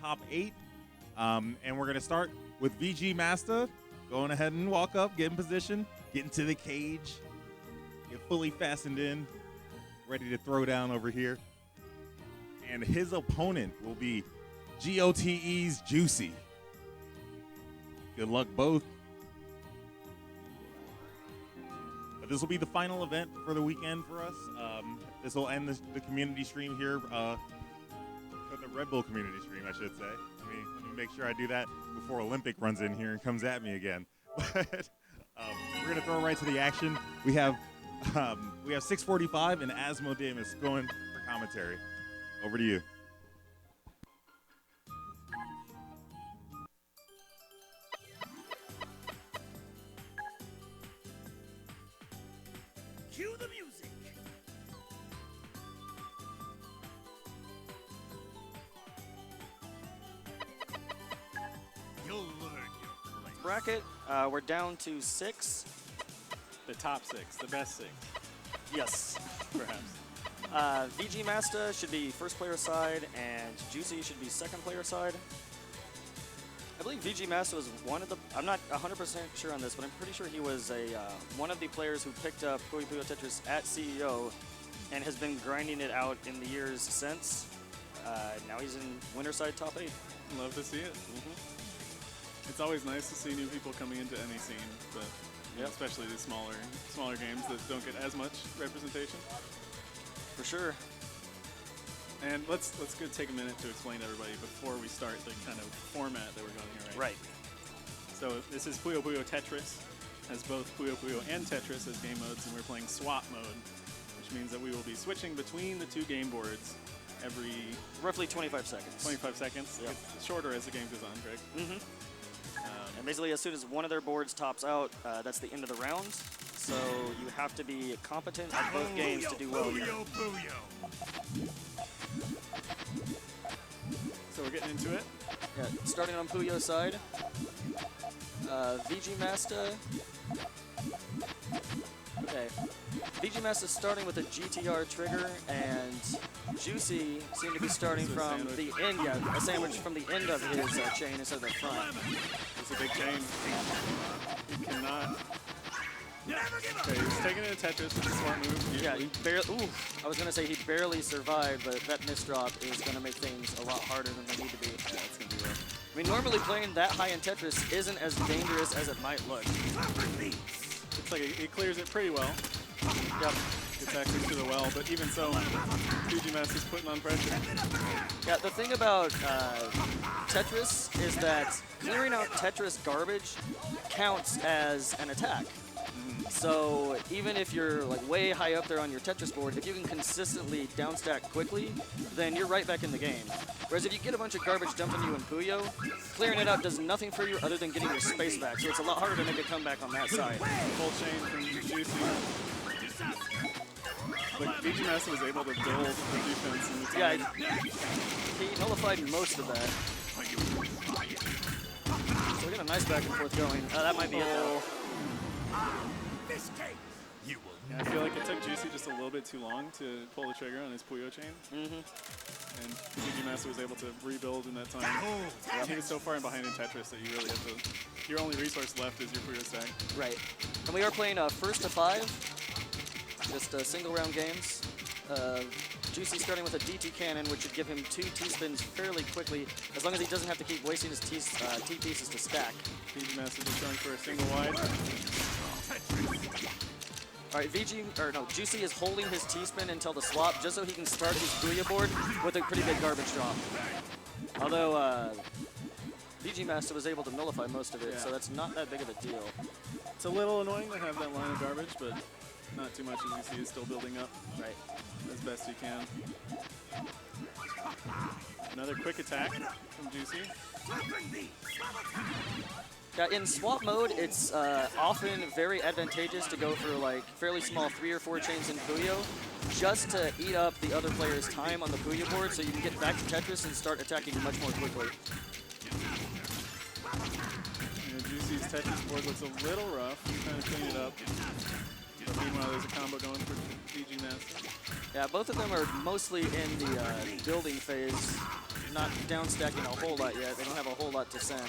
top 8. And we're going to start with VGMasta. Going ahead and walk up, get in position, get into the cage, get fully fastened in, ready to throw down over here. And his opponent will be GOTE's Juicey. Good luck, both. But this will be the final event for the weekend for us. This will end the community stream here, for the Red Bull community stream, I should say. Let me make sure I do that before Olympic runs in here and comes at me again. But we're gonna throw right to the action. We have 6:45 and Asmodemus going for commentary. Over to you. Cue the music. You'll learn your place. Bracket, we're down to 6. The top 6, the best 6, Yes. perhaps. VGMasta should be first player side, and Juicey should be second player side. I believe VGMasta was one of the, I'm not 100% sure on this, but I'm pretty sure he was one of the players who picked up Puyo Tetris at CEO and has been grinding it out in the years since. Now he's in winner side top 8. Love to see it. It's always nice to see new people coming into any scene, but especially these smaller games that don't get as much representation. For sure. And let's go take a minute to explain to everybody before we start the kind of format that we're going here, right? Right. So this is Puyo Tetris, has both Puyo and Tetris as game modes, and we're playing swap mode, which means that we will be switching between the two game boards every Roughly 25 seconds. 25 seconds. Yep. It's shorter as the game goes on, Greg. And basically, as soon as one of their boards tops out, that's the end of the round. So you have to be competent at both games to do well here. So we're getting into it. Yeah, starting on Puyo's side, VGMasta. Okay, VGMasta starting with a GTR trigger, and Juicey seemed to be starting So from sandwich. the end. Yeah, a sandwich from the end of his chain instead of the front. It's a big chain. You cannot. Okay, he's taking it to Tetris with a smart move. Yeah, he barely. Ooh, I was gonna say he barely survived, but that misdrop is gonna make things a lot harder than they need to be. Yeah, it's gonna be rough. I mean, normally playing that high in Tetris isn't as dangerous as it might look. It's like he clears it pretty well. Yep. Gets access to the well, but even so, VGMasta's putting on pressure. Yeah, the thing about Tetris is that clearing out Tetris garbage counts as an attack. So even if you're like way high up there on your Tetris board, if you can consistently downstack quickly, then you're right back in the game. Whereas if you get a bunch of garbage dumped on you in Puyo, clearing it out does nothing for you other than getting your space back. So it's a lot harder to make a comeback on that side. Full chain from Juicey. But VGMasta was able to build the defense in the time. Yeah, he nullified most of that. So we got a nice back and forth going. That might be it though. Yeah, I feel like it took Juicey just a little bit too long to pull the trigger on his Puyo chain. And VGMasta was able to rebuild in that time. He was so far in behind in Tetris that you really have to, your only resource left is your Puyo stack. Right. And we are playing first to 5, just single round games. Juicey starting with a DT cannon, which should give him 2 T-spins fairly quickly, as long as he doesn't have to keep wasting his T-pieces to stack. VGMasta just going for a single wide. All right, Juicey is holding his T-spin until the swap, just so he can start his Puyo board with a pretty big garbage drop. Although VGMasta was able to nullify most of it, so that's not that big of a deal. It's a little annoying to have that line of garbage, but not too much, as you see, is still building up as best you can. Another quick attack from Juicey. Yeah, in swap mode, it's often very advantageous to go for like fairly small 3 or 4 chains in Puyo, just to eat up the other player's time on the Puyo board, so you can get back to Tetris and start attacking much more quickly. Juicey's Tetris board looks a little rough. He's trying to clean it up. But meanwhile, there's a combo going for VGMasta. Yeah, both of them are mostly in the building phase. not down stacking a whole lot yet. They don't have a whole lot to send.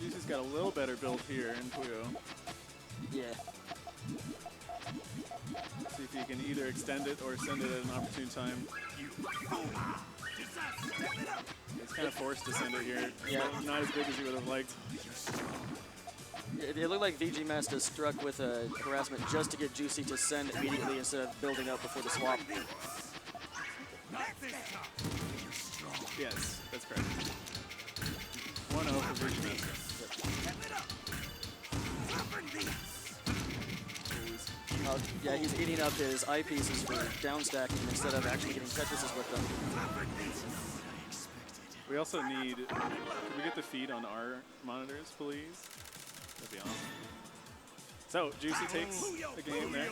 Juicey's got a little better build here in Puyo. Yeah. See if he can either extend it or send it at an opportune time. He's kind of forced to send it here. Yeah. Not as big as he would have liked. It looked like VGMasta struck with a harassment just to get Juicey to send immediately instead of building up before the swap. Yes, that's correct. 1-0 for VGMasta. Yeah, he's eating up his eyepieces for down stacking instead of actually getting Tetrises with them. We also need, could we get the feed on our monitors, please? That'd be awesome. So, Juicey takes the game there.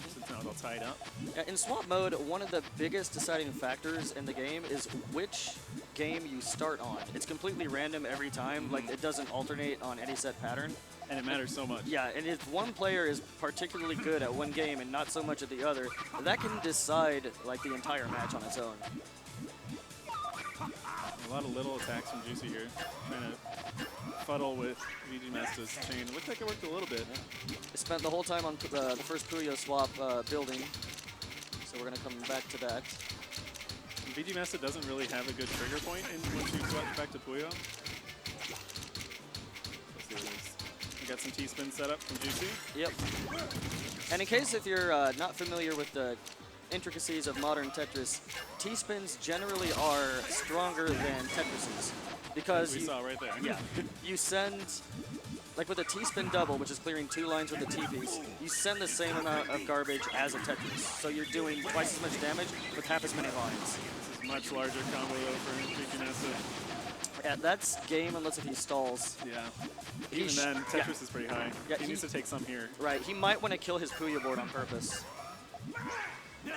Since now it's all tied up. Yeah, in swap mode, one of the biggest deciding factors in the game is which game you start on. It's completely random every time, like it doesn't alternate on any set pattern. And it matters so much. Yeah, and if one player is particularly good at one game and not so much at the other, that can decide like the entire match on its own. A lot of little attacks from Juicey here, trying to fuddle with VGMasta's chain. It looked like it worked a little bit. I spent the whole time on the first Puyo swap building, so we're going to come back to that. VGMasta doesn't really have a good trigger point once you swap back to Puyo. Let's see what it is. We got some T-spin set up from Juicey. Yep. And in case if you're not familiar with the intricacies of modern Tetris, T-spins generally are stronger than Tetrises. Because we saw right there. Yeah, you send, like with a T-spin double, which is clearing 2 lines with a T-piece, you send the same amount of garbage as a Tetris. So you're doing twice as much damage with half as many lines. This is a much larger combo though for VGMasta. Yeah, that's game unless if he stalls. Yeah. Even then, Tetris is pretty high. Yeah, he needs to take some here. Right, he might want to kill his Puyo board on purpose. Yeah,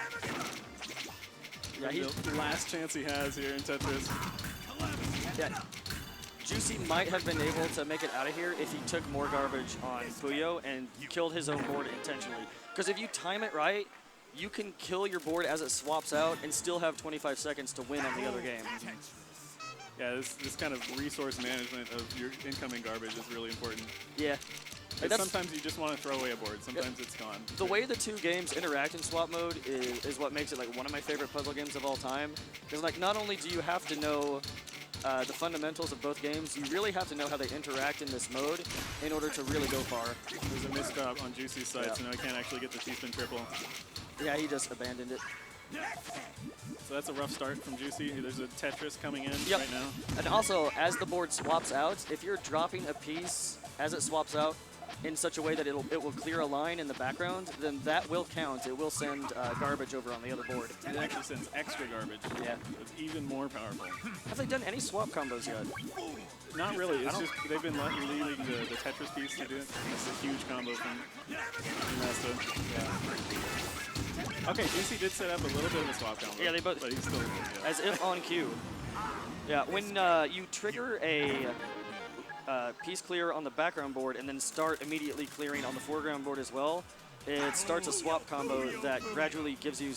the last chance he has here in Tetris. Yeah, Juicey might have been able to make it out of here if he took more garbage on Puyo and killed his own board intentionally. Because if you time it right, you can kill your board as it swaps out and still have 25 seconds to win on the other game. Yeah, this kind of resource management of your incoming garbage is really important. Yeah. Sometimes you just want to throw away a board. Sometimes it's gone. The way the two games interact in swap mode is what makes it like one of my favorite puzzle games of all time. Because like not only do you have to know the fundamentals of both games, you really have to know how they interact in this mode in order to really go far. There's a misstop on Juicey's side, so now I can't actually get the T-spin triple. Yeah, he just abandoned it. So that's a rough start from Juicey. There's a Tetris coming in right now. And also, as the board swaps out, if you're dropping a piece as it swaps out in such a way that it will clear a line in the background, then that will count. It will send garbage over on the other board. It actually sends extra garbage. Yeah. It's even more powerful. Have they done any swap combos yet? Not really. It's just they've been leaving the Tetris piece to do it. It's a huge combo from VGMasta. Yeah. Okay, Juicey did set up a little bit of a swap combo. Yeah, they both. But he's still As if on cue. Yeah, when you trigger a piece clear on the background board and then start immediately clearing on the foreground board as well, it starts a swap combo that gradually gives you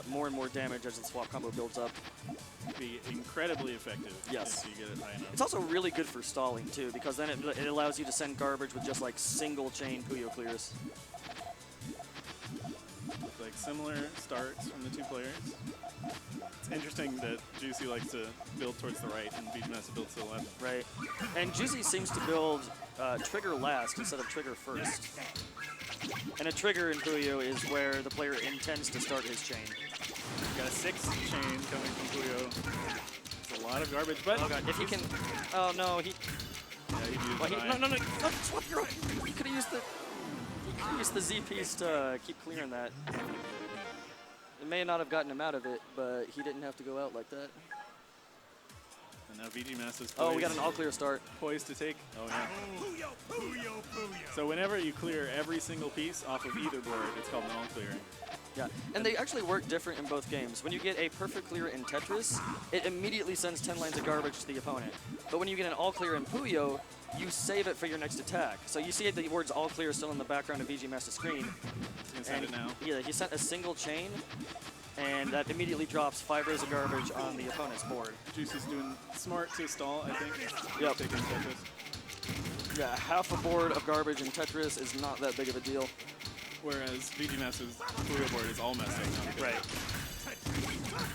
more and more damage as the swap combo builds up. Be incredibly effective. Yes. If you get it high enough. It's also really good for stalling too, because then it allows you to send garbage with just like single chain Puyo clears. Like similar starts from the two players. It's interesting that Juicey likes to build towards the right and VGMasta builds to the left. Right. And Juicey seems to build trigger last instead of trigger first. And a trigger in Puyo is where the player intends to start his chain. Got a 6 chain coming from Puyo. It's a lot of garbage, but oh god, if he can, oh no, he. Yeah, he no, swap your own. You could have used the Z piece to keep clearing that. It may not have gotten him out of it, but he didn't have to go out like that. And now VGMasta's poised. Oh, we got an all clear start. Poised to take. Oh yeah. So whenever you clear every single piece off of either board, it's called an all clearing. Yeah, and they actually work different in both games. When you get a perfect clear in Tetris, it immediately sends 10 lines of garbage to the opponent. But when you get an all clear in Puyo, you save it for your next attack. So you see the words all clear still in the background of VGMasta's screen. He's gonna send it now. Yeah, he sent a single chain, and that immediately drops 5 rows of garbage on the opponent's board. Juicey's doing smart to stall, I think. Yep. Taking Tetris. Yeah, half a board of garbage in Tetris is not that big of a deal. Whereas VGMasta's Puyo board is all messed up now. Right.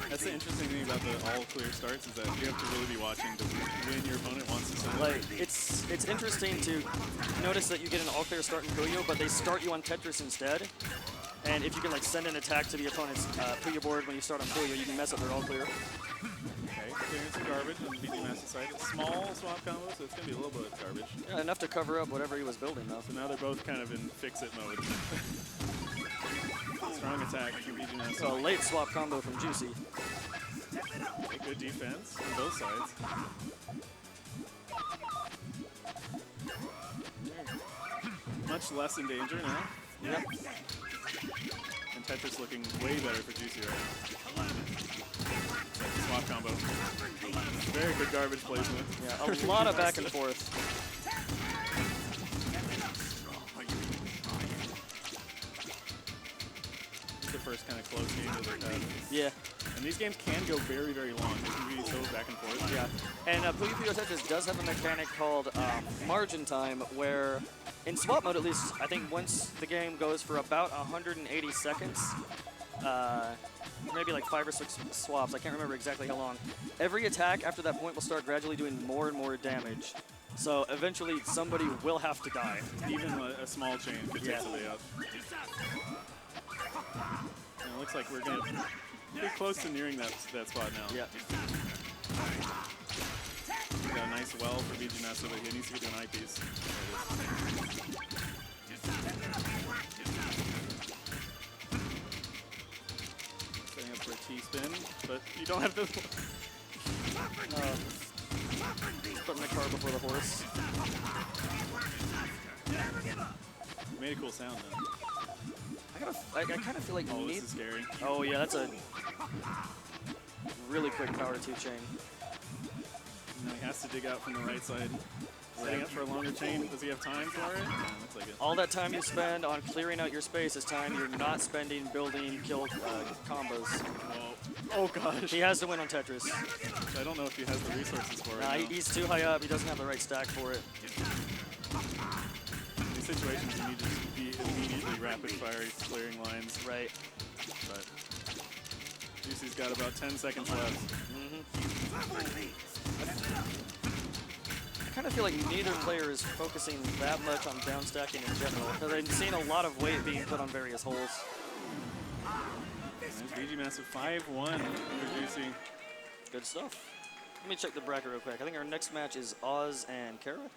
That's the interesting thing about the all clear starts is that you have to really be watching to when your opponent wants to send it. Like, it's interesting to notice that you get an all clear start in Puyo, but they start you on Tetris instead. And if you can like send an attack to the opponent's Puyo board when you start on Puyo, you can mess up their all clear. Okay, clearing some garbage on the VGMasta side. A small swap combo, so it's going to be a little bit of garbage. Yeah, enough to cover up whatever he was building though. So now they're both kind of in fix-it mode. Strong attack from VGMasta. So late swap combo from Juicey. Okay, good defense on both sides. Much less in danger now. Yep. And Tetris looking way better for Juicey right now. Swap combo. Very good garbage placement. Yeah, a lot of back and forth. The first kind of close game that they've had. Yeah. And these games can go very, very long. They can be so back and forth. Yeah. And Puyo Puyo Tetris does have a mechanic called margin time, where in swap mode at least, I think once the game goes for about 180 seconds, maybe like 5 or 6 swaps, I can't remember exactly how long, every attack after that point will start gradually doing more and more damage. So eventually somebody will have to die. Even a small chain could take somebody out. And it looks like we're going to be close to nearing that spot now. Yeah. Got a nice well for VGMasta, but he needs to get to an eyepiece. Setting up for a T-spin, but you don't have to... Putting the cart before the horse. Made a cool sound, though. I kind of feel like you Oh, need... this is scary. Oh yeah, that's a really quick power 2 chain. No, he has to dig out from the right side. Setting up for a longer chain. Does he have time for it? No, looks like it. All that time you spend on clearing out your space is time you're not spending building kill combos. Oh gosh. He has to win on Tetris. I don't know if he has the resources for it. Nah, now. he's too high up. He doesn't have the right stack for it. In these situations, you need to be immediately rapid fire clearing lines. Right. But Juicey's got about 10 seconds left. I kind of feel like neither player is focusing that much on down stacking in general, because I've seen a lot of weight being put on various holes. There's VGMasta 5-1 for Juicey. Good stuff. Let me check the bracket real quick. I think our next match is Oz and Kara.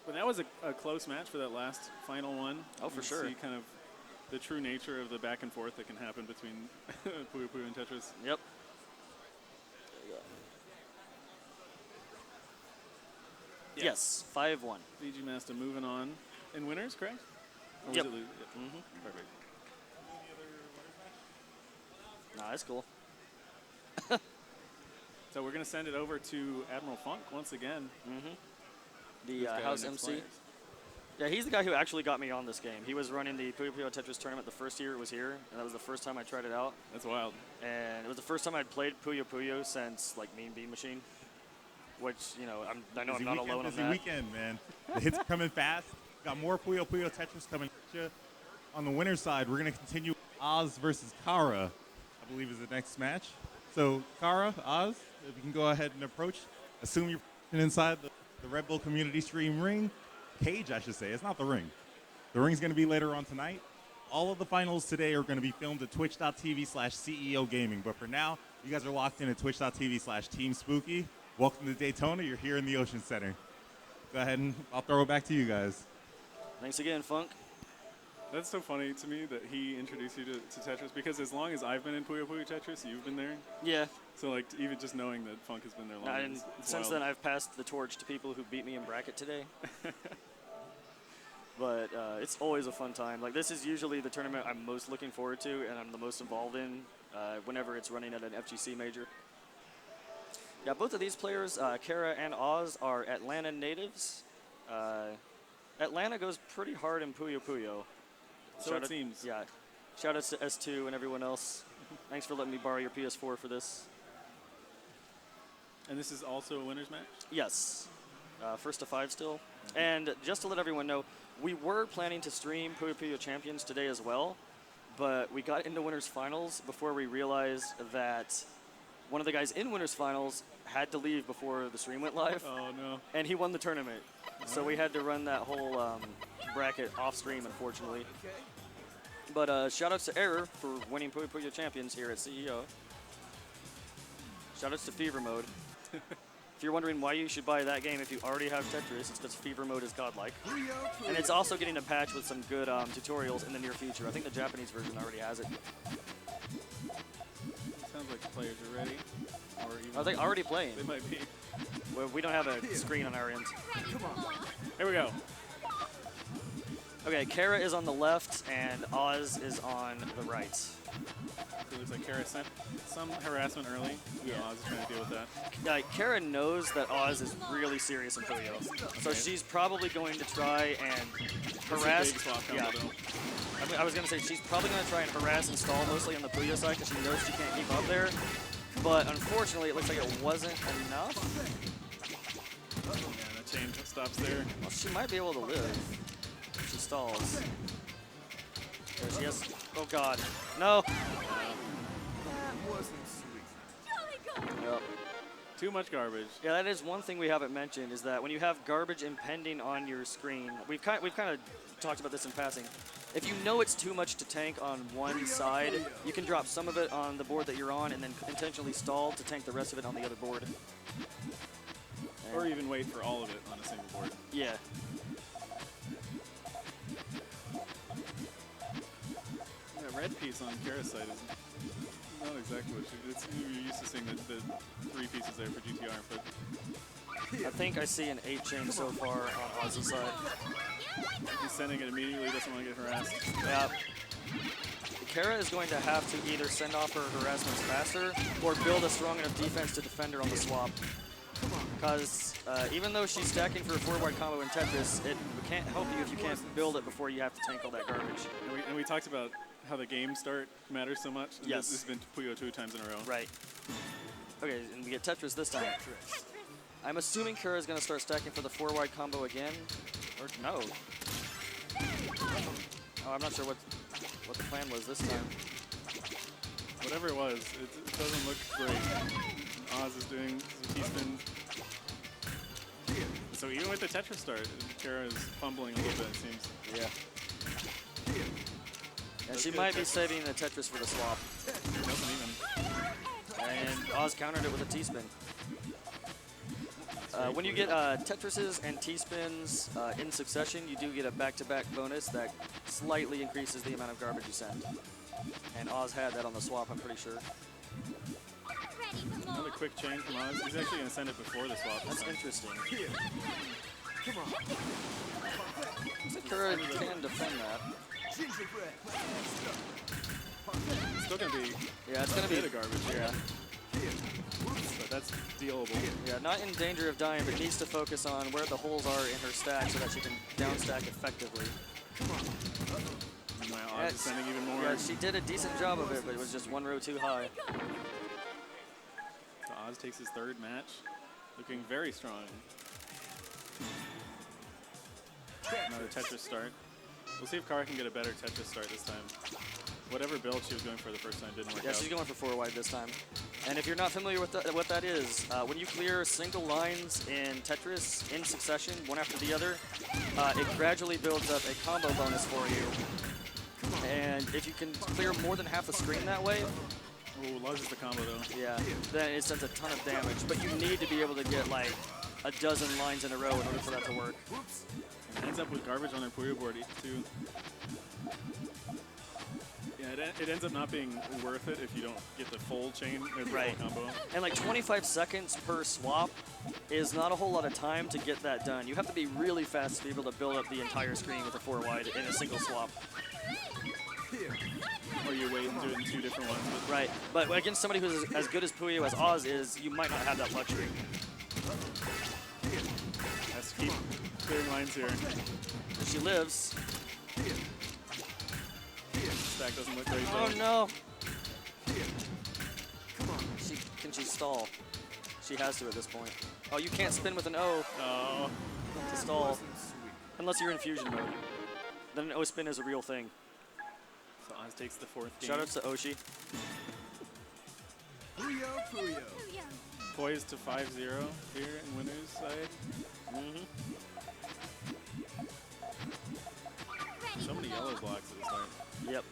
But that was a close match for that last final one. Oh, for You sure. see kind of the true nature of the back and forth that can happen between Puyo Puyo and Tetris. Yep. Yeah. Yes, 5-1. VGMasta moving on in winners, correct? Or was Yep. it Perfect. Nah, that's cool. So we're going to send it over to Admiral Funk once again. The Who's got our house next MC. players. Yeah, he's the guy who actually got me on this game. He was running the Puyo Puyo Tetris tournament the first year it was here, and that was the first time I tried it out. That's wild. And it was the first time I'd played Puyo Puyo since like Mean Bean Machine, which, you know, I know I'm not alone on Busy that. weekend, man. The hits are coming fast. Got more Puyo Puyo Tetris coming at you. On the winner's side, we're going to continue Oz versus Kara, I believe is the next match. So, Kara, Oz, if you can go ahead and approach. Assume you're inside the Red Bull Community Stream ring. Cage, I should say. It's not the ring. The ring's going to be later on tonight. All of the finals today are going to be filmed at twitch.tv/CEO Gaming. But for now, you guys are locked in at twitch.tv/Team Spooky. Welcome to Daytona. You're here in the Ocean Center. Go ahead and I'll throw it back to you guys. Thanks again, Funk. That's so funny to me that he introduced you to Tetris, because as long as I've been in Puyo Puyo Tetris, you've been there. Yeah. So like even just knowing that Funk has been there long. And it's since wild. then, I've passed the torch to people who beat me in bracket today. But it's always a fun time. Like, this is usually the tournament I'm most looking forward to and I'm the most involved in whenever it's running at an FGC major. Yeah, both of these players, Kara and Oz, are Atlanta natives. Atlanta goes pretty hard in Puyo Puyo. So it seems. Yeah. Shout out to S2 and everyone else. Thanks for letting me borrow your PS4 for this. And this is also a winner's match? Yes. First to 5 still. And just to let everyone know, we were planning to stream Puyo Champions today as well, but we got into winners finals before we realized that one of the guys in winners finals had to leave before the stream went live. Oh, no. And he won the tournament. So we had to run that whole bracket off stream, unfortunately. But shout outs to Error for winning Puyo Champions here at CEO. Shout outs to Fever Mode. If you're wondering why you should buy that game if you already have Tetris, it's because Fever Mode is godlike. And it's also getting a patch with some good tutorials in the near future. I think the Japanese version already has it. Sounds like the players are ready. Or even Are they already playing? They might be. Well, we don't have a screen on our end. Here we go. Okay, Kara is on the left and Oz is on the right. So it looks like Kara sent some harassment early. Yeah. Oz is trying to deal with that. Kara knows that Oz is really serious in Puyo, so she's probably going to try and harass. Big swap combo, though. I mean, I was going to say she's probably going to try and harass and stall mostly on the Puyo side because she knows she can't keep up there. But unfortunately, it looks like it wasn't enough. Yeah, that chain stops there. Well, she might be able to live. She stalls. There she is. Oh God, no. Yep. Too much garbage. Yeah, that is one thing we haven't mentioned is that when you have garbage impending on your screen, we've kind of talked about this in passing. If you know it's too much to tank on one side, you can drop some of it on the board that you're on and then intentionally stall to tank the rest of it on the other board. Or even wait for all of it on a single board. Yeah. That red piece on Kara's side is not exactly what you're used to seeing the 3 pieces there for GTR, but I think I see an 8 chain so far on Oz's side. he's sending it immediately, doesn't want to get harassed. Yeah. Kara is going to have to either send off her harassments faster or build a strong enough defense to defend her on the swap. Because even though she's stacking for a 4-wide combo in Tetris, it can't help you if you can't build it before you have to tank all that garbage. And we talked about how the game start matters so much. And Yes. This has been Puyo 2 times in a row. Right. Okay, and we get Tetris this time. I'm assuming Kara is going to start stacking for the 4-wide combo again. Or no. Oh, I'm not sure what the plan was this time. Whatever it was, it doesn't look great. Oz is doing some T-spins. So even with the Tetris start, Kara is fumbling a little bit, it seems. Yeah. And she might be saving the Tetris for the swap. Doesn't even. And Oz countered it with a T-spin. When you get Tetrises and T-spins in succession, you do get a back-to-back bonus that slightly increases the amount of garbage you send. And Oz had that on the swap, I'm pretty sure. Another quick chain from Oz. He's actually going to send it before the swap. That's interesting. Sakura can defend that. It's still going to be Yeah, it's going to be the garbage. Yeah. But that's dealable. Yeah, not in danger of dying, but needs to focus on where the holes are in her stack so that she can down stack effectively. Now Oz is sending even more. Yeah, she did a decent job of it, but it was just 1 row too high. So Oz takes his 3rd match, looking very strong. Another Tetris start. We'll see if Kara can get a better Tetris start this time. Whatever build she was going for the first time didn't work Yeah, out. she's going for 4-wide this time. And if you're not familiar with what that is, when you clear single lines in Tetris in succession, one after the other, it gradually builds up a combo bonus for you. And if you can clear more than half the screen that way, Oh, loses the combo though. yeah, then it sends a ton of damage. But you need to be able to get like a dozen lines in a row in order for that to work. And ends up with garbage on their Puyo board too. Yeah, it ends up not being worth it if you don't get the full chain or the Right. full combo. And like 25 seconds per swap is not a whole lot of time to get that done. You have to be really fast to be able to build up the entire screen with a 4-wide in a single swap. Or you wait and do it in 2 different ones. But Right, but against somebody who's as good as Puyo as Oz is, you might not have that luxury. has to keep clearing lines here. She lives. stack doesn't look great. Oh though. no! Can she stall? She has to at this point. Oh, you can't spin with an O Oh. to stall. Unless you're in fusion mode. Then an O spin is a real thing. So Oz takes the 4th game. Shout out to Oshi. Puyo. Poised to 5-0 here in winner's side. So many yellow blocks at the start. Yep.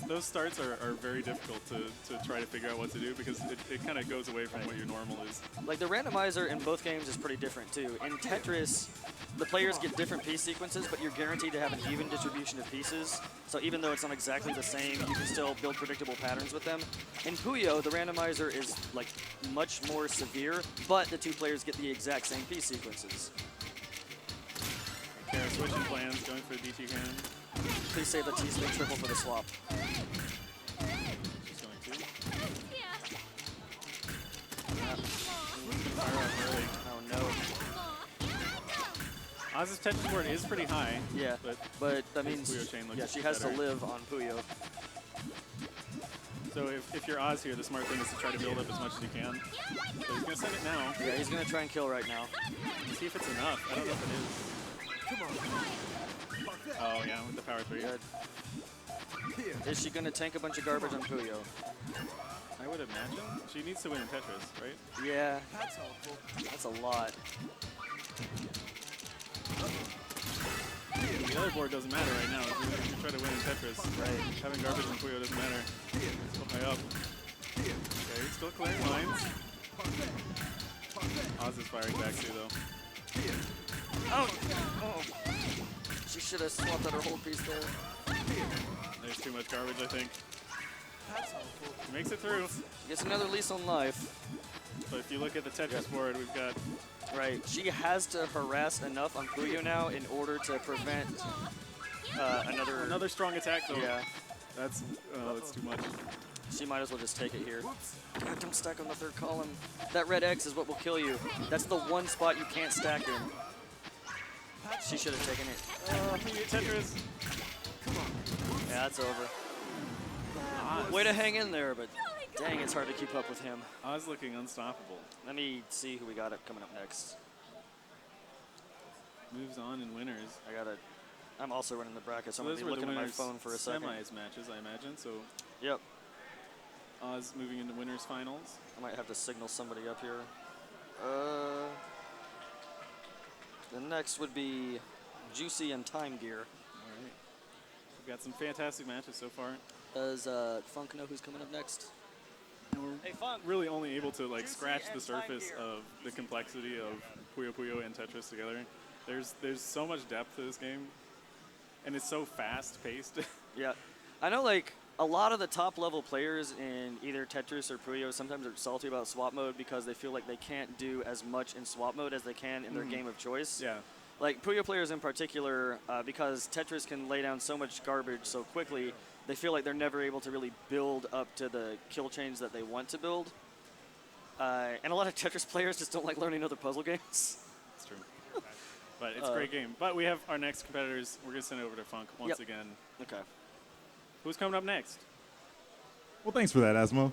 Those starts are very difficult to try to figure out what to do because it kind of goes away from what your normal is. Like the randomizer in both games is pretty different too. In Tetris, the players get different piece sequences, but you're guaranteed to have an even distribution of pieces. So even though it's not exactly the same, you can still build predictable patterns with them. In Puyo, the randomizer is like much more severe, but the two players get the exact same piece sequences. Kara switching plans, going for the DT cannon. Please save the T-spin triple for the swap. She's going to. Fire off early. Oh no. Oz's Tetris board is pretty high. Yeah, but that means Puyo chain looks yeah, she has better. to live on Puyo. So if you're Oz here, the smart thing is to try to build up as much as you can. So he's going to send it now. Yeah, he's gonna try and kill right now. See if it's enough. I don't know if it is. Oh yeah, with the power 3. Good. Is she gonna tank a bunch of garbage on Puyo? I would imagine. She needs to win in Tetris, right? Yeah. That's a lot. The other board doesn't matter right now. If you try to win in Tetris, Right. having garbage on Puyo doesn't matter. Still high up. Okay, he's still clearing lines. Oz is firing back too, though. Oh! Oh! She should have swapped out her whole piece there. There's too much garbage, I think. He makes it through. Gets another lease on life. But if you look at the Tetris board, we've got Right. She has to harass enough on Puyo now in order to prevent another strong attack, though. Yeah. That's too much. She might as well just take it here. God, don't stack on the third column. That red X is what will kill you. That's the one spot you can't stack in. She should have taken it. Tetris. Yeah, it's over. Way to hang in there, but dang, it's hard to keep up with him. Oz looking unstoppable. Let me see who we got coming up next. Moves on in winners. I'm also running the bracket, so I'm Those gonna be were the looking at my winners phone for a second. semis matches, I imagine. So Yep. Oz moving into winners finals. I might have to signal somebody up here. The next would be Juicey and Timegear. All right. We've got some fantastic matches so far. Does Funk know who's coming up next? And we're Hey, Funk. really only able to like Juicey scratch the and surface Timegear. of the complexity of Puyo and Tetris together. There's so much depth to this game, and it's so fast paced. Yeah. I know, like, a lot of the top level players in either Tetris or Puyo sometimes are salty about swap mode because they feel like they can't do as much in swap mode as they can in their game of choice. Yeah. Like, Puyo players in particular, because Tetris can lay down so much garbage so quickly, they feel like they're never able to really build up to the kill chains that they want to build. And a lot of Tetris players just don't like learning other puzzle games. It's true. But it's a great game. But we have our next competitors. We're going to send it over to Funk once again. Okay. Who's coming up next? Well, thanks for that, Asmo.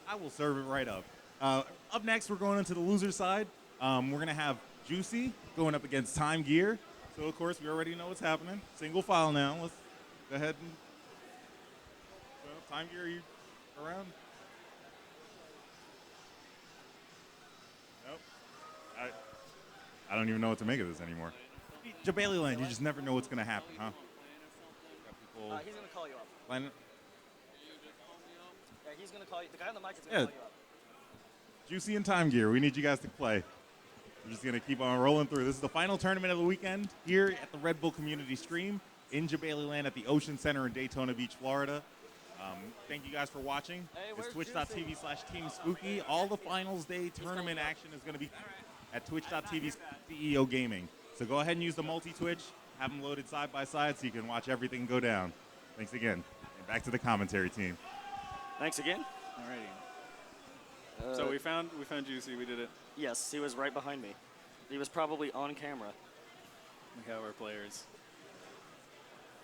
I will serve it right up. Up next, we're going into the loser side. We're going to have Juicey going up against Timegear. So, of course, we already know what's happening. Single file now. Let's go ahead and... Well, Timegear, are you around? Nope. I don't even know what to make of this anymore. Jabali Land, you just never know what's going to happen, huh? Got people He's going to call you up. lining up. Yeah, he's going to call you. The guy on the mic is Yeah. going to call you up. Juicey and Timegear, we need you guys to play. We're just going to keep on rolling through. This is the final tournament of the weekend here at the Red Bull Community Stream in Jabali Land at the Ocean Center in Daytona Beach, Florida. Thank you guys for watching. Hey, It's where's twitch.tv/Team Spooky. All the finals day tournament action is going to be at twitch.tv CEO Gaming. So go ahead and use the multi-Twitch. Have them loaded side by side so you can watch everything go down. Thanks again. And back to the commentary team. Thanks again. Alrighty. So we found Juicey. We did it. Yes, he was right behind me. He was probably on camera. We have our players.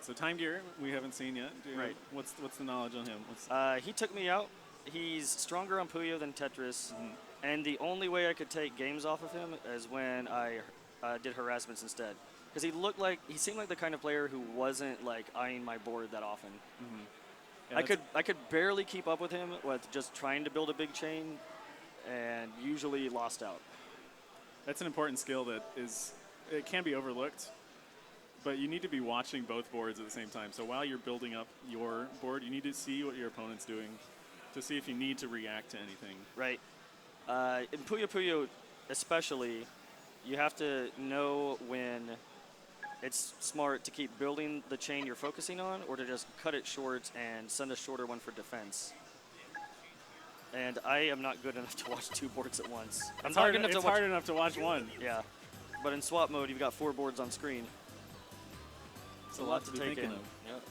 So Timegear, we haven't seen yet. Right. What's the knowledge on him? He took me out. He's stronger on Puyo than Tetris, and the only way I could take games off of him is when I did harassments instead. Because he seemed like the kind of player who wasn't like eyeing my board that often. Yeah, I could barely keep up with him with just trying to build a big chain, and usually lost out. That's an important skill that it can be overlooked, but you need to be watching both boards at the same time. So while you're building up your board, you need to see what your opponent's doing to see if you need to react to anything. Right. In Puyo especially, you have to know when it's smart to keep building the chain you're focusing on or to just cut it short and send a shorter one for defense. And I am not good enough to watch 2 boards at once. It's hard enough to watch one. Yeah. But in swap mode, you've got 4 boards on screen. It's a lot to be take in. thinking of. Yep.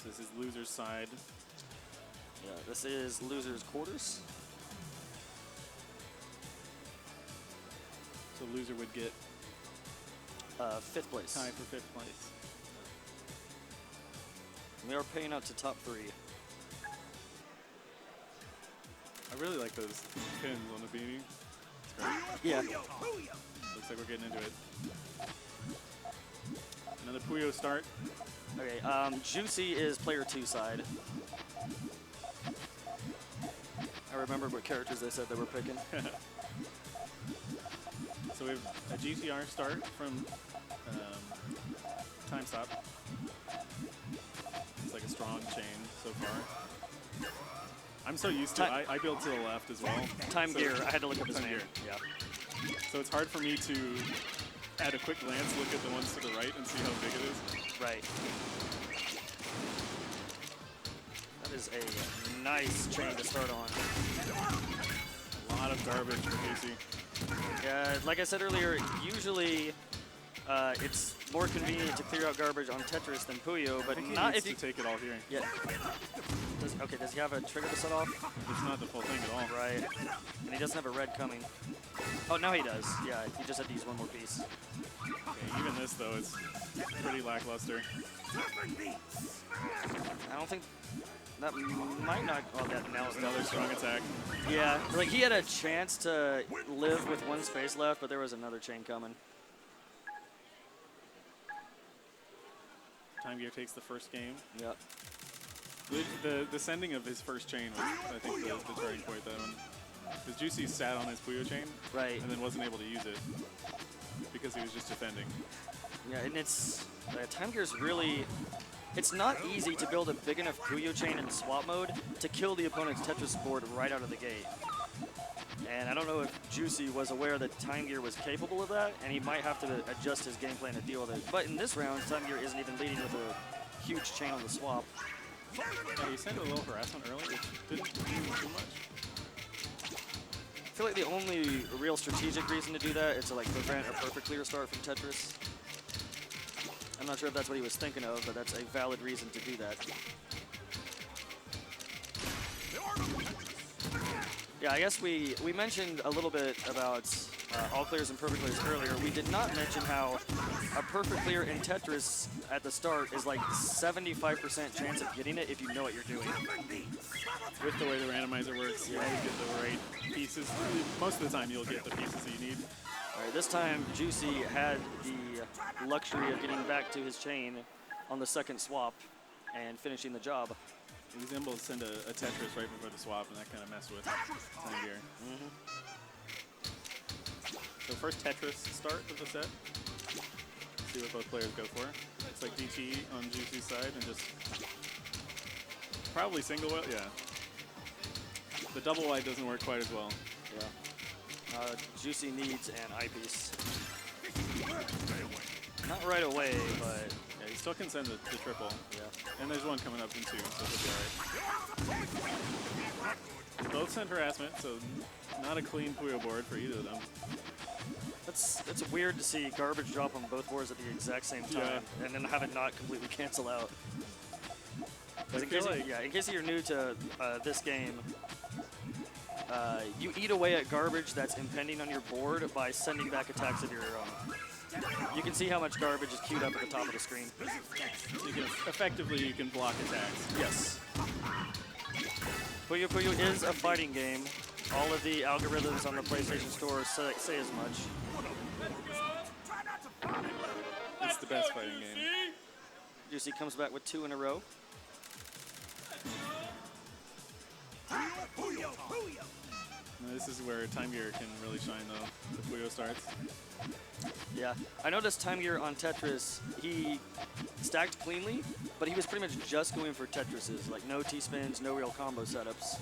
So this is loser's side. Yeah, this is loser's quarters. So loser would get 5th place. tie for 5th place. We are paying out to top 3. I really like those pins on the beanie. It's great. Yeah. Looks like we're getting into it. Another Puyo start. Okay, Juicey is player 2 side. I remember what characters they said they were picking. So we have a GTR start from Time Stop. It's like a strong chain so far. I'm so used to it. I build to the left as well. Timegear, I had to look up his name. Timegear. Yeah. So it's hard for me to, at a quick glance, look at the ones to the right and see how big it is. Right. That is a nice chain to start on. A lot of garbage for Juicey. Yeah, like I said earlier, usually it's more convenient to clear out garbage on Tetris than Puyo, but not if you take it all here. Yeah. Does he have a trigger to set off? It's not the full thing at all. Right. And he doesn't have a red coming. Oh, now he does. Yeah, he just had to use one more piece. Okay, even this, though, is pretty lackluster. I don't think that might not. Oh, that now is Another strong attack. Yeah, like he had a chance to live with 1 space left, but there was another chain coming. Timegear takes the first game. Yep. The sending of his first chain was, I think, the turning point. That one, because Juicey sat on his Puyo chain, right, and then wasn't able to use it because he was just defending. Yeah, and it's Timegear's really. It's not easy to build a big enough Puyo chain in swap mode to kill the opponent's Tetris board right out of the gate. And I don't know if Juicey was aware that Timegear was capable of that, and he might have to adjust his game plan to deal with it. But in this round, Timegear isn't even leading with a huge chain on the swap. Yeah, he sent a little harassment early, which didn't do too much. I feel like the only real strategic reason to do that is to like prevent a perfect clear start from Tetris. I'm not sure if that's what he was thinking of, but that's a valid reason to do that. Yeah, I guess we mentioned a little bit about all clears and perfect clears earlier. We did not mention how a perfect clear in Tetris at the start is like 75% chance of getting it if you know what you're doing. With the way the randomizer works, you always get the right pieces. Most of the time, you'll get the pieces that you need. All right, this time Juicey had the luxury of getting back to his chain on the second swap and finishing the job. He was able to send a Tetris right before the swap, and that kind of messed with Timegear. So first Tetris start of the set. See what both players go for. It's like DT on Juicey's side, and just probably single well. Yeah. The double wide doesn't work quite as well. Yeah. Juicey needs an eyepiece. Not right away, but yeah, he still can send the triple. Yeah. And there's one coming up in 2, so he'll be all right. Both sent harassment, so not a clean Puyo board for either of them. It's weird to see garbage drop on both boards at the exact same time, and then have it not completely cancel out. In case you're new to this game, you eat away at garbage that's impending on your board by sending back attacks of your own. You can see how much garbage is queued up at the top of the screen. You can effectively you can block attacks. Yes. Puyo Puyo is a fighting game. All of the algorithms on the PlayStation Store say as much. It's the best fighting game. Juicey comes back with 2 in a row. Now, this is where Timegear can really shine, though. The Puyo starts. Yeah, I noticed Timegear on Tetris, he stacked cleanly, but he was pretty much just going for Tetrises, like no T-spins, no real combo setups.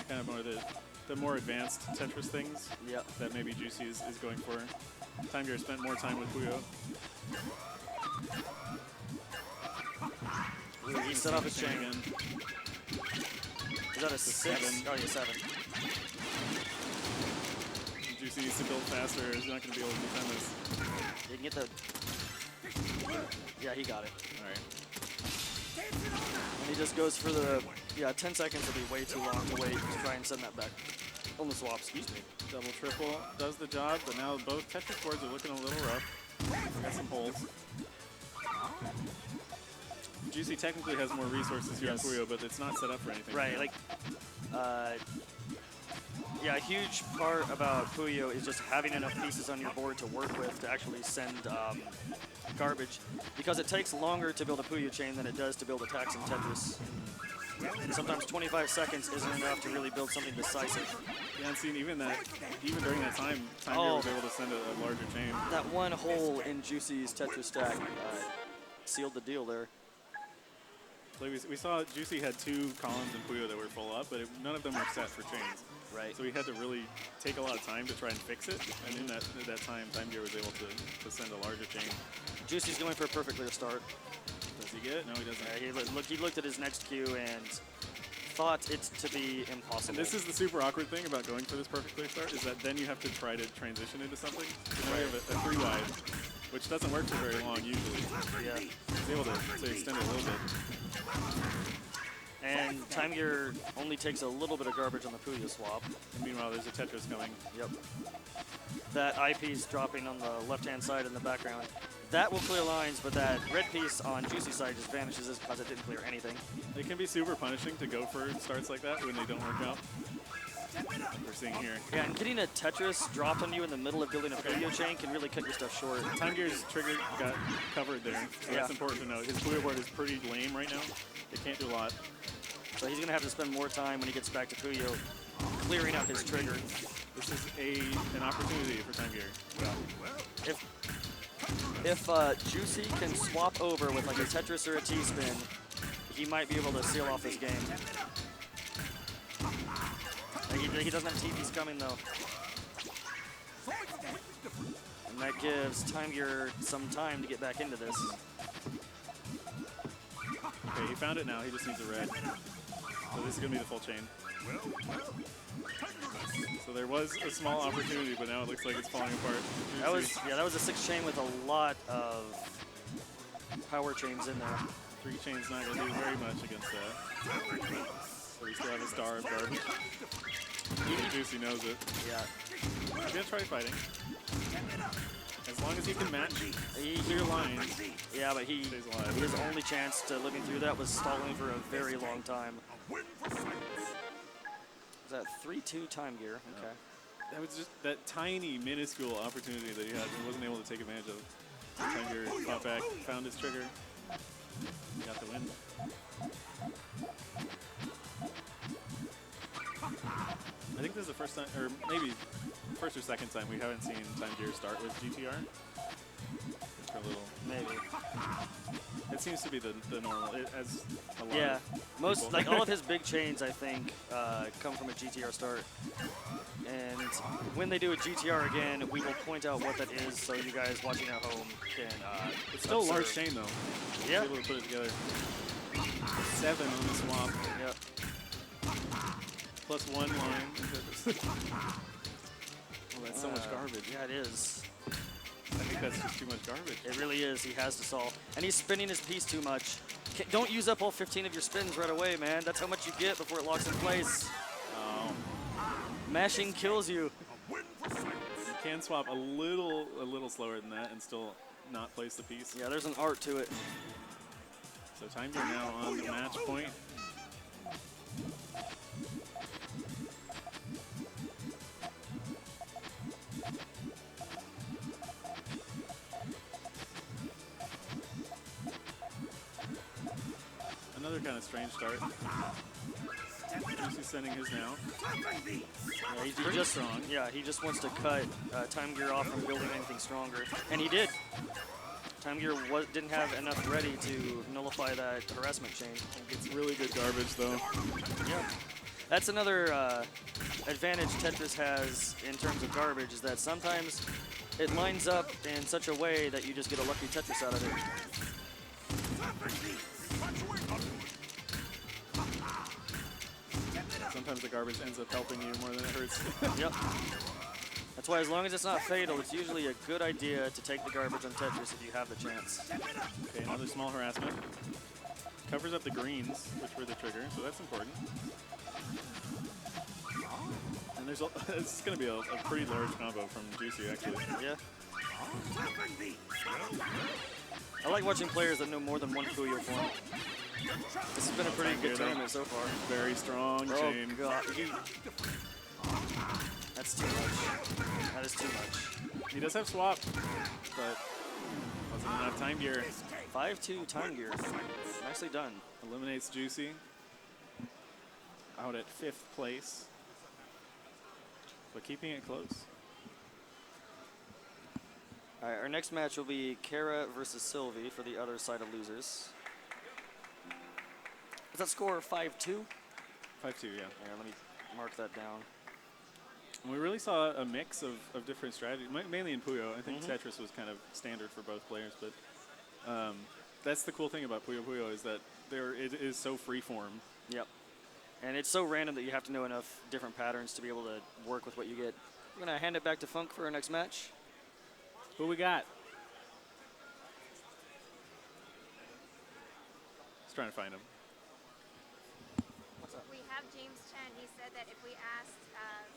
Kind of more the more advanced Tetris things Yeah. that maybe Juicey is going for. Timegear spent more time with Puyo. Ooh, he set off his chain. Again. Is that a 6? 7. Oh, yeah, 7. Juicey needs to build faster. He's not going to be able to defend this. You can get the... Yeah, he got it. All right. And he just goes for the... Yeah, 10 seconds will be way too long to wait to try and send that back. On the swap, excuse me. Double triple does the job, but now both Tetris boards are looking a little rough. Got some holes. Juicey technically has more resources here on Puyo, but it's not set up for anything. Right, like... yeah, a huge part about Puyo is just having enough pieces on your board to work with to actually send garbage, because it takes longer to build a Puyo chain than it does to build attacks in Tetris. And sometimes 25 seconds isn't enough to really build something decisive. Yeah, and seeing even during that time, Timegear was able to send a larger chain. That one hole in Juicey's Tetris stack sealed the deal there. Like we saw Juicey had 2 columns in Puyo that were full up, but none of them were set for chains. Right. So he had to really take a lot of time to try and fix it, and in that time, Timegear was able to send a larger chain. Juicey's going for a perfect clear start. Does he get it? No, he doesn't. He looked at his next cue and thought it to be impossible. And this is the super awkward thing about going for this perfect clear start, is that then you have to try to transition into something. So now you have a 3 wide, which doesn't work for very long usually. Yeah. He's able to extend it a little bit. And Timegear only takes a little bit of garbage on the Puyo swap. And meanwhile, there's a Tetris coming. Yep. That eye piece dropping on the left-hand side in the background. That will clear lines, but that red piece on Juicey's side just vanishes because it didn't clear anything. It can be super punishing to go for starts like that when they don't work out. Like we're seeing here. Yeah, and getting a Tetris dropped on you in the middle of building a Puyo chain can really cut your stuff short. Timegear's trigger got covered there, so that's important to note. His Puyo board is pretty lame right now. It can't do a lot. So he's going to have to spend more time when he gets back to Puyo clearing out his trigger. This is an opportunity for Timegear. If Juicey can swap over with like a Tetris or a T-spin, he might be able to seal off this game. He doesn't have TPs coming though. And that gives Timegear some time to get back into this. Okay, he found it now. He just needs a red. So this is going to be the full chain. So there was a small opportunity, but now it looks like it's falling apart. That was a 6 chain with a lot of power chains in there. 3 chains not going to do very much against that. So we still have a star of garbage. Even Juicey knows it. Yeah. He's going to try fighting. As long as he can match clear lines. Yeah, but stays alive. his only chance to living through that was stalling for a very long time. Is that 3-2 Timegear? Okay. That was just that tiny, minuscule opportunity that he had and wasn't able to take advantage of. Timegear fought back, found his trigger, got the win. I think this is the first time, or maybe first or second time we haven't seen Timegear start with GTR. For a little. Maybe. It seems to be the normal, as a lot Yeah, of people. all of his big chains, I think, come from a GTR start. And when they do a GTR again, we will point out what that is, so you guys watching at home can. It's still a large observe. chain though. Yeah. Able to put it together. 7 on the swap. Yep. Plus 1 line. Well, that's so much garbage. Yeah, it is. I think that's just too much garbage. It really is. He has to solve. And he's spinning his piece too much. Don't use up all 15 of your spins right away, man. That's how much you get before it locks in place. Oh. Mashing kills you. You can swap a little slower than that and still not place the piece. Yeah, there's an art to it. So Timegear now on the match point. Another kind of strange start. Juicey sending his now. Yeah, he Pretty just strong. Yeah, he just wants to cut Timegear off from building anything stronger, and he did. Timegear didn't have enough ready to nullify that harassment chain. It's really good garbage though. Yeah, that's another advantage Tetris has in terms of garbage, is that sometimes it lines up in such a way that you just get a lucky Tetris out of it. Sometimes the garbage ends up helping you more than it hurts. Yep. That's why as long as it's not fatal, it's usually a good idea to take the garbage on Tetris if you have the chance. Okay, another small harassment. Covers up the greens, which were the trigger, so that's important. And there's this is going to be a pretty large combo from Juicey, actually. Yeah. I like watching players that know more than one Puyo form. This has been a pretty good tournament so far. Very strong chain. Oh god, that's too much. That is too much. He does have swap, but wasn't enough Timegear. 5-2 Timegear. Nicely done. Eliminates Juicey. Out at 5th place. But keeping it close. All right, our next match will be Kara versus Silvi for the other side of losers. Is that score 5-2? 5-2, yeah. Yeah, let me mark that down. And we really saw a mix of different strategies, mainly in Puyo. I think Tetris was kind of standard for both players, but that's the cool thing about Puyo is that it is so freeform. Yep. And it's so random that you have to know enough different patterns to be able to work with what you get. We're going to hand it back to Funk for our next match. Who we got? Just trying to find him. We have James Chen. He said that if we asked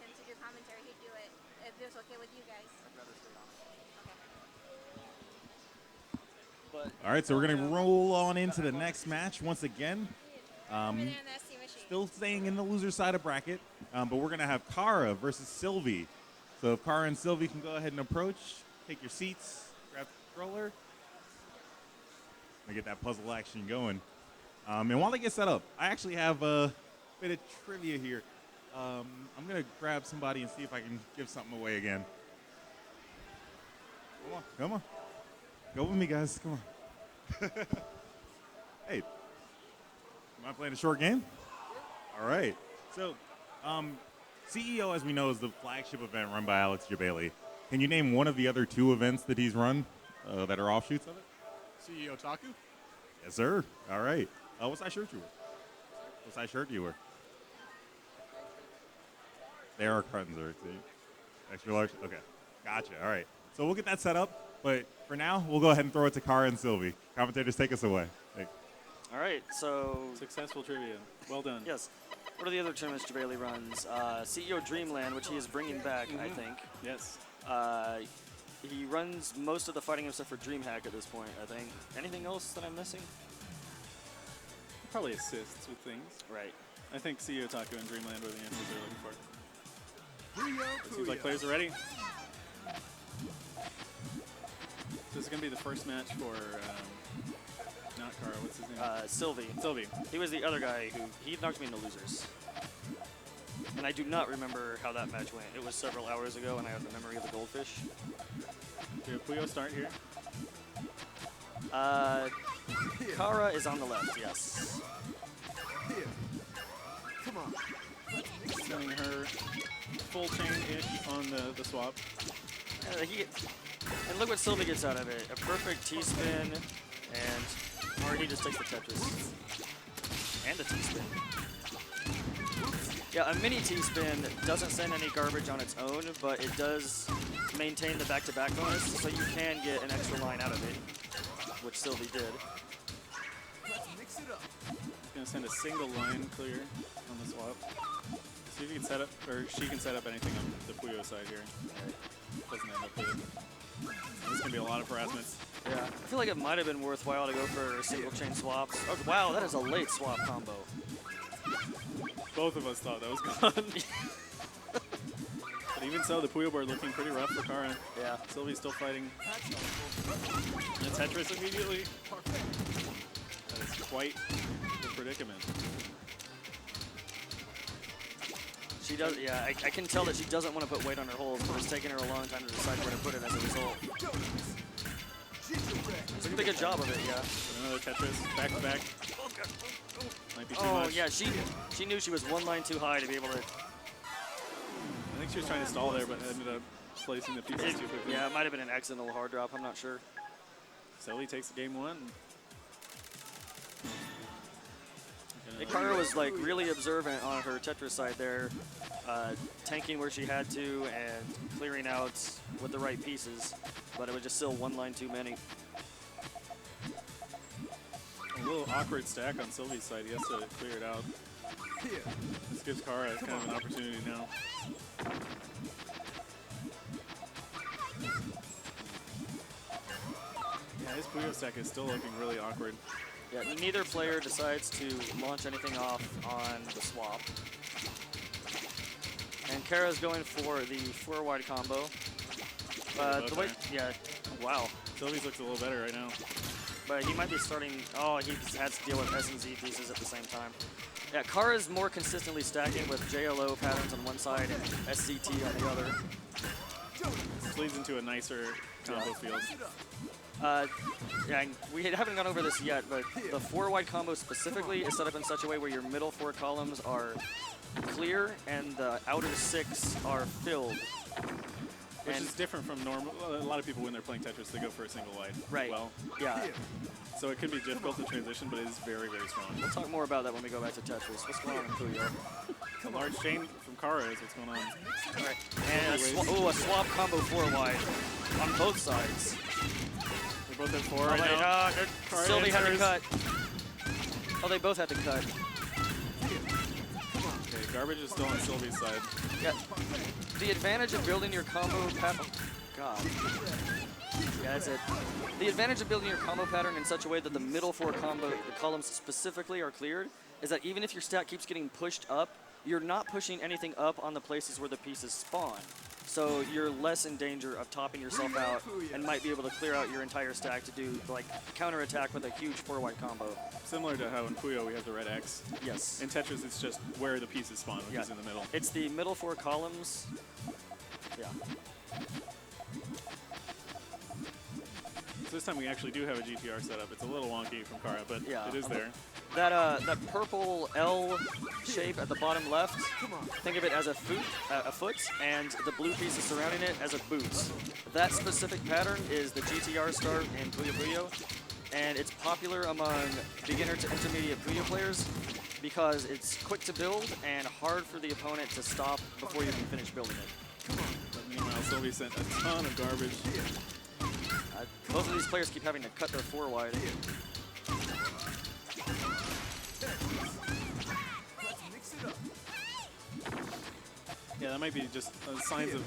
him to do commentary, he'd do it. If it was okay with you guys. Okay. But All right, so we're going to roll on into the next match once again. Over there in the SC machine. Still staying in the loser side of bracket, but we're going to have Kara versus Silvi. So if Kara and Silvi can go ahead and approach, take your seats, grab the controller. Get that puzzle action going. And while they get set up, I actually have a bit of trivia here. I'm going to grab somebody and see if I can give something away again. Come on. Go with me, guys. Come on. Hey, am I playing a short game? All right. So, CEO, as we know, is the flagship event run by Alex Jabali. Can you name one of the other 2 events that he's run that are offshoots of it? CEO Taku? Yes, sir. All right. What size shirt you wear? What size shirt do you wear? They are buttons, are extra large? Okay. Gotcha. All right. So we'll get that set up. But for now, we'll go ahead and throw it to Kara and Silvi. Commentators, take us away. Thanks. all right, so Successful trivia. Well done. yes. What are the other tournaments Jabali runs? CEO Dreamland, which he is bringing back, I think. Yes. He runs most of the fighting except for DreamHack at this point, I think. Anything else that I'm missing? Probably assists with things. Right. I think CEO Taku and Dreamland were the answers they're looking for. Puyo, Seems like players are ready. So this is going to be the first match for, not Kara, what's his name? Silvi. Silvi. He was the other guy who, he knocked me into losers. And I do not remember how that match went. It was several hours ago, and I have the memory of the goldfish. Do Puyo start here? Kara is on the left, yes. Here. Come on. Sending her full chain-ish on the swap. And look what Silvi gets out of it. A perfect T-spin, or he just takes the Tetris. And a T-spin. Yeah, a mini T-spin doesn't send any garbage on its own, but it does maintain the back-to-back bonus, so you can get an extra line out of it, which Silvi did. Let's mix it up. He's going to send a single line clear on the swap. See if he can set up, or she can set up anything on the Puyo side here. doesn't end up with it. This is going to be a lot of harassments. Yeah, I feel like it might have been worthwhile to go for single chain swaps. Oh, wow, that is a late swap combo. Both of us thought that was gone. But even so, the Puyo board looking pretty rough for Kara. Yeah. Silvi's still fighting. And Tetris immediately. That is quite the predicament. She does, yeah, I can tell that she doesn't want to put weight on her holes, but it's taken her a long time to decide where to put it as a result. It's a pretty good job of it, yeah. But another Tetris, back to back. Might be too Oh, much. yeah, she knew she was one line too high to be able to. I think she was trying to stall there, but ended up placing the pieces too quickly. Yeah, it might have been an accidental hard drop, I'm not sure. Silvi takes game one. Kara was like really observant on her Tetris side there, tanking where she had to and clearing out with the right pieces, but it was just still one line too many. A little awkward stack on Silvi's side. He has to clear it out. This gives Kara kind of an opportunity now. Yeah, his Puyo stack is still looking really awkward. Yeah, neither player decides to launch anything off on the swap. And Kara's going for the 4-wide combo. The way, yeah, wow. Silvi's looks a little better right now. But he might be starting, oh, he has to deal with S and Z pieces at the same time. Yeah, Kara's more consistently stacking with JLO patterns on one side and SCT on the other. This leads into a nicer combo field. Yeah, we haven't gone over this yet, but the 4-wide combo specifically is set up in such a way where your middle 4 columns are clear and the outer 6 are filled. Which is different from normal. A lot of people, when they're playing Tetris, they go for a single wide. Right. Well, yeah. So it can be difficult to transition, but it is very, very strong. We'll talk more about that when we go back to Tetris. What's going on in Puyo? A large chain from Kara is what's going on. All right. And a swap combo 4-wide on both sides. They're both at 4 right now. Silvi had to cut. Oh, they both had to cut. Okay, garbage is still on Silvi's side. Yeah. The advantage of building your combo pattern. God. Yeah, that's it. The advantage of building your combo pattern in such a way that the middle 4 combo, the columns specifically, are cleared, is that even if your stack keeps getting pushed up, you're not pushing anything up on the places where the pieces spawn. So you're less in danger of topping yourself out and might be able to clear out your entire stack to do like counterattack with a huge 4-wide combo. Similar to how in Puyo we have the red X. Yes. In Tetris, it's just where the pieces spawn, which is in the middle. It's the middle 4 columns. Yeah. So this time we actually do have a GTR setup. It's a little wonky from Kara, but Yeah, it is there. That purple L shape at the bottom left, think of it as a foot, and the blue pieces surrounding it as a boot. That specific pattern is the GTR start in Puyo Puyo, and it's popular among beginner to intermediate Puyo players because it's quick to build and hard for the opponent to stop before you can finish building it. But meanwhile, Silvi sent a ton of garbage. Both of these players keep having to cut their 4-wide. Yeah, that might be just signs of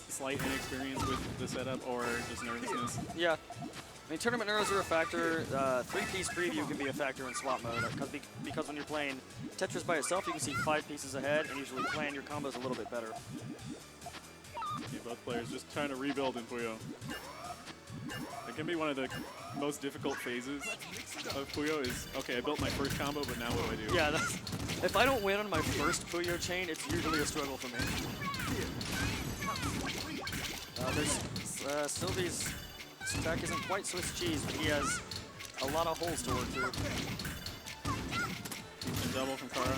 slight inexperience with the setup or just nervousness. Yeah. I mean, tournament nerves are a factor. 3-piece preview can be a factor in swap mode because when you're playing Tetris by itself, you can see 5 pieces ahead and usually plan your combos a little bit better. Okay, both players just trying to rebuild in Puyo. It can be one of the most difficult phases of Puyo is, okay, I built my first combo, but now what do I do? Yeah, if I don't win on my first Puyo chain, it's usually a struggle for me. Silvi's stack isn't quite Swiss cheese, but he has a lot of holes to work through. And double from Kara.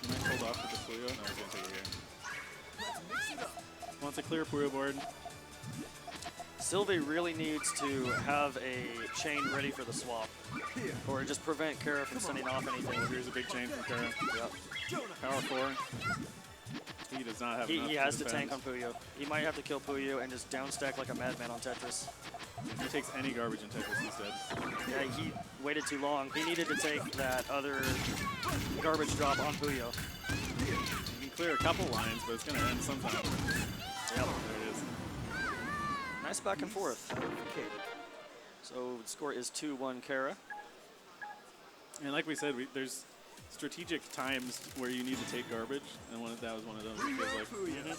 He might hold off with the Puyo. No, he's going to take it here. Wants a clear Puyo board. Silvi really needs to have a chain ready for the swap, or just prevent Kara from sending off anything. Here's a big chain from Kara. Yep. Power 4. He does not have He enough has to defend. tank on Puyo. He might have to kill Puyo and just down stack like a madman on Tetris. If he takes any garbage in Tetris, he's dead. Yeah, he waited too long. He needed to take that other garbage drop on Puyo. He can clear a couple lines, but it's going to end sometime. Yep. There it is. Nice back and forth. So the score is 2-1 Kara. And like we said, there's strategic times where you need to take garbage, and that was one of those. It feels like.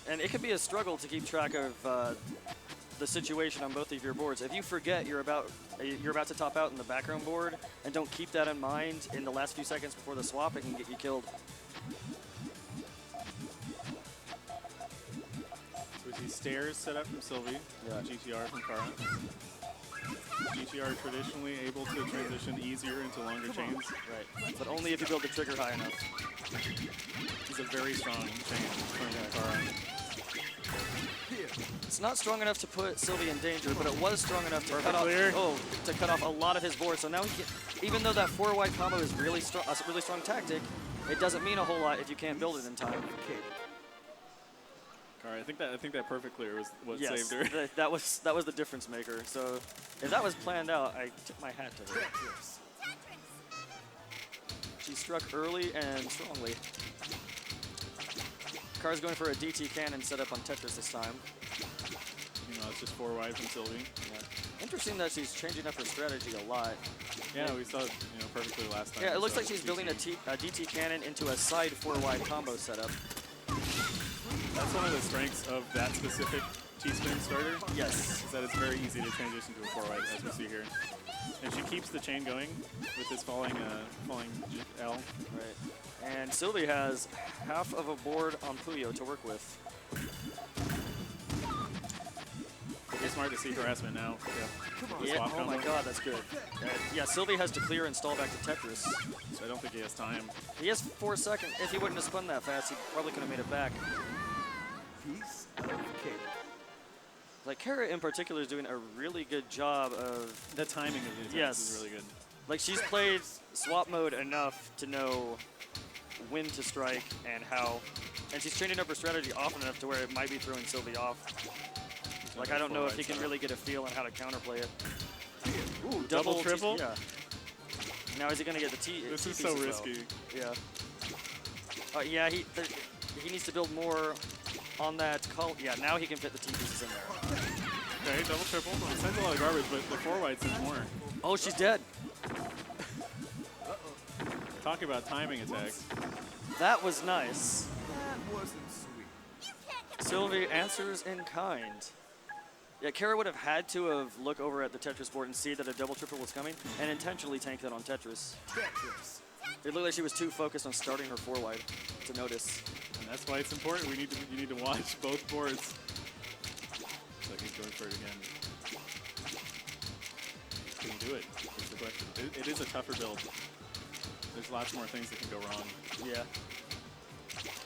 And it can be a struggle to keep track of the situation on both of your boards. If you forget you're about to top out in the background board and don't keep that in mind in the last few seconds before the swap, it can get you killed. So we see stairs set up from Silvi, Yeah. GTR from Kara. GTR traditionally able to transition easier into longer chains. Right. But only if you build the trigger high enough. He's a very strong chain from Kara. It's not strong enough to put Silvi in danger, but it was strong enough to Perfect clear. to cut off a lot of his board. So now he can, even though that 4-wide combo is really strong, a really strong tactic, it doesn't mean a whole lot if you can't build it in time. Kara, I think that perfect clear was what Yes, saved her. that was the difference maker. So if that was planned out, I tip my hat to her. She struck early and strongly. Kara's going for a DT cannon set up on Tetris this time. You know, it's just 4 wide from Silvi. Yeah. Interesting that she's changing up her strategy a lot. Yeah, we saw it, perfectly last time. Yeah, it looks So like she's building a DT cannon into a side 4-wide combo setup. That's one of the strengths of that specific T-spin starter. Yes. Is that it's very easy to transition to a 4 wide, as we see here. And she keeps the chain going with this falling L. Right. And Silvi has half of a board on Puyo to work with. Pretty smart to see harassment now. Yeah. Yeah, oh my god, that's good. Yeah, Silvi has to clear and stall back to Tetris. So I don't think he has time. He has 4 seconds. If he wouldn't have spun that fast, he probably could have made it back. Piece of cake. Like, Kara in particular is doing a really good job of... The timing of the attacks Yes. is really good. Like, she's played swap mode enough to know when to strike and how. And she's changing up her strategy often enough to where it might be throwing Silvi off. Like, I don't know if he can really get a feel on how to counterplay it. Ooh, Double triple? Yeah. Now is he going to get the T? This is T so piece as risky. well? Yeah. Yeah, he needs to build more on that call. Yeah, now he can fit the T pieces in there. Okay, double triple. It sends a lot of garbage, but the 4 wide sends more. Oh, she's dead. Talk about timing attacks. That was nice. That wasn't sweet. Silvi answers in kind. Yeah, Kara would have had to have looked over at the Tetris board and see that a double triple was coming and intentionally tank that on Tetris. Tetris. It looked like she was too focused on starting her 4-wide to notice. And that's why it's important. You need to watch both boards. Looks like he's going for it again. Can he do it? Is the question. It is a tougher build. There's lots more things that can go wrong. Yeah.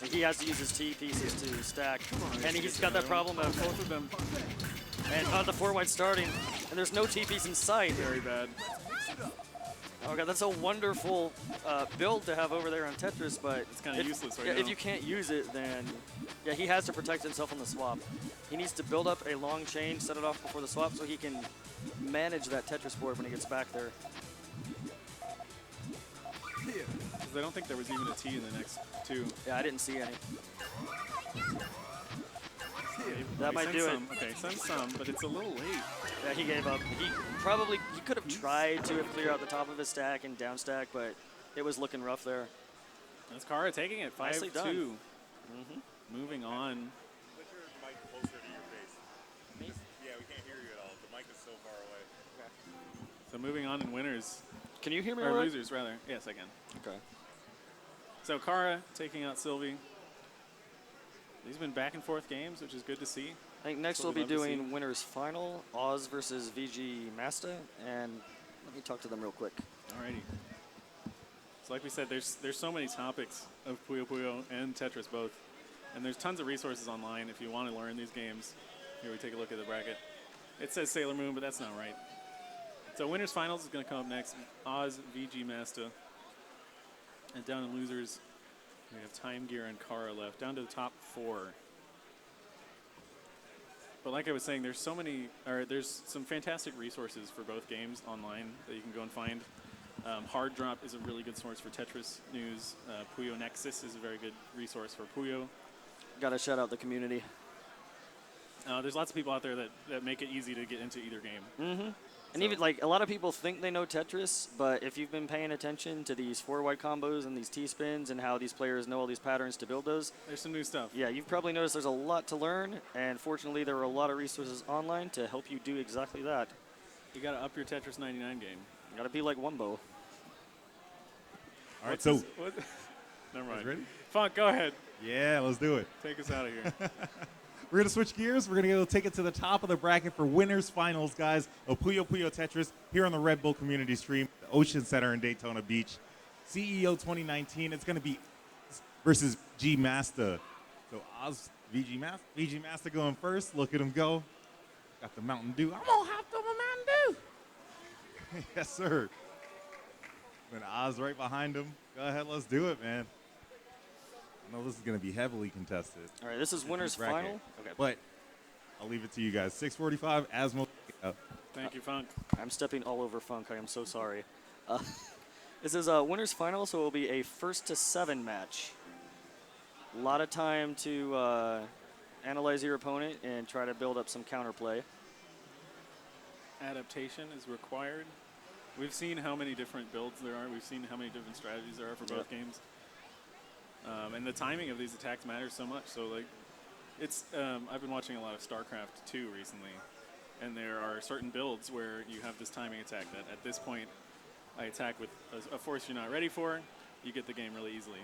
And he has to use his T pieces to stack. And he's got that problem of Both of them and on the 4-wide starting, and there's no T piece in sight. very bad. Oh god, that's a wonderful build to have over there on Tetris, but It's kind of useless right yeah, now. if you can't use it, then yeah, he has to protect himself on the swap. He needs to build up a long chain, set it off before the swap, so he can manage that Tetris board when he gets back there. Here. Because I don't think there was even a T in the next 2. Yeah, I didn't see any. Okay, That might send do it. some. Okay, send some, but it's a little late. Yeah, he gave up. He could have tried to clear out the top of his stack and down stack, but it was looking rough there. That's Kara taking it. 5-2. Nicely done. Moving on. Put your mic closer to your face. Yeah, we can't hear you at all. The mic is so far away. So moving on in winners. Can you hear me Or all right? losers, rather. Yes, I can. Okay. So Kara taking out Silvi. These have been back and forth games, which is good to see. I think next That's what we'll be we love to doing winners final, Oz versus VGMasta, and let me talk to them real quick. Alrighty. So like we said, there's so many topics of Puyo Puyo and Tetris both. And there's tons of resources online if you want to learn these games. Here we take a look at the bracket. It says Sailor Moon, but that's not right. So winners finals is going to come up next. Oz, VGMasta. And down in losers, We have Timegear and Kara left, down to the top 4. But like I was saying, there's some fantastic resources for both games online that you can go and find. Hard Drop is a really good source for Tetris news. Puyo Nexus is a very good resource for Puyo. Gotta shout out the community. There's lots of people out there that make it easy to get into either game. Mm-hmm. And even like a lot of people think they know Tetris, but if you've been paying attention to these forward combos and these T-spins and how these players know all these patterns to build those, There's some new stuff. yeah, you've probably noticed there's a lot to learn, and fortunately there are a lot of resources online to help you do exactly that. You got to up your Tetris 99 game. You gotta be like Wumbo. All right, What's so this- what? Never mind. ready? Funk, go ahead. Yeah, let's do it. Take us out of here. We're going to switch gears. We're going to go take it to the top of the bracket for winners finals, guys, of Puyo Puyo Tetris here on the Red Bull community stream, the Ocean Center in Daytona Beach. CEO 2019, it's going to be versus GMasta. So Oz, VGMasta going first. Look at him go. Got the Mountain Dew. I'm going to have some Mountain Dew. Yes, sir. And Oz right behind him. Go ahead, let's do it, man. I know this is going to be heavily contested. All right, this is winners Bracket. final. Okay, But I'll leave it to you guys. 6:45, Asmo. Thank you, Funk. I'm stepping all over Funk. I am so sorry. This is a winners final, so it will be a 1-to-7 match. A lot of time to analyze your opponent and try to build up some counterplay. Adaptation is required. We've seen how many different builds there are. We've seen how many different strategies there are for both games. And the timing of these attacks matters so much. So, like, it's I've been watching a lot of StarCraft 2 recently, and there are certain builds where you have this timing attack that at this point I attack with a force you're not ready for, you get the game really easily.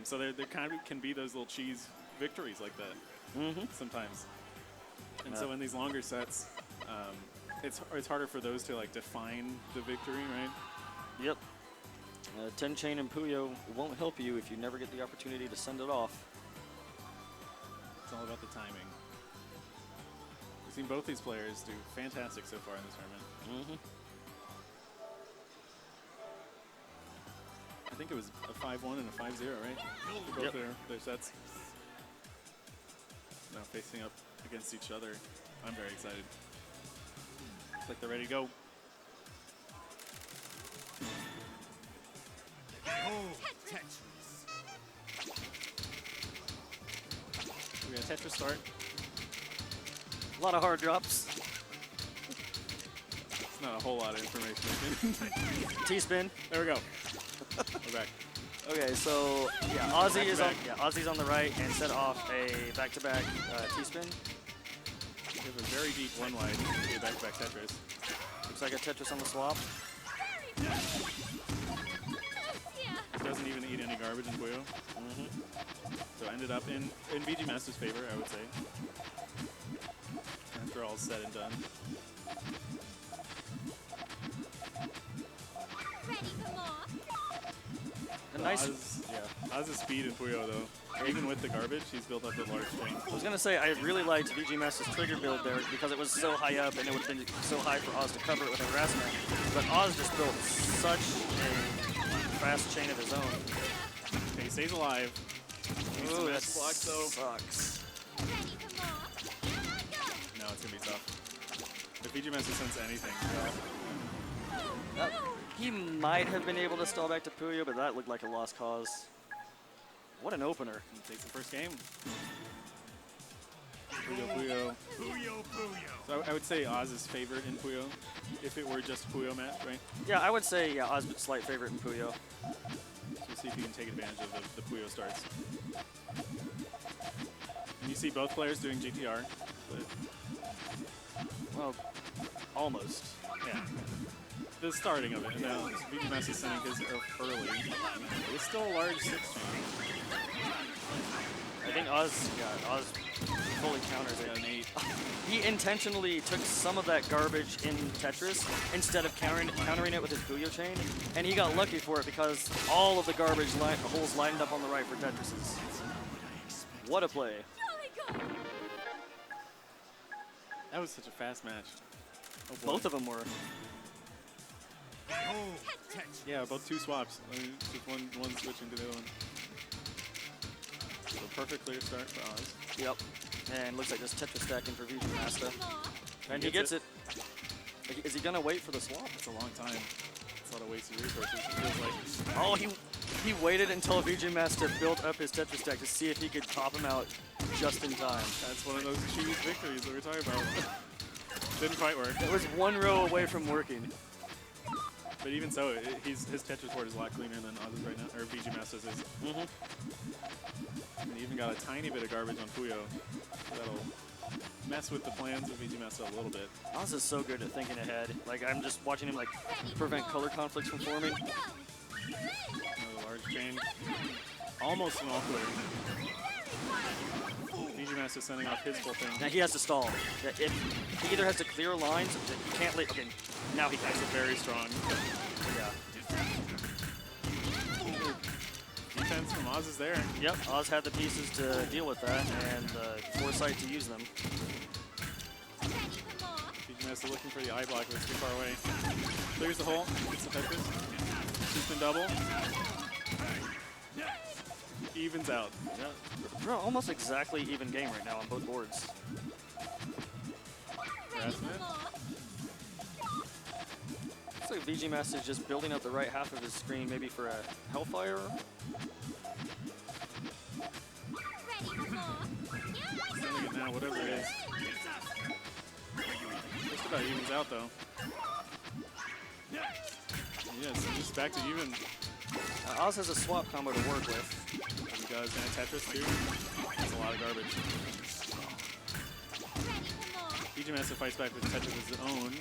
So there kind of can be those little cheese victories like that sometimes. And so in these longer sets, it's harder for those to like define the victory, right? Yep. 10 chain and Puyo won't help you if you never get the opportunity to send it off. It's all about the timing. We've seen both these players do fantastic so far in this tournament. I think it was a 5-1 and a 5-0, right? For both their sets. Now facing up against each other. I'm very excited. Looks like they're ready to go. Tetris. We got a Tetris start. A lot of hard drops. It's not a whole lot of information. T-spin. There we go. We're back. Okay, so yeah, Ozzy is on. Back-to-back. Yeah, Ozzy's on the right and set off a back-to-back T-spin. We have a very deep one wide to back-to-back Tetris. Looks like a Tetris on the swap. Doesn't even eat any garbage in Puyo. So ended up in VGMasta's favor, I would say. After all said and done. A nice. Oz's speed in Puyo though. Even with the garbage, he's built up a large string. I was gonna say I really liked VGMasta's trigger build there because it was so high up and it would have been so high for Oz to cover it with harassment. But Oz just built such a fast chain of his own. Okay, he stays alive. Needs some Ooh, that match blocks though. sucks. No, it's gonna be tough. If VGMasta sense anything, He might have been able to stall back to Puyo, but that looked like a lost cause. What an opener. he takes the first game. Puyo. So I would say Oz is favored in Puyo, if it were just Puyo match, right? Yeah, I would say yeah, Oz slight favorite in Puyo. So we'll see if you can take advantage of the Puyo starts. And you see both players doing GTR, but Well, almost. yeah. The starting of it. Now, VGMasta is sending his early. It's still a large 6 chain. I think Oz fully counters it. Got an 8. He intentionally took some of that garbage in Tetris instead of countering it with his Puyo chain, and he got lucky for it because all of the garbage holes lined up on the right for Tetris's. What a play. That was such a fast match. Oh boy. Both of them were. Yeah, both 2 swaps. I mean, just one switching to the other one. So perfect clear start for Oz. Yep. And looks like just Tetris stacking for VGMasta. And he gets it. Is he gonna wait for the swap? It's a long time. It's a lot of wasted resources. It feels like. Oh, he waited until VGMasta built up his Tetris stack to see if he could top him out just in time. That's one of those cheese victories that we're talking about. Didn't quite work. It was one row away from working. But even so, his Tetris board is a lot cleaner than Oz's right now, or VGMasta's is. And he even got a tiny bit of garbage on Puyo. So that'll mess with the plans of VGMasta a little bit. Oz is so good at thinking ahead. Like, I'm just watching him like prevent color conflicts from forming. Another large chain. Almost an all clear. VGMasta sending off his full thing. Now he has to stall. If he either has to clear lines, he can't let. Okay, now he That's can. very strong. Yeah. Defense from Oz is there. Yep. Oz had the pieces to deal with that and the foresight to use them. VGMasta looking for the eye block, but it's too far away. Clears the hole. Gets the Tetris. Two-spin double. Evens out. Yeah. We're almost exactly even game right now on both boards. Harassment. Looks like VGMasta is just building up the right half of his screen, maybe for a Hellfire. Sending it now, whatever it is. Just about evens out, though. Yes, just back to even. Oz has a swap combo to work with. He does, and a Tetris, too. That's a lot of garbage. VGMasta fights back with Tetris of his own.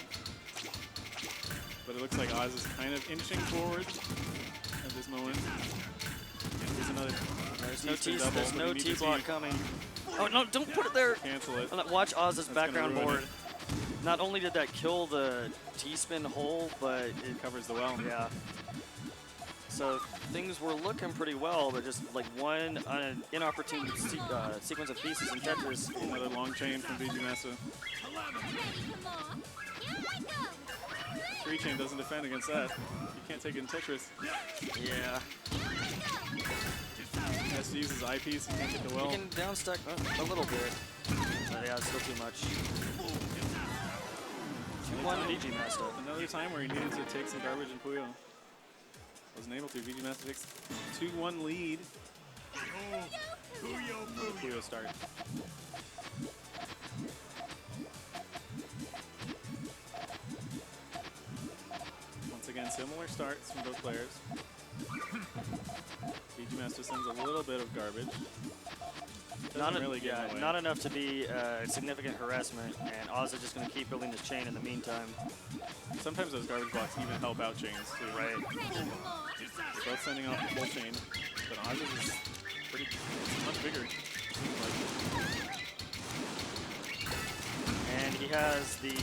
But it looks like Oz is kind of inching forward at this moment. Here's another. There's no T-spin T. double, There's but no you need to T-block see- coming. Oh no! Don't put it there. Cancel it. Watch Oz's That's gonna background ruin board. it. Not only did that kill the T-spin hole, but It covers the well. yeah. So things were looking pretty well, but just like one inopportune sequence of pieces in Tetris. Another long chain from VGMasta. 3-chain doesn't defend against that. You can't take it in Tetris. Yeah. He has to use his eyepiece. He can't get the well. He can downstack a little bit. But yeah, it's still too much. 2-1 VGMasta. Another time where he needed to take some garbage in Puyo. Wasn't able to. VGMasta takes 2-1 lead. Puyo start. Once again, similar starts from both players. VGMasta sends a little bit of garbage. Doesn't really get in the way. Not enough to be significant harassment, and Oz is just going to keep building this chain in the meantime. Sometimes those garbage blocks even help out chains too. Right. Both sending off the full chain, but Oz's is pretty, it's much bigger. And he has the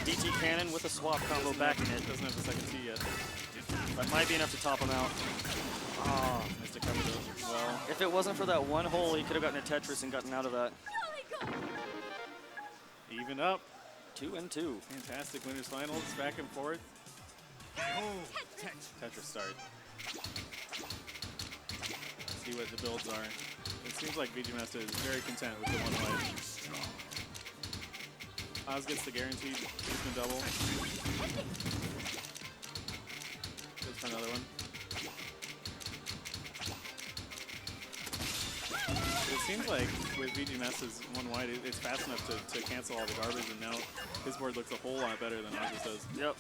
DT cannon with a swap combo backing it. Doesn't have the second T yet. That might be enough to top him out. Oh. Missed a cover though. Well, If it wasn't for that one hole, he could have gotten a Tetris and gotten out of that. even up. 2-2. Fantastic winners finals, back and forth. Tetris start. See what the builds are. It seems like VGMasta is very content with the one life. Oz gets the guaranteed spin double. Goes for another one. It seems like with VGMasta's one wide, it's fast enough to cancel all the garbage, and now his board looks a whole lot better than Oz's does. Yep.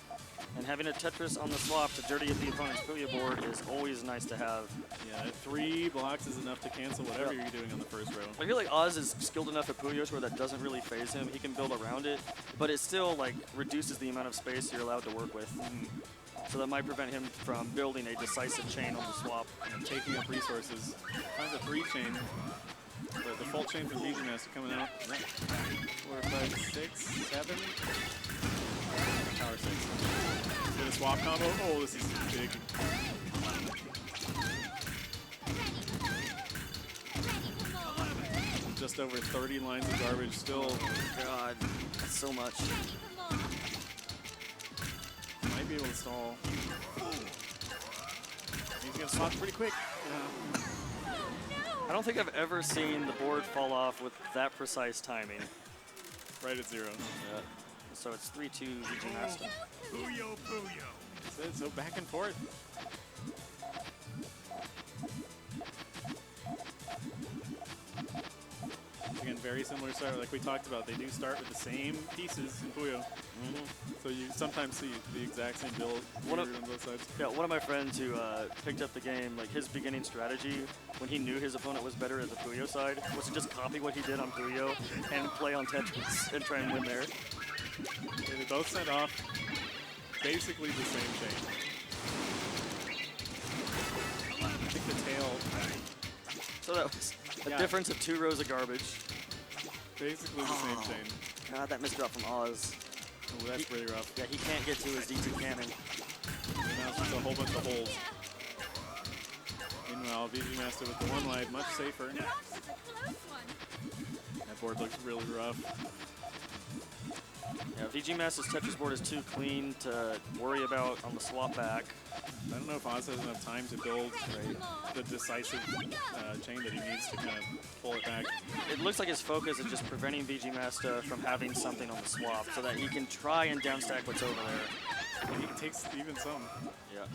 And having a Tetris on the swap to dirty up the opponent's Puyo board is always nice to have. Yeah, 3 blocks is enough to cancel whatever you're doing on the first row. I feel like Oz is skilled enough at Puyos where that doesn't really phase him. He can build around it, but it still like reduces the amount of space you're allowed to work with. So that might prevent him from building a decisive chain on the swap. And taking up resources. Finds a 3-chain. The full chain from VGMasta coming out. 4, 5, 6, 7. Power 6. With a swap combo. Oh, this is big. Just over 30 lines of garbage still. God, that's so much. Might be able to stall. He's gonna swap pretty quick. I don't think I've ever seen the board fall off with that precise timing. Right at 0. Yeah. So it's 3-2 VGMasta. Puyo, Puyo. That's it, so back and forth. Again, very similar start, like we talked about. They do start with the same pieces in Puyo. So you sometimes see the exact same build One on of- both sides. Yeah, one of my friends who picked up the game, like his beginning strategy when he knew his opponent was better at the Puyo side, was to just copy what he did on Puyo and play on Tetris and try and win there. Okay, they both sent off basically the same chain. I think the tail, So that was a Yeah. difference of 2 rows of garbage. basically the same chain. God, that misdrop from Oz. Oh, that's pretty rough. Yeah, he can't get to his D2 cannon. Now it's just a whole bunch of holes. Meanwhile, VGMasta with the 1 wide, much safer. That board looks really rough. Yeah, VGMasta's Tetris board is too clean to worry about on the swap back. I don't know if Oz has enough time to build the decisive chain that he needs to kind of pull it back. It looks like his focus is just preventing VGMasta from having something on the swap so that he can try and downstack what's over there. And he takes even some. Yeah.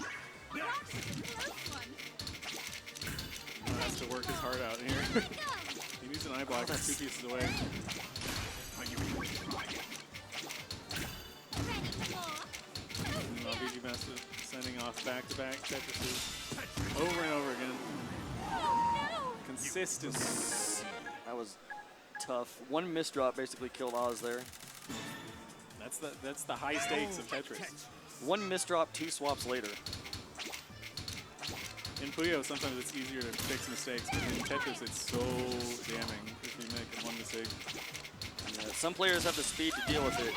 He has to work his heart out here. He needs an eye block. It's 2 pieces away. Meanwhile, VGMasta sending off back-to-back Tetrises over and over again. Consistent. That was tough. 1 misdrop basically killed Oz there. That's the high stakes of Tetris. 1 misdrop, 2 swaps later. In Puyo, sometimes it's easier to fix mistakes, but in Tetris, it's so damning if you make 1 mistake. Yeah, some players have the speed to deal with it,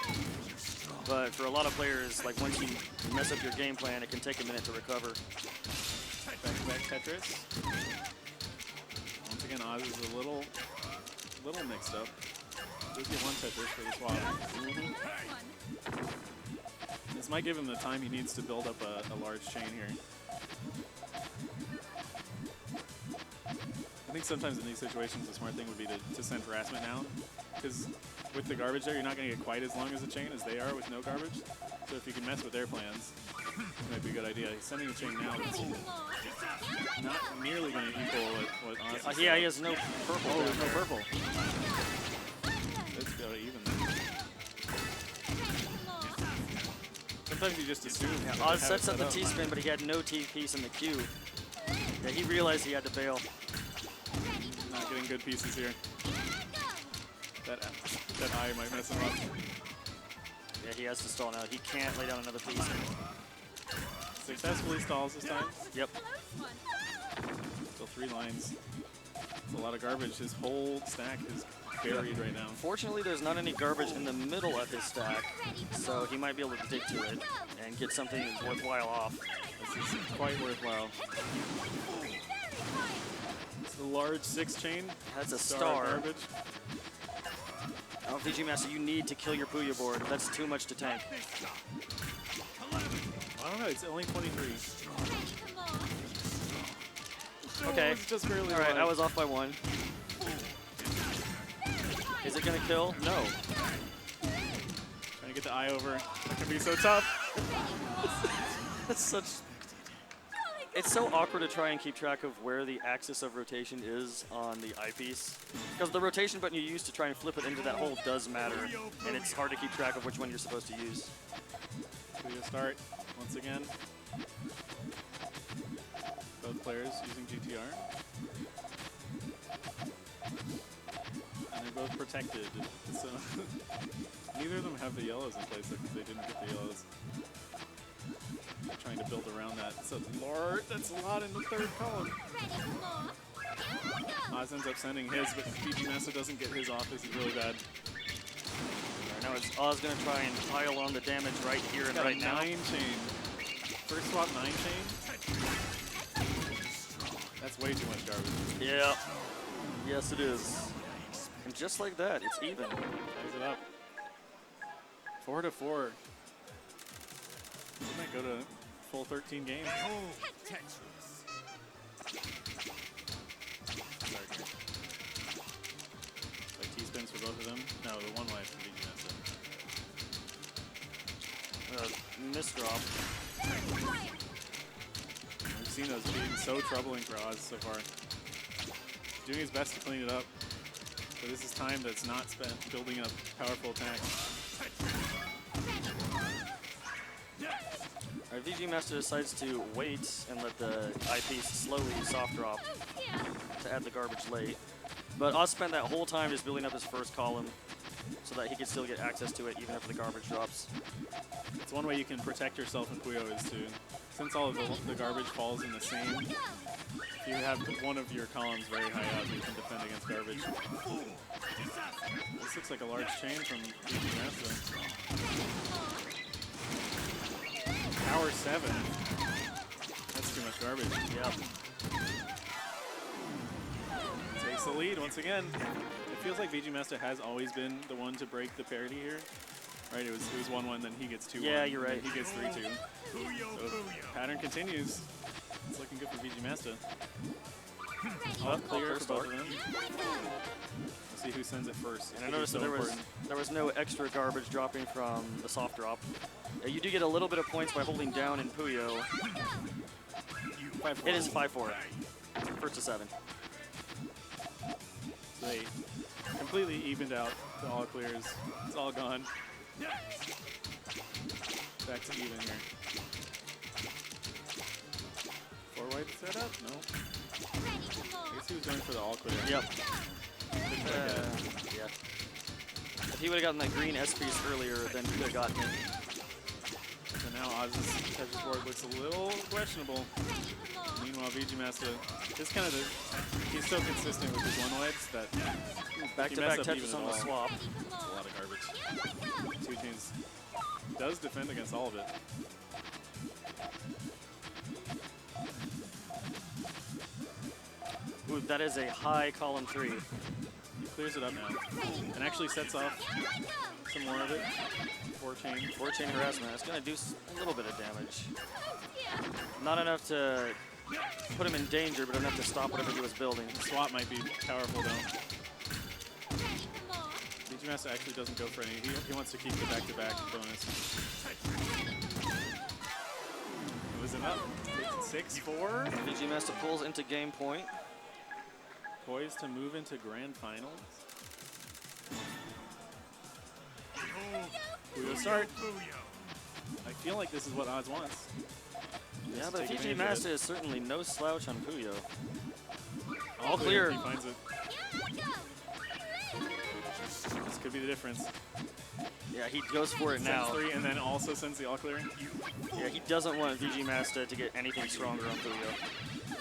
but for a lot of players, like once you mess up your game plan, it can take a minute to recover. Back-to-back Tetris. Once again, Oz is a little mixed up. Does get 1 Tetris for the swap. This might give him the time he needs to build up a large chain here. I think sometimes in these situations, the smart thing would be to send harassment down, because with the garbage there, you're not going to get quite as long as a chain as they are with no garbage. So if you can mess with their plans, it might be a good idea. Sending the chain now is not nearly going to equal what Oz is. Yeah, he has no purple. Oh, down there's no there. purple. Let's go even then. Sometimes you just assume. Yeah, Oz sets up the T-spin, but he had no T-piece in the queue. Yeah, he realized he had to bail. Not getting good pieces here. That eye might mess him up. Yeah, he has to stall now. He can't lay down another piece. Successfully stalls this time. Yep. Still 3 lines. It's a lot of garbage. His whole stack is buried right now. Fortunately, there's not any garbage in the middle of his stack, so he might be able to dig to it and get something worthwhile off. This is quite worthwhile. It's the large 6 chain. That's a Star star. garbage. Oh, VGMasta, you need to kill your Puyo board. That's too much to tank. I don't know. It's only 23. Okay. It's just barely All right, alive. I was off by 1. Is it gonna kill? No. Trying to get the eye over. That can be so tough. That's such. It's so awkward to try and keep track of where the axis of rotation is on the eyepiece, because the rotation button you use to try and flip it into that hole does matter, and it's hard to keep track of which one you're supposed to use. Puyo start once again. Both players using GTR. And they're both protected. So neither of them have the yellows in place because they didn't get the yellows. They're trying to build around that. So large, that's a lot in the 3rd column. Oz ends up sending his, but VGMasta doesn't get his off. This is really bad. Right, now it's Oz gonna try and pile on the damage right here and Got right a now. 9 chain. First swap 9 chain. That's way too much garbage. Yeah. Yes, it is. And just like that, it's even. Ties it up. 4-4. We might go to full 13 games. Oh, Tetris. start here. Like T-spins for both of them. No, the one wide for VGMasta. Misdrop. We've seen those being so troubling for Oz so far. Doing his best to clean it up. But this is time that's not spent building up powerful attacks. Alright, VGMasta decides to wait and let the eyepiece slowly soft drop to add the garbage late. But Oz spent that whole time just building up his first column so that he could still get access to it even after the garbage drops. It's one way you can protect yourself in Puyo is to, since all of the garbage falls in the same, if you have one of your columns very high up, you can defend against garbage. This looks like a large chain from VGMasta. Power 7. That's too much garbage. Yep. Takes the lead once again. It feels like VGMasta has always been the one to break the parity here. Right, it was 1-1, then he gets 2-1. Yeah, you're right. He gets 3-2. So pattern continues. It's looking good for VGMasta. All clear for both of them. Let's see who sends it first. And I noticed that there was no extra garbage dropping from the soft drop. You do get a little bit of points by holding down in Puyo. It is 5-4. First to 7. So they completely evened out the all clears. It's all gone. Back to even here. 4-white setup? No. I guess he was going for the all clear. Yep. Yeah. Yeah. If he would have gotten that green S piece earlier, then he would have gotten it. So now Oz's Tetris board looks a little questionable. Meanwhile, VGMasta, just kind of he's so consistent with his one whites that Back-to-back Tetris on the swap. That's a lot of garbage. Two chains does defend against all of it. Ooh, that is a high column 3. He clears it up now and actually sets off some more of it. 4-chain. 4-chain harassment. It's going to do a little bit of damage. Not enough to put him in danger, but enough to stop whatever he was building. The swap might be powerful though. VGMasta actually doesn't go for any. He wants to keep the back-to-back bonus. It was enough. 6-4. VGMasta pulls into game point. Poised to move into grand finals. Puyo start. I feel like this is what Oz wants. Yeah, Just but take advantage of VGMasta it. is certainly no slouch on Puyo. All clear. He finds it. This could be the difference. Yeah, he goes for it now. Sends 3 and then also sends the all clear. Yeah, he doesn't want VGMasta to get anything stronger on Puyo.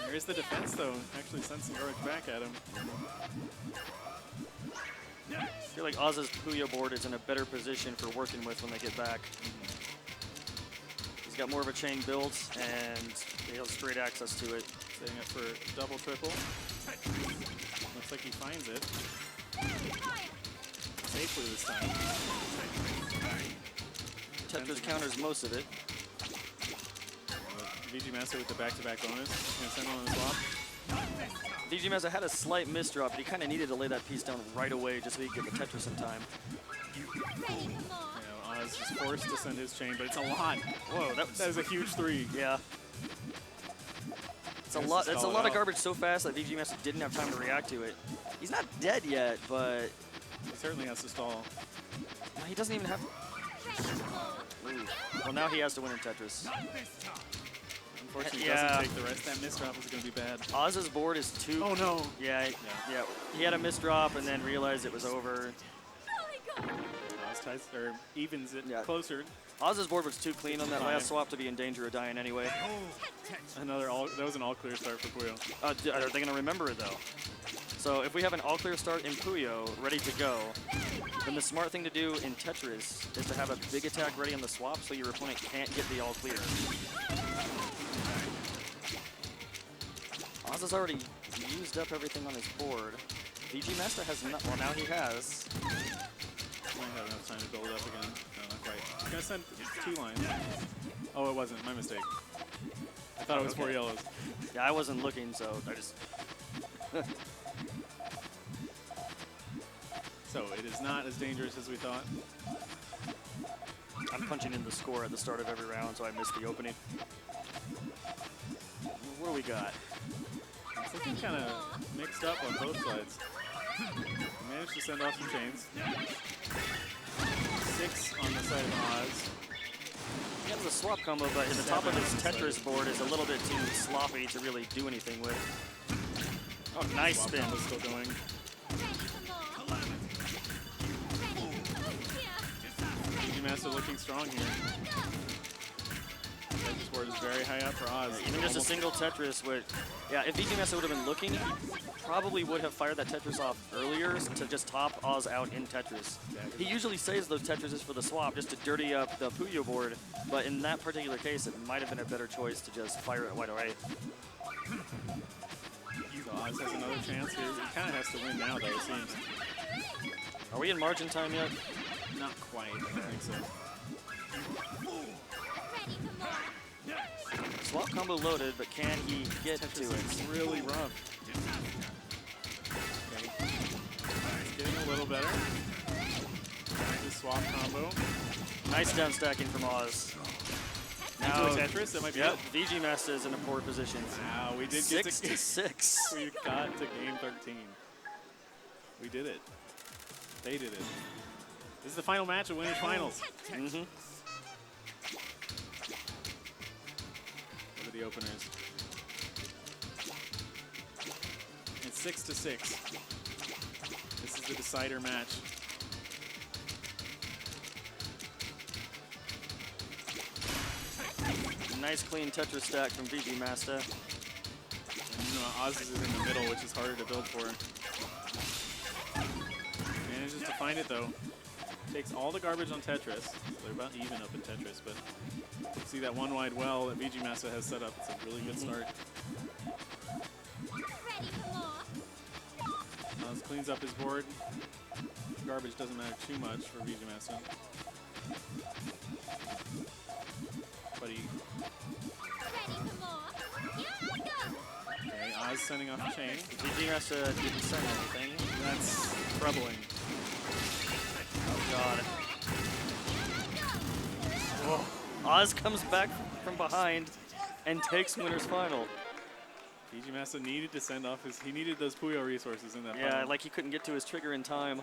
There's the defense though. Actually sent some garbage back at him. I feel like Oz's Puyo board is in a better position for working with when they get back. He's got more of a chain built and he has straight access to it. Setting up for double, triple. Looks like he finds it. Safely this time. Tetris counters most of it. VGMasta with the back-to-back bonus. Gonna send one on the swap. VGMasta had a slight misdrop, but he kind of needed to lay that piece down right away just so he could get the Tetris in time. You know, Oz is forced to send his chain, but it's a lot. Whoa, that is a huge 3. Yeah. It's a lot. It's a lot of garbage so fast that VGMasta didn't have time to react to it. He's not dead yet, but He certainly has to stall. he doesn't even have. Ooh. Well, now he has to win in Tetris. Unfortunately, he Yeah. doesn't take the rest. That misdrop is going to be bad. Oz's board is too. Oh no! Yeah. He had a misdrop and then realized it was over. Oz ties, or evens it Yeah. closer. Oz's board was too clean on that Fine. last swap to be in danger of dying anyway. Another all. That was an all clear start for Puyo. Are they going to remember it though? So if we have an all clear start in Puyo ready to go, then the smart thing to do in Tetris is to have a big attack ready on the swap so your opponent can't get the all clear. Oz has already used up everything on his board. VGMasta has not. Well, now he has. Might have enough time to build it up again. No, not quite. He's going to send 2 lines. Oh, it wasn't. My mistake. I thought it was 4 yellows. Yeah, I wasn't looking, so I just. So it is not as dangerous as we thought. I'm punching in the score at the start of every round, so I missed the opening. What do we got? It's looking kind of mixed up on both sides. Managed to send off some chains. 6 on the side of Oz. He has a swap combo, but at the top of his Tetris board is a little bit too sloppy to really do anything with. Oh, nice Swap spin. combo's still going. VGMasta looking strong here. Tetris board is very high up for Oz. Even just a single Tetris would, yeah, if VGMasta would have been looking, he probably would have fired that Tetris off earlier to just top Oz out in Tetris. He usually saves those Tetrises for the swap just to dirty up the Puyo board, but in that particular case, it might have been a better choice to just fire it right away. So Oz has another chance here. He kind of has to win now, though, it seems. Are we in margin time yet? Not quite, I don't think so. Swap combo loaded, but can he get to it? It's really rough. Okay. It's getting a little better. Nice swap combo. Nice down stacking from Oz. Now Tetris, that might be Yep, it. VGMasta is in a poor position. Wow, we did 6 get to 6. We got to game 13. We did it. They did it. This is the final match of Winners Finals. Mm-hmm. Look at the openers. It's 6 to 6. This is the decider match. Nice clean Tetris stack from VGMasta. And, you know, Oz is in the middle, which is harder to build for. Manages to find it though. Takes all the garbage on Tetris. So they're about even up in Tetris, but see that one wide well that VGMasta has set up. It's a really good start. Oz cleans up his board. Garbage doesn't matter too much for VGMasta. But he... Okay, Oz sending off a chain. VGMasta didn't send anything. That's troubling. Oh god. Whoa. Oz comes back from behind and takes winner's final. VGMasta needed to send off his... He needed those Puyo resources in that Yeah, final. like he couldn't get to his trigger in time.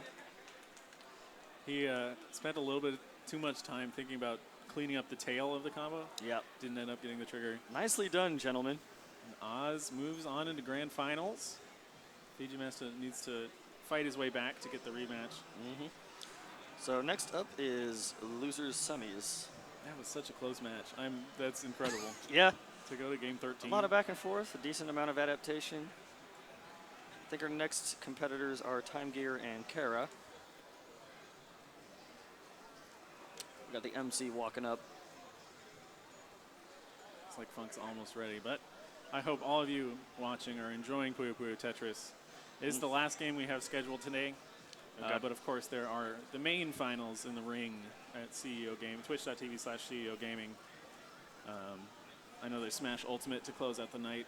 He spent a little bit too much time thinking about cleaning up the tail of the combo. Yep. Didn't end up getting the trigger. Nicely done, gentlemen. And Oz moves on into grand finals. VGMasta needs to fight his way back to get the rematch. Mm-hmm. So next up is losers semis. That was such a close match. That's incredible. Yeah. To go to game 13. A lot of back and forth, a decent amount of adaptation. I think our next competitors are Timegear and Kara. We got the MC walking up. It's like Funk's almost ready, but I hope all of you watching are enjoying Puyo Puyo Tetris. It is the last game we have scheduled today, Okay. but of course there are the main finals in the ring at CEO Game, twitch.tv/CEO Gaming. I know there's Smash Ultimate to close out the night.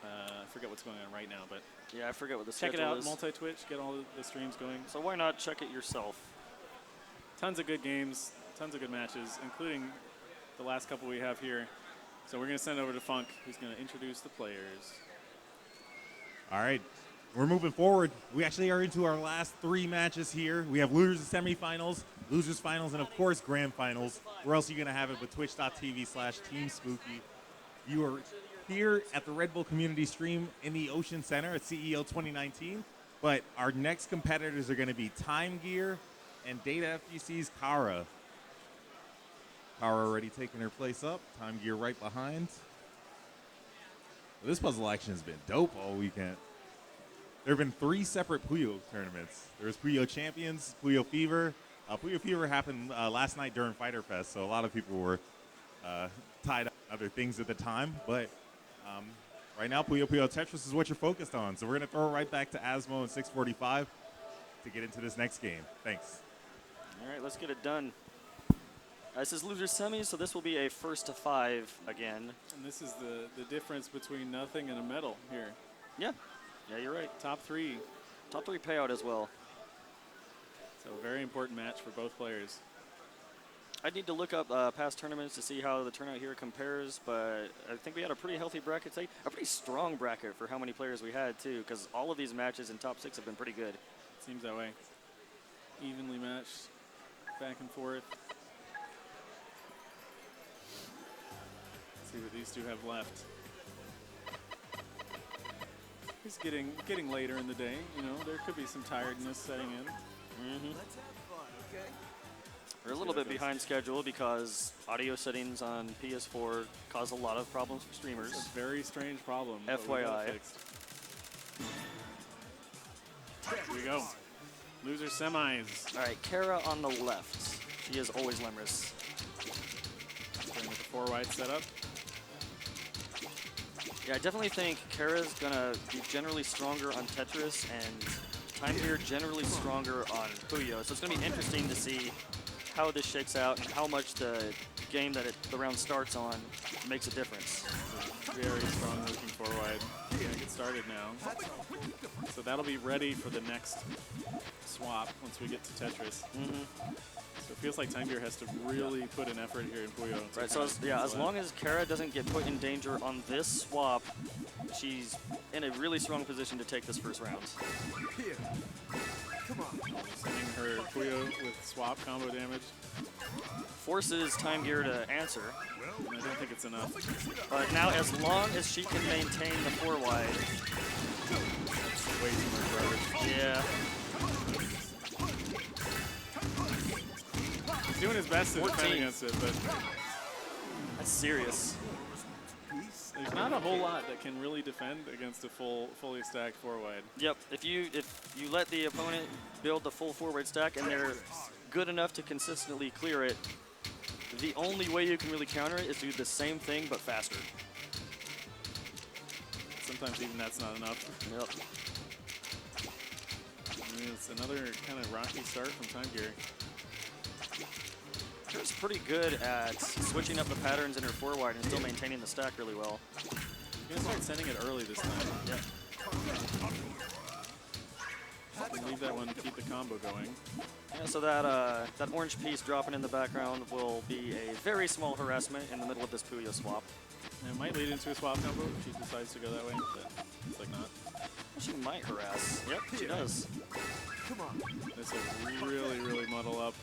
I forget what's going on right now, but Yeah, I forget what the check it schedule out, is. multi-Twitch, get all the streams going. So why not check it yourself? Tons of good games, tons of good matches, including the last couple we have here. So we're going to send over to Funk, who's going to introduce the players. All right, we're moving forward. We actually are into our last 3 matches here. We have losers semifinals, losers finals, and of course grand finals. Where else are you going to have it but twitch.tv/TeamSpooky. You are here at the Red Bull Community Stream in the Ocean Center at CEO 2019. But our next competitors are going to be Timegear and Data FGC's Kara. Kara already taking her place up. Timegear right behind. This puzzle action has been dope all weekend. There have been 3 separate Puyo tournaments. There's Puyo Champions, Puyo Fever. Puyo Fever happened last night during Fighter Fest, so a lot of people were tied up in other things at the time. But right now, Puyo Puyo Tetris is what you're focused on. So we're going to throw it right back to Asmo in 6:45 to get into this next game. Thanks. All right, let's get it done. This is loser semis, so this will be a 1st to 5 again. And this is the difference between nothing and a medal here. Yeah. Yeah, you're right. Top 3. Top 3 payout as well. So a very important match for both players. I need to look up past tournaments to see how the turnout here compares, but I think we had a pretty healthy bracket today. A pretty strong bracket for how many players we had, too, because all of these matches in top 6 have been pretty good. Seems that way. Evenly matched, back and forth. Let's see what these two have left. It's getting later in the day, you know, there could be some tiredness setting in. Mm-hmm. Let's have fun, okay? We're a little bit behind schedule because audio settings on PS4 cause a lot of problems for streamers. It's a very strange problem. but we got it FYI. fixed. Here we go. Loser semis. All right, Kara on the left. She is always Lemris. Starting with the 4-wide setup. Yeah, I definitely think Kara's gonna be generally stronger on Tetris and Timegear generally stronger on Puyo. So it's gonna be interesting to see how this shakes out and how much the game that the round starts on makes a difference. Very strong looking 4-wide. Gonna get started now. So that'll be ready for the next swap once we get to Tetris. So it feels like Timegear has to really put an effort here in Puyo. to Right, so kind of as long as Kara doesn't get put in danger on this swap, she's in a really strong position to take this first round. Here. Come on. sending her Puyo with swap combo damage. Forces Timegear to answer. And I don't think it's enough. But now as long as she can maintain the 4-wide, Way too much garbage. yeah. He's doing his best to defend 14. against it, but That's serious. there's not a whole lot that can really defend against a fully stacked 4-wide. Yep, if you let the opponent build the full 4-wide stack and they're good enough to consistently clear it, the only way you can really counter it is to do the same thing but faster. Sometimes even that's not enough. Yep. And it's another kind of rocky start from Timegear. Kara's pretty good at switching up the patterns in her 4-wide and still maintaining the stack really well. He's gonna start sending it early this time. Yep. Leave that one to keep the combo going. Yeah, so that orange piece dropping in the background will be a very small harassment in the middle of this Puyo swap. And it might lead into a swap combo if she decides to go that way, but it's like not. She might harass. Yep, she does. Come on. This will really, really muddle up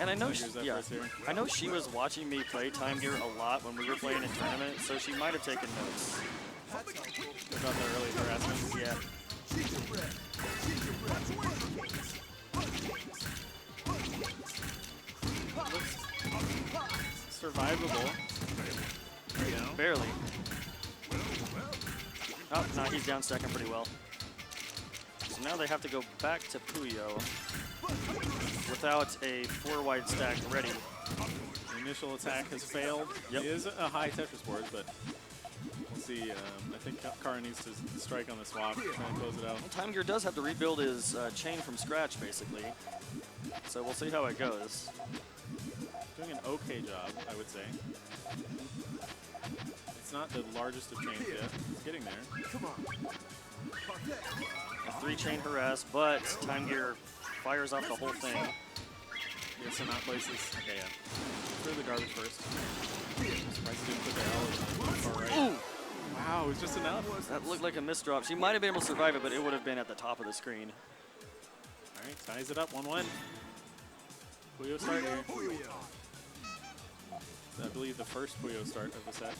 And I know, Tiger's yeah, efforts here. I know she was watching me play Timegear a lot when we were playing in tournament, so she might have taken notes. About the early harassment. Yeah. Survivable right now. Barely. Oh, no, he's down second pretty well. So now they have to go back to Puyo without a 4-wide stack ready. The initial attack has failed. Yep. It is a high Tetris board, but we'll see. I think Kara needs to strike on the swap, try and close it out. Timegear does have to rebuild his chain from scratch, basically. So we'll see how it goes. Doing an okay job, I would say. It's not the largest of chains yet. It's getting there. Come on. A 3-chain harass, but Timegear fires off the whole thing. Yes, so not places. Okay, yeah. Through the garbage first. Surprised he didn't put the L on far right. Ooh! Wow, it was just enough. That looked like a misdrop. She might have been able to survive it, but it would have been at the top of the screen. All right, ties it up, 1-1. Puyo start here. I believe the first Puyo start of the set.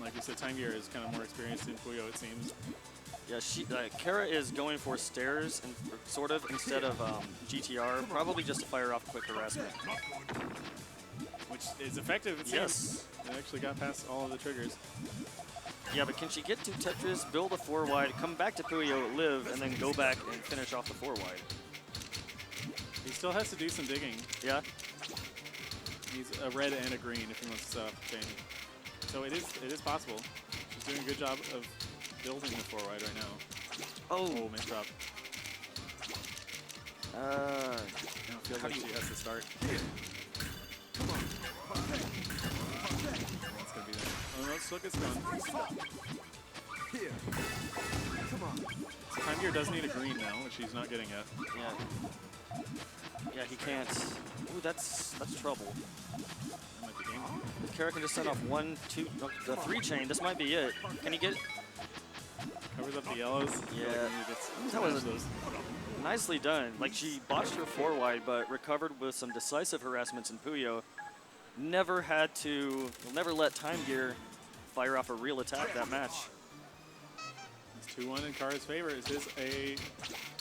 Like we said, Timegear is kind of more experienced in Puyo, it seems. Yeah, Kara is going for stairs, and sort of, instead of GTR, probably just to fire off quick harassment. Which is effective, it seems. Yes. It actually got past all of the triggers. Yeah, but can she get to Tetris, build a 4-wide, come back to Puyo, live, and then go back and finish off the 4-wide? He still has to do some digging. Yeah? He's a red and a green if he wants to set up chain. So it is possible. She's doing a good job of building the 4-wide right now. Oh! Oh, misdrop. Now it feels like she has to start. Come on. It's gonna be there. Oh no, look, it's gone. Here. Come on. Timegear does need a green now, which he's not getting yet. Yeah. Yeah, he can't. Ooh, that's trouble. That might be game. Kara can just send off 1, 2, no, the 3 chain. This might be it. Can he get? Covers up the yellows. Yeah. That was nicely done. Like, she botched her 4 wide, but recovered with some decisive harassments in Puyo. Never let Timegear fire off a real attack that match. It's 2-1 in Kara's favor. Is this a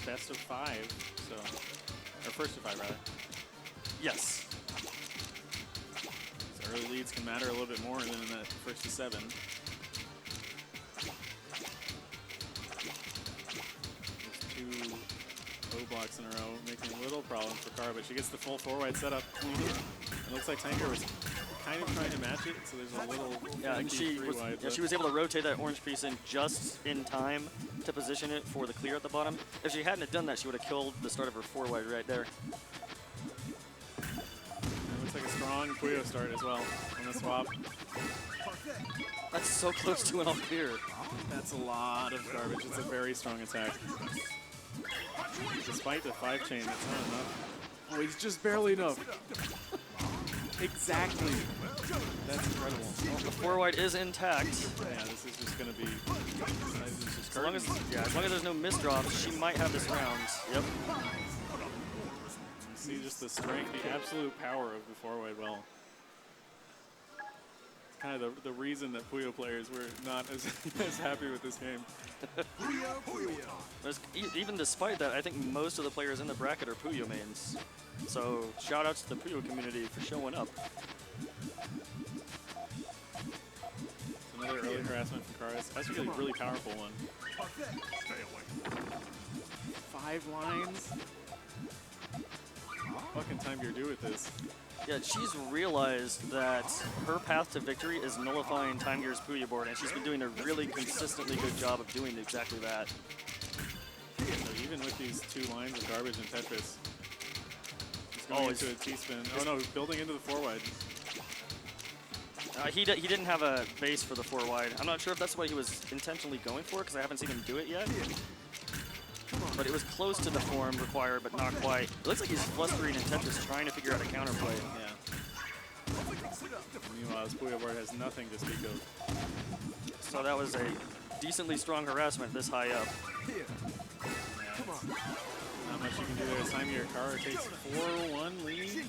best of 5? So, or first of 5 rather. Yes. So early leads can matter a little bit more than in that first to 7. There's 2 O blocks in a row, making a little problem for Kara, but she gets the full 4 wide setup. It looks like Timegear was kind of trying to match it, so there's a little And she was able to rotate that orange piece in just in time to position it for the clear at the bottom. If she hadn't have done that, she would have killed the start of her 4 wide right there. It looks like a strong Puyo start as well on the swap. That's so close to an all clear. That's a lot of garbage. It's a very strong attack. Despite the 5 chain, that's not enough. Oh, he's just barely enough. Exactly. That's incredible. Well, the 4 wide is intact. Yeah, this is just going to be... As long as there's no misdrops, she might have this round. Yep. You see just the strength, the absolute power of the 4 wide well. It's kind of the reason that Puyo players were not as happy with this game. Even despite that, I think most of the players in the bracket are Puyo mains. So shout out to the Puyo community for showing up. It's another early harassment from Kara. That's a really powerful one. 5 lines? What can Timegear do with this? Yeah, she's realized that her path to victory is nullifying Timegear's Puyo board, and she's been doing a really consistently good job of doing exactly that. So even with these 2 lines of garbage in Tetris, he's going into a T-spin. Oh no, building into the 4 wide. He didn't have a base for the 4 wide. I'm not sure if that's what he was intentionally going for, because I haven't seen him do it yet. But it was close to the form required, but not quite. It looks like he's flustering in Tetris trying to figure out a counterplay. Yeah. Meanwhile, his Puyo board has nothing to speak of. So that was a decently strong harassment this high up. Yeah, not much you can do there. Timegear. Kara takes 4-1 lead.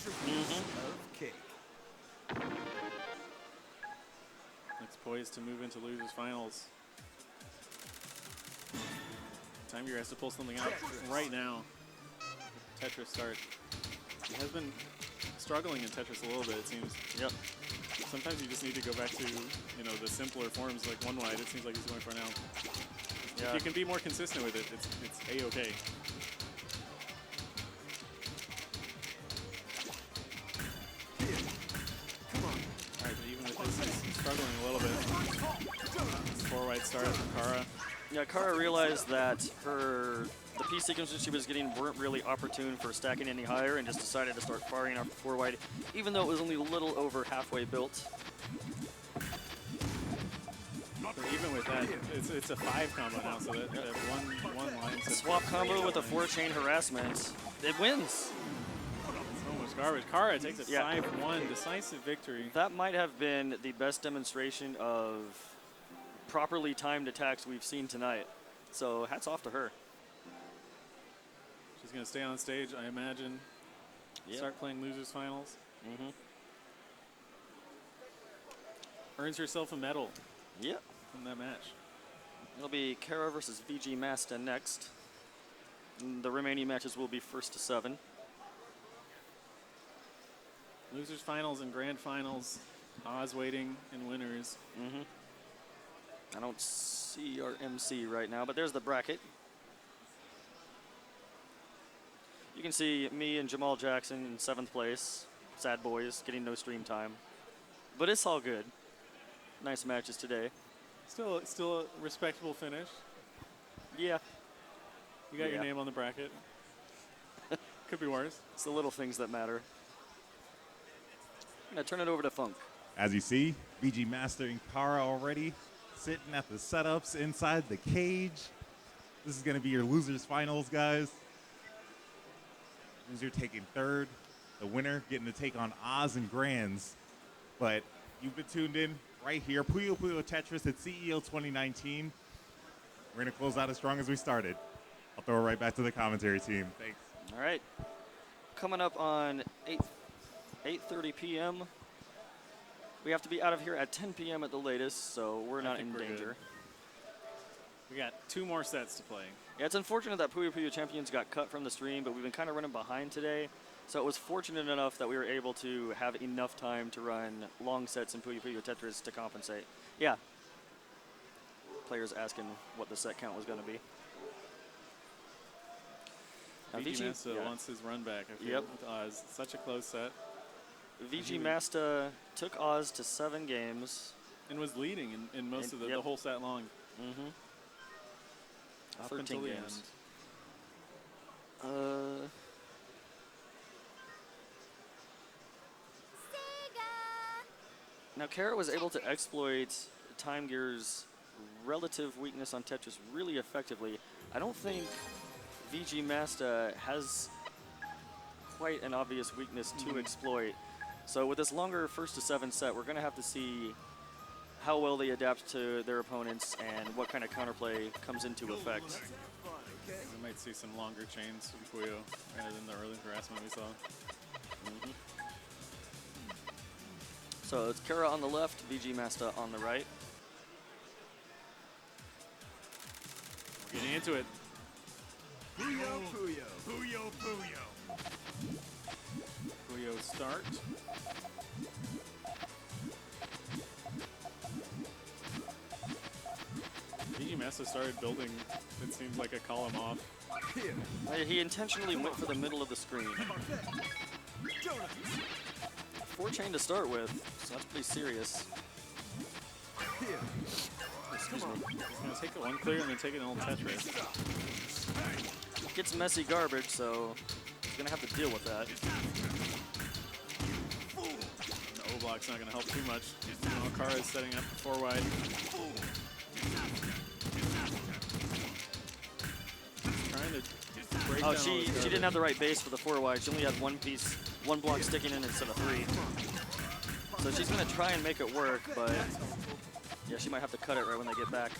Okay. Looks poised to move into losers finals. Timegear has to pull something out right now. Tetris start. He has been struggling in Tetris a little bit, it seems. Yep. Sometimes you just need to go back to, the simpler forms like 1 wide. It seems like he's going for now. Yeah. If you can be more consistent with it, it's A-okay. Come on. All right, but even with this, he's struggling a little bit. 4 wide start from Kara. Yeah, Kara realized that the piece sequences she was getting weren't really opportune for stacking any higher, and just decided to start firing off the 4 wide, even though it was only a little over halfway built. But even with that, it's a 5 combo now, so that one line. A swap combo with a 4 chain harassment, it wins. So much garbage. Kara takes a 5-1 decisive victory. That might have been the best demonstration of properly timed attacks we've seen tonight. So hats off to her. She's going to stay on stage, I imagine. Yep. Start playing losers finals. Mm-hmm. Earns herself a medal Yep. from that match. It'll be Kara versus VGMasta next. And the remaining matches will be first to 7. Losers finals and grand finals. Oz waiting and winners. Mm-hmm. I don't see our MC right now, but there's the bracket. You can see me and Jamal Jackson in 7th place. Sad boys, getting no stream time. But it's all good. Nice matches today. Still a respectable finish. Yeah. You got your name on the bracket. Could be worse. It's the little things that matter. I'm going to turn it over to Funk. As you see, VGMasta and Kara already sitting at the setups inside the cage. This is going to be your losers finals, guys. Loser taking third. The winner getting to take on Oz and Grands. But you've been tuned in right here. Puyo Puyo Tetris at CEO 2019. We're going to close out as strong as we started. I'll throw it right back to the commentary team. Thanks. All right. Coming up on 8:30 p.m. We have to be out of here at 10 p.m. at the latest, so we're not in danger. We got 2 more sets to play. Yeah, it's unfortunate that Puyo Puyo Champions got cut from the stream, but we've been kind of running behind today. So it was fortunate enough that we were able to have enough time to run long sets in Puyo Puyo Tetris to compensate. Yeah. Players asking what the set count was going to be. Now, VGMasta wants his run back, I feel, with Oz. Such a close set. VGMasta took Oz to 7 games. And was leading in most of the whole set long. Mm-hmm. Up 13 until the games. end. Now, Kara was able to exploit Timegear's relative weakness on Tetris really effectively. I don't think VGMasta has quite an obvious weakness to exploit. So with this longer 1st to 7 set, we're going to have to see how well they adapt to their opponents and what kind of counterplay comes into effect. We might see some longer chains from Puyo rather than the early harassment we saw. So it's Kara on the left, VGMasta on the right. We're getting into it. Puyo, Puyo. Puyo, Puyo. Puyo start. VGMasta started building, it seems like a column off. Here. He intentionally went for the middle of the screen. 4 chain to start with, so that's pretty serious. Here. Excuse me. He's going to take it 1 clear and then take it an old Tetris. Gets messy garbage, so he's going to have to deal with that. The O-block's not going to help too much. Kara is setting up 4 wide. Trying to break down all she this didn't have the right base for the 4 wide. She only had 1 piece, 1 block sticking in instead of 3. So she's going to try and make it work, but yeah, she might have to cut it right when they get back.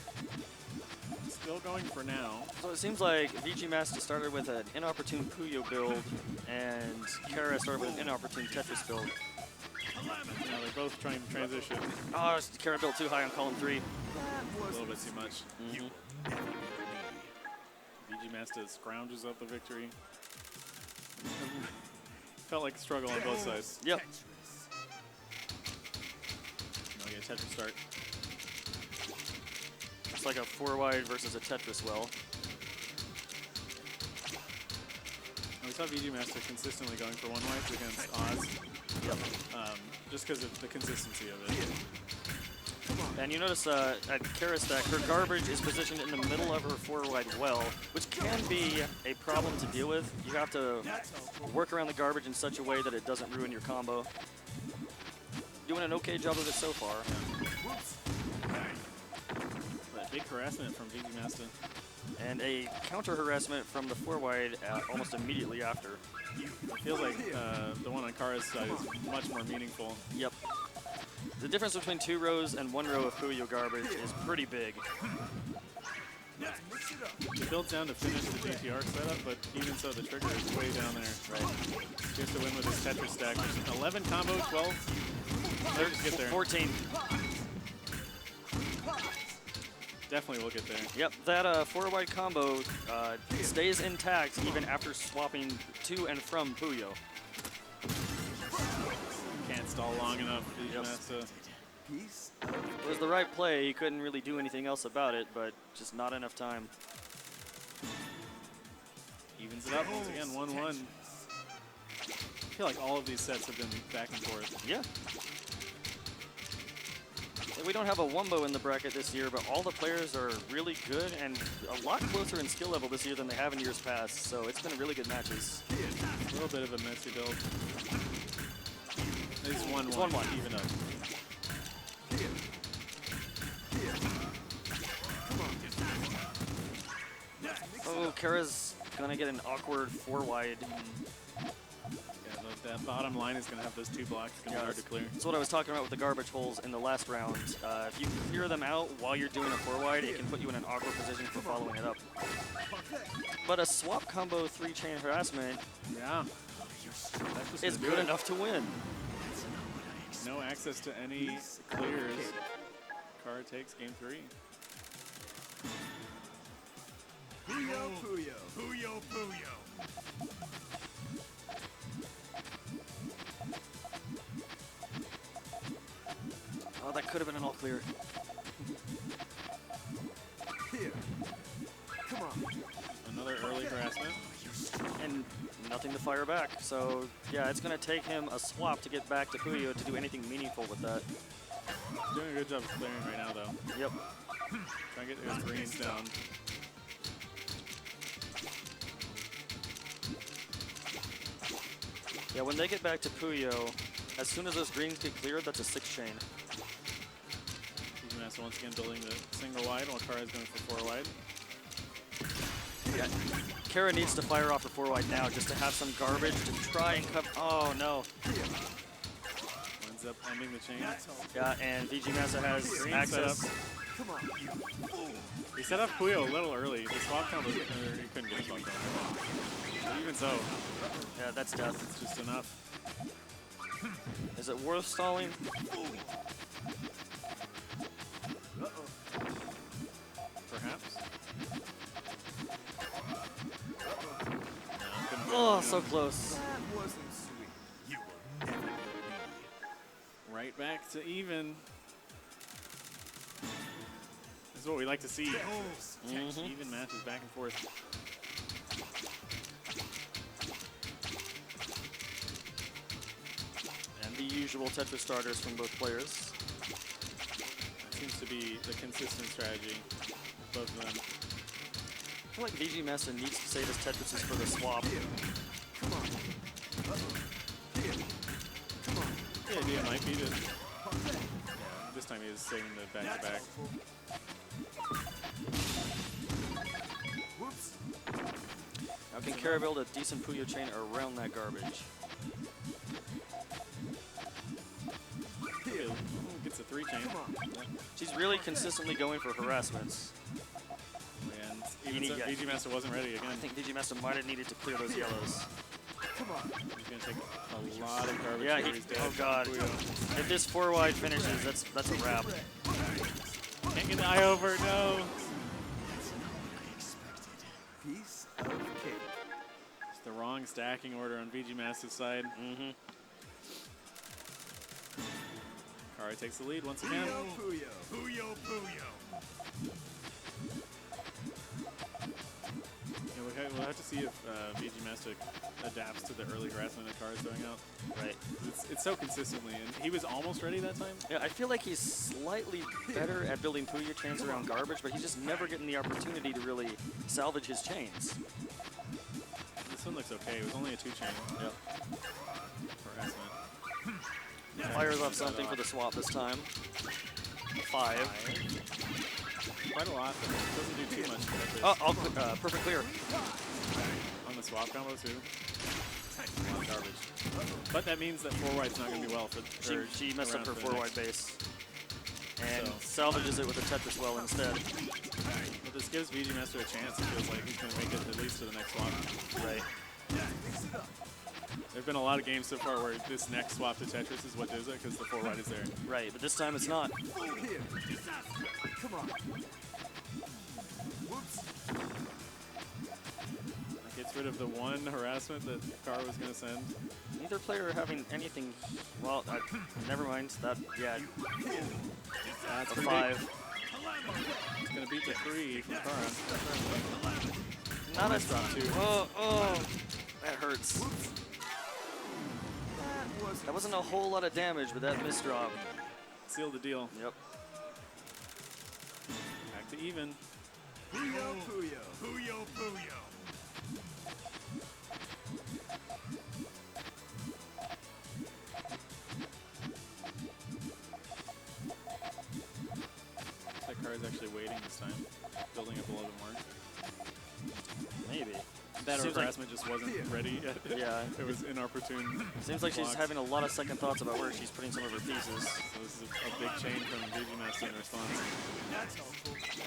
Still going for now. So it seems like VGMasta started with an inopportune Puyo build, and Kara started with an inopportune Tetris build. Now they're both trying to transition. Oh, Kara built too high on column 3. A little bit too much. VGMasta scrounges up the victory. Felt like a struggle on both sides. Yep. Now we get a Tetris start. It's like a 4 wide versus a Tetris well. We saw VGMasta consistently going for 1 wides against Oz. Just because of the consistency of it. And you notice at Kara's stack, her garbage is positioned in the middle of her 4 wide well, which can be a problem to deal with. You have to work around the garbage in such a way that it doesn't ruin your combo. Doing an okay job of it so far. But big harassment from VGMasta. And a counter harassment from the 4 wide almost immediately after. It feels like the one on Kara's side is much more meaningful. Yep. The difference between 2 rows and 1 row of Puyo garbage is pretty big. It builds down to finish the GTR setup, but even so, the trigger is way down there. Right. He has to win with his Tetris stack. 11 combo, 12. Let's get there. 14. Definitely will get there. Yep, that 4 wide combo stays intact even after swapping to and from Puyo. Can't stall long enough. VGMasta. Piece It was the right play. He couldn't really do anything else about it, but just not enough time. Evens it up once again, 1-1. I feel like all of these sets have been back and forth. Yeah. We don't have a Wumbo in the bracket this year, but all the players are really good and a lot closer in skill level this year than they have in years past. So it's been really good matches. A little bit of a messy build. It's 1-1. It's 1-1. Even up. Oh, Kara's gonna get an awkward 4-wide. Yeah, that bottom line is going to have those 2 blocks. It's going to be hard to clear. That's what I was talking about with the garbage holes in the last round. If you clear them out while you're doing a 4-wide, it can put you in an awkward position for following it up. But a swap combo 3-chain harassment Yeah. is good enough to win. No access to any clears. Kara takes game 3. Puyo, Puyo. Puyo, Puyo. Oh, that could have been an all clear. Here. Come on. Another early harassment. And nothing to fire back. So, yeah, it's going to take him a swap to get back to Puyo to do anything meaningful with that. Doing a good job of clearing right now, though. Yep. Trying to get those greens down. Yeah, when they get back to Puyo, as soon as those greens get cleared, that's a 6-chain. VGMasta once again building the single wide while Kara is going for 4 wide. Yeah. Kara needs to fire off her 4-wide now just to have some garbage to try and cover. Oh, no. Ends up ending the chain. Yeah, and VGMasta has Green access. setup. Come on. He set up Puyo a little early. The swap combo, he couldn't get a swap combo. But even so, Yeah, that's death. it's just enough. Is it worth stalling? Perhaps. Oh, so close. That wasn't sweet. You will never beat me. Right back to even. This is what we like to see. Even matches back and forth. And the usual Tetris starters from both players. That seems to be the consistent strategy. Both of them. I feel like VGMasta needs to say this Tetris is for the swap. Come on. Here. Come on. The idea might be to. Yeah, this time he is saving the back-to-back. Whoops. Now can Kara build a decent Puyo chain around that garbage? Here. Gets a 3-chain. Come on. She's really consistently going for harassments. And even so, Yeah. VGMasta wasn't ready again. I think VGMasta might have needed to clear those yellows. Come on. He's going to take a lot of garbage. Yeah, here. He's dead. oh god. If this 4-wide finishes, that's a wrap. Can't get the eye over, no. Piece of cake. It's the wrong stacking order on VGMasta's side. Mm-hmm. Kara takes the lead once again. Puyo, Puyo. Puyo, Puyo. Yeah, we'll have to see if VGMasta adapts to the early harassment that Kara's throwing out. Right. It's so consistently, and he was almost ready that time. Yeah, I feel like he's slightly better at building Puyo chains around garbage, but he's just never getting the opportunity to really salvage his chains. This one looks okay. It was only a 2-chain. Yep. Harassment. Fires up something for the swap this time. 5. Quite a lot, but it doesn't do too much. Oh, perfect clear. On the swap combo, too. A lot of garbage. But that means that 4-wide's not going to be well for She messed up her around for the 4-wide base. And salvages it with a Tetris well instead. But this gives VGMasta a chance. It feels like he's going to make it at least to the next swap. Right. There have been a lot of games so far where this next swap to Tetris is what does it because the 4-wide is there. Right, but this time it's not. Here. Come on. Whoops. That gets rid of the one harassment that Kara was going to send. Neither player having anything. Well, never mind. That, yeah. That's A 5. It's going to beat the 3 from Kara. Not a Drop 2. Oh, that hurts. That wasn't a whole lot of damage, but that misdrop. Sealed the deal. Yep. Back to even. Puyo, Puyo. Puyo, Puyo. That Kara's actually waiting this time, building up a little bit more. That Seems like- harassment just wasn't ready yet. Yeah. It was inopportune. Seems like she's blocks. having a lot of second thoughts about where she's putting some of her pieces. So this is a big change from VGMasta in response.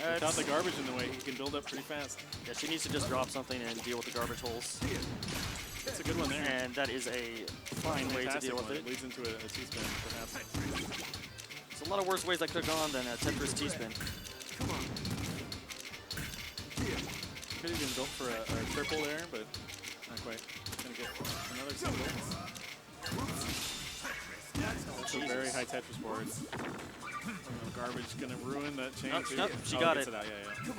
Uh, Without the garbage in the way, he can build up pretty fast. Yeah, she needs to just drop something and deal with the garbage holes. It's a good one there. And that is a fine way to Fantastic deal with one. it. Leads into a T-spin, perhaps. There's a lot of worse ways that could have gone than a Tetris T-spin. Could have been built for a triple there, but not quite. Gonna get another single. That's a very high Tetris board. Garbage gonna ruin that chain Nope, too. nope, she Oh, got gets it. out, yeah.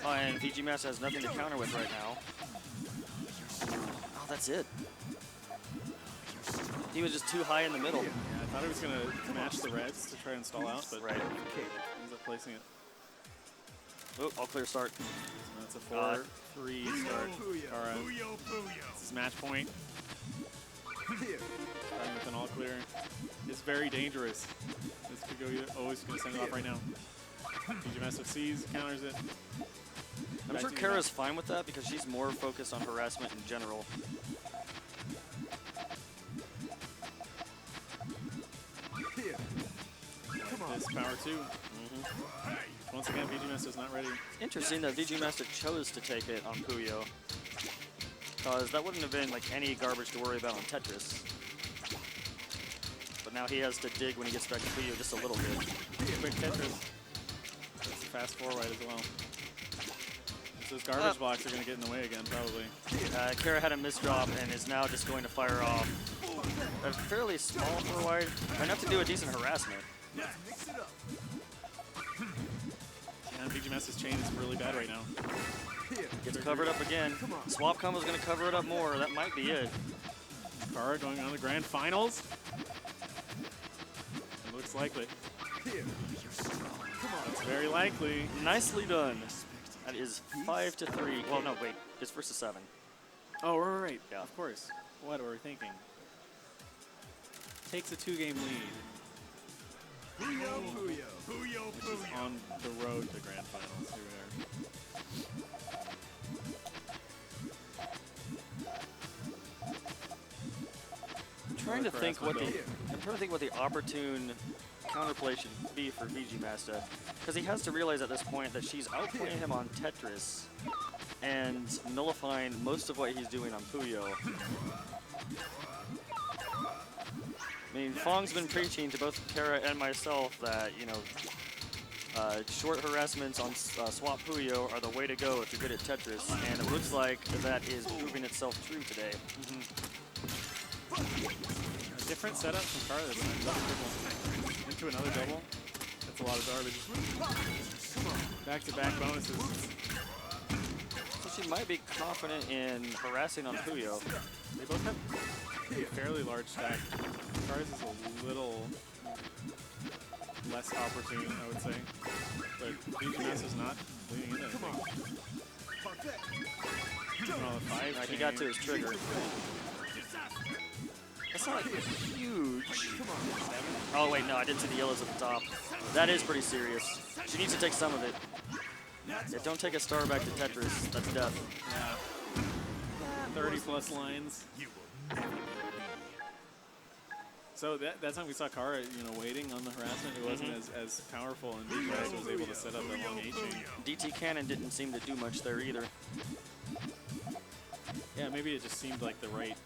Oh, and VGMasta has nothing to counter with right now. Oh, that's it. He was just too high in the middle. Yeah, I thought he was gonna match the reds to try and stall out, but Right. ends up placing it. Oh, all clear start. So that's a 4-3 start. Kara, Puyo, Puyo. this is match point. Starting with an all clear. It's very dangerous. This could go either. Oh, he's gonna send it off right now. VGMasta sees, counters it. I'm Back sure to Kara's fine with that because she's more focused on harassment in general. This power two. Once again, VGMasta's not ready. Interesting that VGMasta chose to take it on Puyo. Because that wouldn't have been like any garbage to worry about on Tetris. But now he has to dig when he gets back to Puyo just a little bit. Quick Tetris. That's a fast forward as well. So those garbage blocks are going to get in the way again, probably. Kara had a misdrop and is now just going to fire off a fairly small forward, enough to do a decent harassment. And VGMasta's chain is really bad right now. Gets covered up again. Swap combo's going to cover it up more. That might be it. Kara going on the grand finals. It looks likely. That's very likely. Nicely done. That is 5-3. Well, no, wait. It's versus 7. Oh, right. Yeah. Of course. What were we thinking? Takes a 2-game lead. Puyo, Which is on the road to grand finals. Here we are. I'm trying to think what the opportune counterplay should be for VGMasta, because he has to realize at this point that she's outplaying him on Tetris and nullifying most of what he's doing on Puyo. I mean, Fong's been preaching to both Kara and myself that, you know, short harassments on Swap Puyo are the way to go if you're good at Tetris, and it looks like that is proving itself true today. A different setup from Kara this time. Double triple. Into another double. That's a lot of garbage. Back-to-back bonuses. So she might be confident in harassing on Puyo. They both have a fairly large stack. Kara's is a little less opportune, I would say. But VGMasta's not leading into anything. Oh, the 5 He got to his trigger. That's not huge. Oh wait, no, I didn't see the yellows at the top. That is pretty serious. She needs to take some of it. Yeah, don't take a star back to Tetris. That's death. Yeah. 30-plus lines. So that time we saw Kara, you know, waiting on the harassment. It wasn't as powerful, and VGMasta was able to set up that long A chain. DT Cannon didn't seem to do much there either. Yeah, maybe it just seemed like the right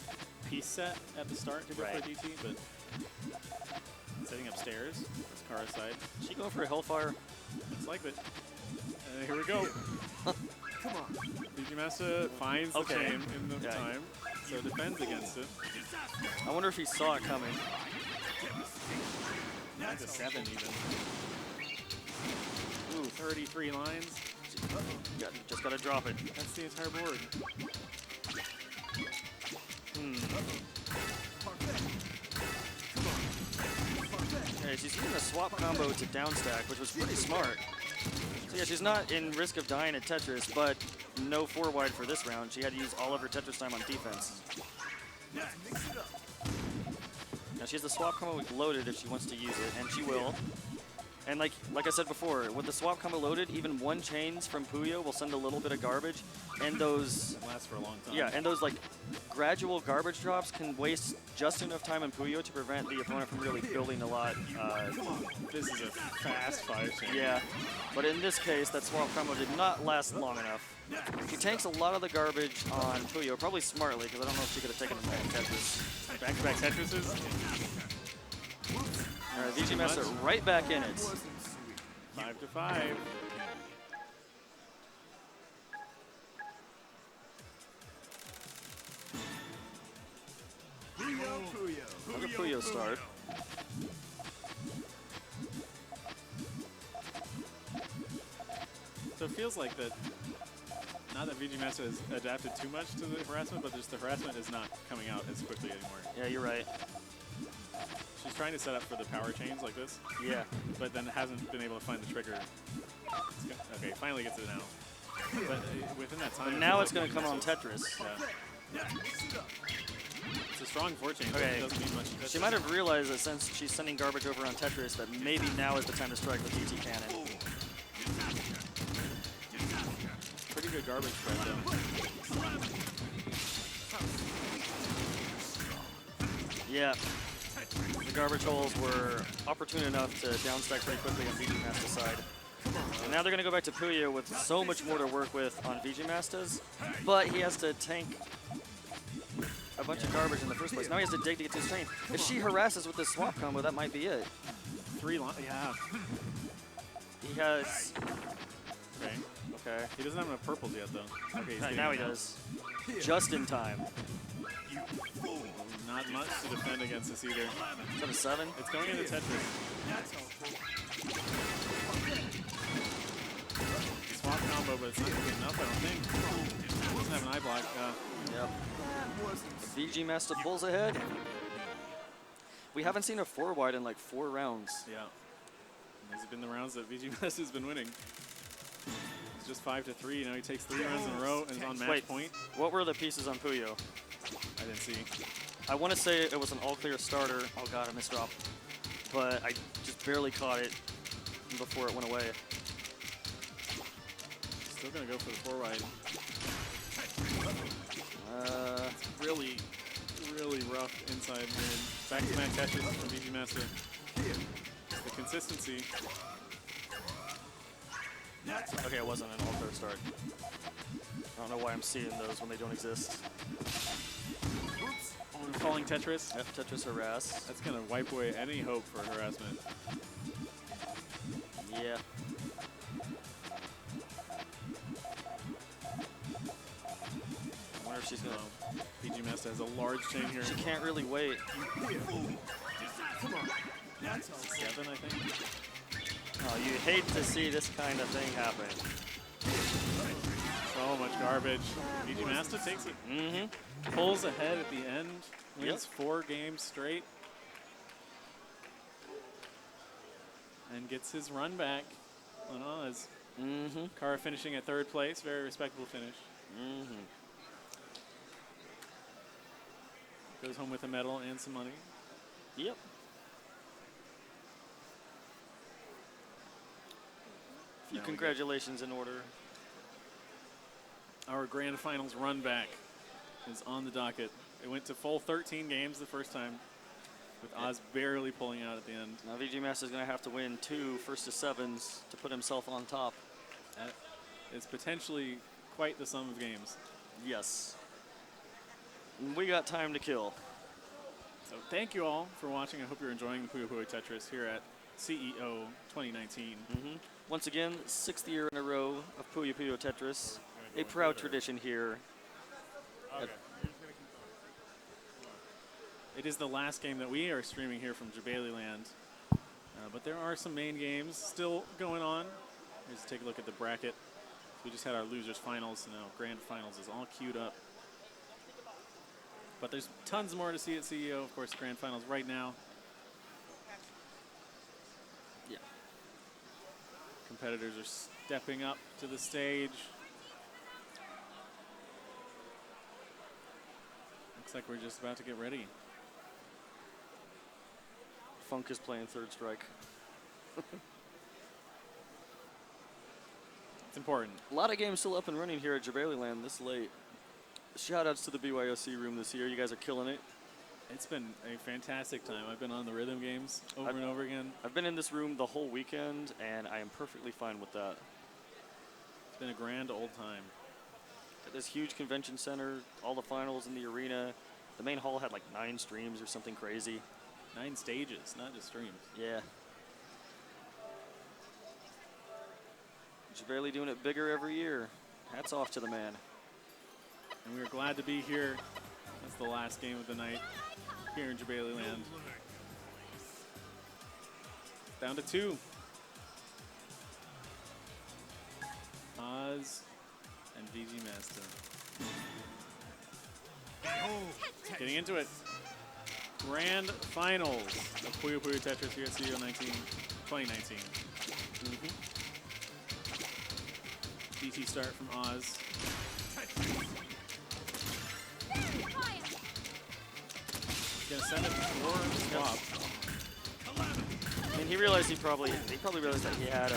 piece set at the start to go for DT, but setting up stairs, that's Kara's side. She going for a Hellfire? Looks like it. Here we go. Come on. VGMasta finds the chain in the time, so defends against it. I wonder if he saw it coming. That's a 7 even. Ooh, 33 lines. Just gotta drop it. That's the entire board. Okay, she's using a swap combo to downstack, which was pretty smart. So yeah, she's not in risk of dying at Tetris, but no 4-wide for this round. She had to use all of her Tetris time on defense. Now she has the swap combo loaded if she wants to use it, and she will. And like I said before, with the swap combo loaded, even one chains from Puyo will send a little bit of garbage, and those Lasts for a long time. yeah, and those like gradual garbage drops can waste just enough time in Puyo to prevent the opponent from really building a lot. This is a fast 5-chain. Yeah, but in this case, that swap combo did not last long enough. He tanks a lot of the garbage on Puyo, probably smartly, because I don't know if she could have taken him all Tetris. Back-to-back Tetrises. All right, VGMasta right back in it. 5 to 5. Another Puyo start. So it feels like that, not that VGMasta has adapted too much to the harassment, but just the harassment is not coming out as quickly anymore. Yeah, you're right. She's trying to set up for the power chains like this, Yeah. but then hasn't been able to find the trigger. Okay, finally gets it now. But within that time... But now it's going to come on Tetris. Yeah. It's a strong 4-chain, but Okay. it doesn't mean much. She might have realized that since she's sending garbage over on Tetris, that maybe now is the time to strike with DT Cannon. Pretty good garbage spread, though. Yeah. The garbage holes were opportune enough to downstack pretty quickly on VGMasta's side. And now they're going to go back to Puyo with so much more to work with on VGMasta's, but he has to tank a bunch of garbage in the first place. Now he has to dig to get to his train. If she harasses with this swap combo, that might be it. 3 lines, yeah. He has... Okay. Okay. He doesn't have enough purples yet, though. Okay, he's getting Now it he does. Just in time. Not much to defend against this either. 7-7. It's going into Tetris. Swap combo, but it's not good enough, I don't think. Doesn't have an eye block. Yep. VGMasta pulls ahead. We haven't seen a 4-wide in like 4 rounds. Yeah. These have been the rounds that VGMasta has been winning. It's just 5 to 3. Now he takes 3 rounds in a row and is on match point. What were the pieces on Puyo? I didn't see. I want to say it was an all-clear starter. Oh god, I missed drop. But I just barely caught it before it went away. Still going to go for the 4-wide. Really, really rough inside mid. Back-to-back catches from VGMasta. The consistency. Okay, it wasn't an all-clear start. I don't know why I'm seeing those when they don't exist. Falling Tetris. F Tetris harass. That's going to wipe away any hope for harassment. Yeah. I wonder if she's gonna... VGMasta has a large chain here. She can't really wait. 7, I think. Oh, you hate to see this kind of thing happen. So much garbage. VGMasta takes it. Mm-hmm. Pulls ahead at the end. Wins Yep. 4 games straight. And gets his run back on Oz. Mm-hmm. Kara finishing at 3rd place. Very respectable finish. Mm-hmm. Goes home with a medal and some money. Yep. Few Now we congratulations in order. Our grand finals run back is on the docket. It went to full 13 games the first time, with Oz barely pulling out at the end. Now VGMasta is going to have to win 2 1st-to-7s to put himself on top. That is potentially quite the sum of games. Yes. We got time to kill. So thank you all for watching. I hope you're enjoying the Puyo Puyo Tetris here at CEO 2019. Mm-hmm. Once again, 6th year in a row of Puyo Puyo Tetris. A proud tradition here. Okay. It is the last game that we are streaming here from Jabali Land. But there are some main games still going on. Here's take a look at the bracket. We just had our losers finals, and now grand finals is all queued up. But there's tons more to see at CEO. Of course, grand finals right now. Yeah. Competitors are stepping up to the stage. Looks like we're just about to get ready. Funk is playing 3rd strike. It's important. A lot of games still up and running here at Land this late. Shout-outs to the BYOC room this year. You guys are killing it. It's been a fantastic time. I've been on the rhythm games over and over again. I've been in this room the whole weekend, and I am perfectly fine with that. It's been a grand old time. At this huge convention center, all the finals in the arena. The main hall had like 9 streams or something crazy. 9 stages, not just streams. Yeah. Jabrali doing it bigger every year. Hats off to the man. And we are glad to be here. That's the last game of the night here in Jabrali Land. Down to 2. Oz and VGMasta. Getting into it. Grand Finals of Puyo Puyo Tetris here at CEO 2019. DT start from Oz. Gonna send it for swap. I mean, he realized he probably realized that he had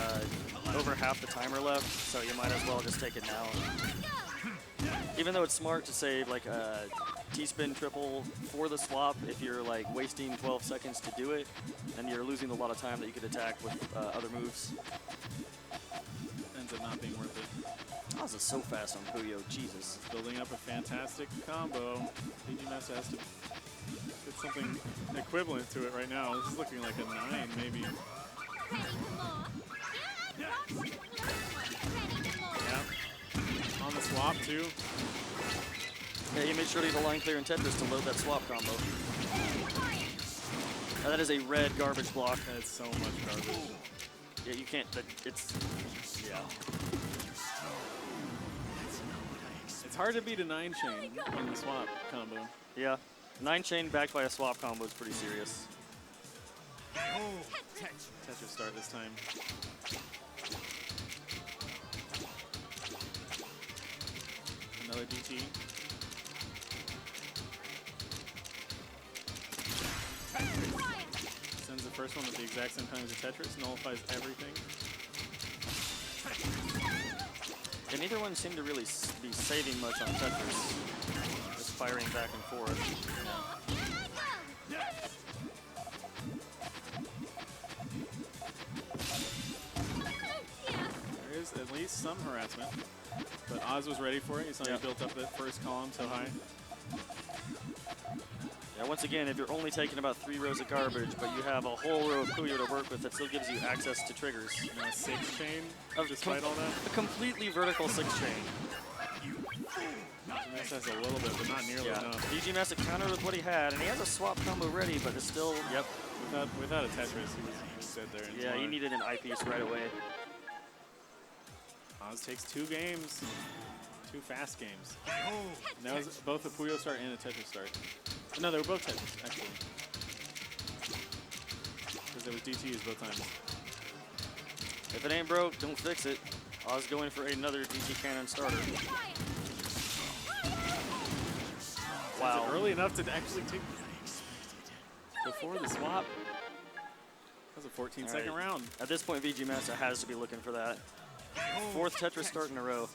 over half the timer left, so you might as well just take it now. Even though it's smart to save like a T-spin triple for the swap if you're like wasting 12 seconds to do it, and you're losing a lot of time that you could attack with other moves. Ends up not being worth it. Oz is so fast on Puyo, Jesus. Building up a fantastic combo. VGMasta has to get something equivalent to it right now. This is looking like a 9, maybe. Yeah. On the swap, too. Yeah, he made sure to leave a line clear in Tetris to load that swap combo. Now that is a red garbage block. That's so much garbage. Yeah, you can't, it's, yeah. It's hard to beat a 9-chain on the swap combo. Yeah, 9-chain backed by a swap combo is pretty serious. Tetris start this time. Another DT. Sends the first one at the exact same time as the Tetris, nullifies everything. And neither one seemed to really be saving much on Tetris. Just firing back and forth. There is at least some harassment, but Oz was ready for it. He saw he built up that first column so high. Yeah, once again, if you're only taking about 3 rows of garbage, but you have a whole row of Puyo to work with, that still gives you access to triggers. You know, a 6-chain, despite all that. A completely vertical 6-chain. VGMasta has a little bit, but not nearly enough. VGMasta countered with what he had, and he has a swap combo ready, but it's still, yep. Without a Tetris, he was dead there. Yeah, he needed an eyepiece right away. Oz takes 2 games. 2 fast games. And that was both a Puyo start and a Tetris start. No, they were both Tetris, actually. Because there was DTs both times. If it ain't broke, don't fix it. Oz going for another DT cannon starter. Wow. Early enough to actually take before the swap. That was a 14-second round. At this point, VGMasta has to be looking for that. 4th Tetris start in a row.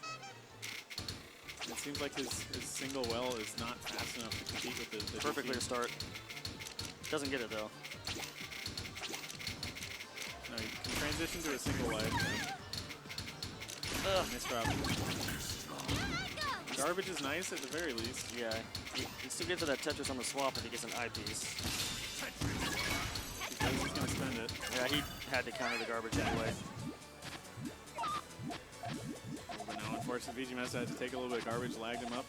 It seems like his single well is not fast enough to compete with the Perfect DT. clear start. Doesn't get it though. No, he can transition to a single wide. Missed drop. Garbage is nice at the very least. Yeah, he still gets to that Tetris on the swap if he gets an eyepiece. Because he's going to spend it. Yeah, he had to counter the garbage anyway. But no, unfortunately, VGMasta had to take a little bit of garbage, lagged him up.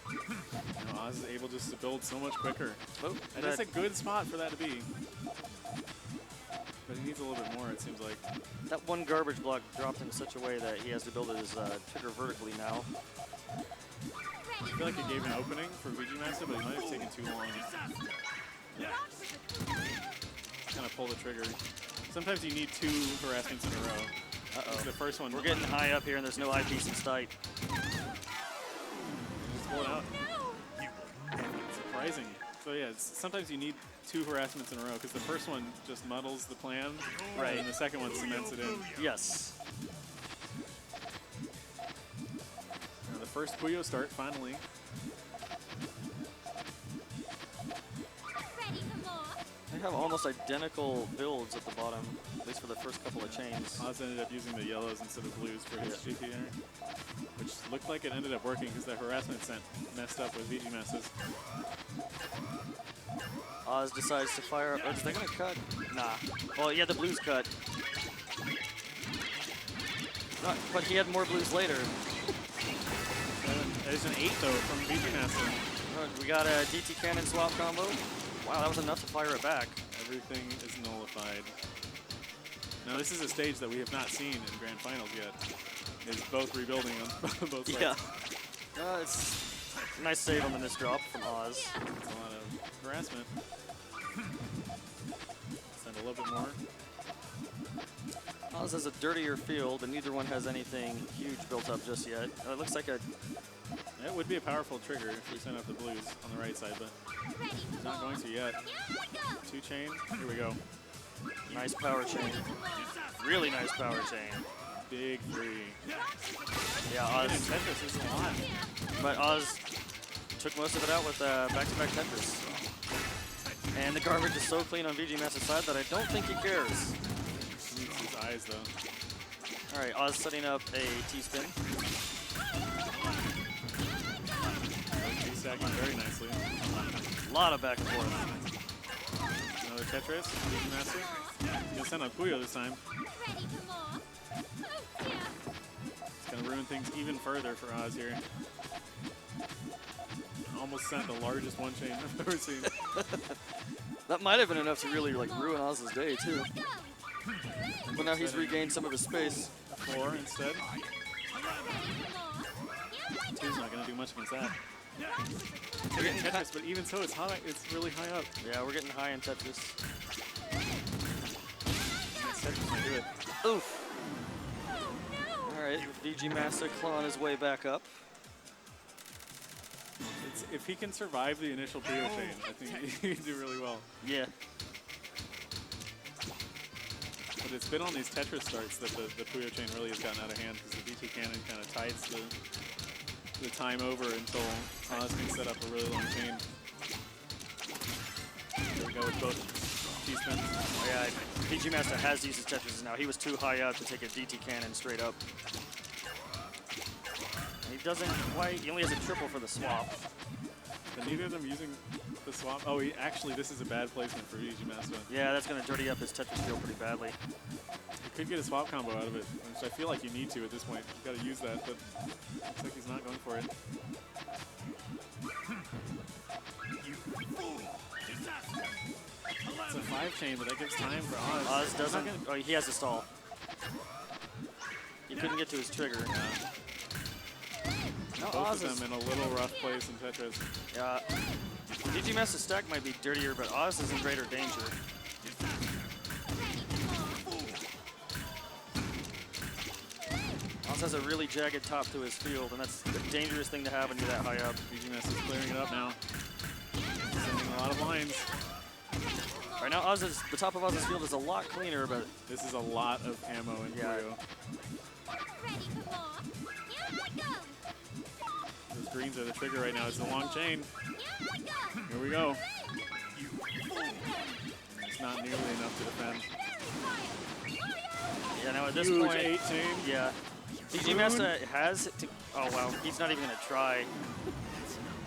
You know, Oz is able just to build so much quicker. Oh, and that's a good spot for that to be. But he needs a little bit more, it seems like. That one garbage block dropped in such a way that he has to build his trigger vertically now. I feel like it gave an opening for VGMasta, but he might have taken too long. Yeah. Kind of pull the trigger. Sometimes you need 2 harassments in a row. Uh-oh. The first one. We're getting high up here and there's no eyepiece in sight. Just pull it out. Surprising. So yeah, sometimes you need 2 harassments in a row because the first one just muddles the plan, right? And the second one cements it in. Yes. first Puyo start, finally. Ready for more? They have almost identical builds at the bottom, at least for the first couple of chains. Oz ended up using the yellows instead of blues for his GT there, which looked like it ended up working because the harassment scent messed up with VGMasta's. Oz decides to fire. Or is they gonna cut? Nah. Well, yeah, the blues cut. But he had more blues later. There's an 8 though from VGMasta. We got a DT cannon swap combo. Wow, that was enough to fire it back. Everything is nullified. Now this is a stage that we have not seen in Grand Finals yet. Is both rebuilding on both sides. Yeah. It's a nice save on the missed drop from Oz. It's a lot of harassment. Send a little bit more. Oz has a dirtier field, and neither one has anything huge built up just yet. It looks like a... That would be a powerful trigger if we send out the blues on the right side, but he's not going to yet. 2 chain. Here we go. Nice power chain. Really nice power chain. Big 3. Yeah, And Oz. Tetris is a lot. But Oz took most of it out with back-to-back Tetris. And the garbage is so clean on VGMasta's side that I don't think he cares. Needs his eyes though. All right, Oz setting up a T-spin. Stacking very nicely. A lot of back and forth. Another Tetris, VGMasta. He'll send out Puyo this time. Ready for more? Oh, dear. It's going to ruin things even further for Oz here. Almost sent the largest one chain I've ever seen. That might have been enough to really like ruin Oz's day too. But now he's regained some of his space. 4 instead. 2's not going to do much against that. We're getting Tetris, but even so, it's high. It's really high up. Yeah, we're getting high in Tetris. Tetris can do it. Oof. All right, VGMasta clawing his way back up. If he can survive the initial Puyo chain, I think he can do really well. Yeah. But it's been on these Tetris starts that the Puyo chain really has gotten out of hand because the DT cannon kind of tides the time over until Oz can set up a really long chain. There we go with both T-spins. Oh, yeah, VGMasta has used his Tetris now. He was too high up to take a DT cannon straight up. And he doesn't quite, he only has a triple for the swap. But neither of them using the swap. Oh, actually, this is a bad placement for VGMasta. Yeah, that's going to dirty up his Tetris field pretty badly. You could get a swap combo out of it, which I feel like you need to at this point. You've got to use that, but looks like he's not going for it. It's a 5 chain, but that gives time for Oz. Oz doesn't. Oh, he has a stall. He couldn't get to his trigger. Now Both Oz of them in a little rough place in Tetris. Yeah. VGMasta's stack might be dirtier, but Oz is in greater danger. Oz has a really jagged top to his field, and that's a dangerous thing to have when you're that high up. VGMasta is clearing it up now. Sending a lot of lines. Right now, the top of Oz's field is a lot cleaner, but This is a lot of ammo in Yeah. Puyo. Ready for more? Here I go. Those greens are the trigger right now. It's a long chain. Here I go. Here we go. It's not nearly enough to defend. yeah, now at this Huge point, 8 chain. yeah. VGMasta has to, oh wow, he's not even gonna try.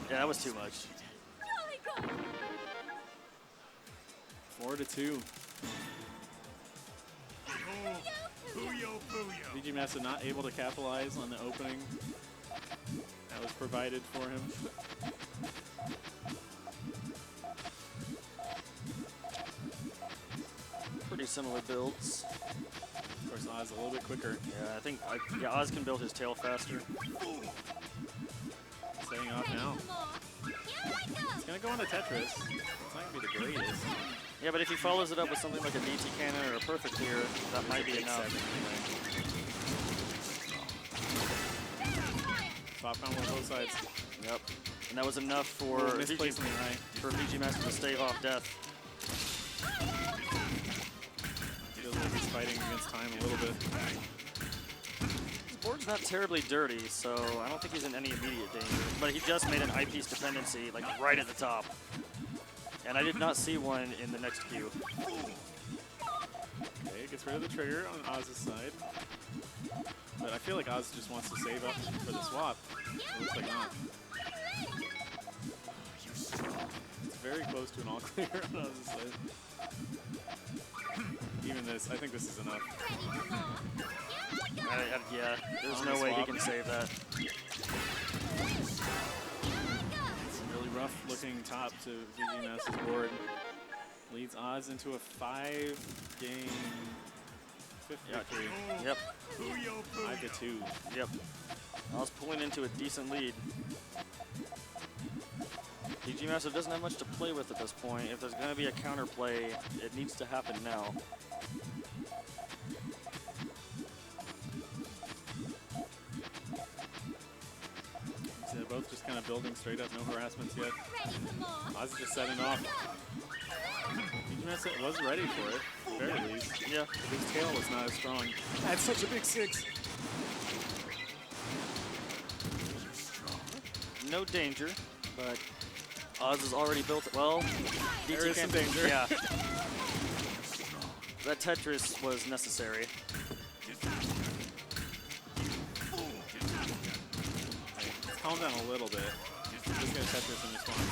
Yeah, that was too much. 4-2. Puyo, Puyo. VGMasta not able to capitalize on the opening that was provided for him. Pretty similar builds. Of course, Oz a little bit quicker. Yeah, I think Oz can build his tail faster. Setting off now. It's going to go on the Tetris. It's not going to be the greatest. Yeah, but if he follows it up with something like a DT cannon or a perfect clear, that might be enough. Swap combo on both sides. Yep. And that was enough for Misplacement, right? VGMasta to stave off death. Feels like he's fighting against time a little bit. board's not terribly dirty, so I don't think he's in any immediate danger. But he just made an eyepiece dependency, like right at the top. And I did not see one in the next queue. Okay, gets rid of the trigger on Oz's side. But I feel like Oz just wants to save up for the swap. It looks like not. It's very close to an all clear on Oz's side. Even this, I think this is enough. Yeah, there's no way he can save that. Really rough looking top to VGMasta's board. Leads Oz into a 5-game fifth victory. Yep. 5-2. Yep. I was pulling into a decent lead. VGMasta doesn't have much to play with at this point. If there's going to be a counterplay, it needs to happen now. So they're both just kind of building straight up, no harassments yet. Oz is just setting off. VGMasta was ready for it, at the very least. Yeah. His tail was not as strong. That's such a big 6. No danger, but Oz has already built it. Well, There is some danger. Yeah. That Tetris was necessary. Calm down a little bit. Just gonna Tetris in response.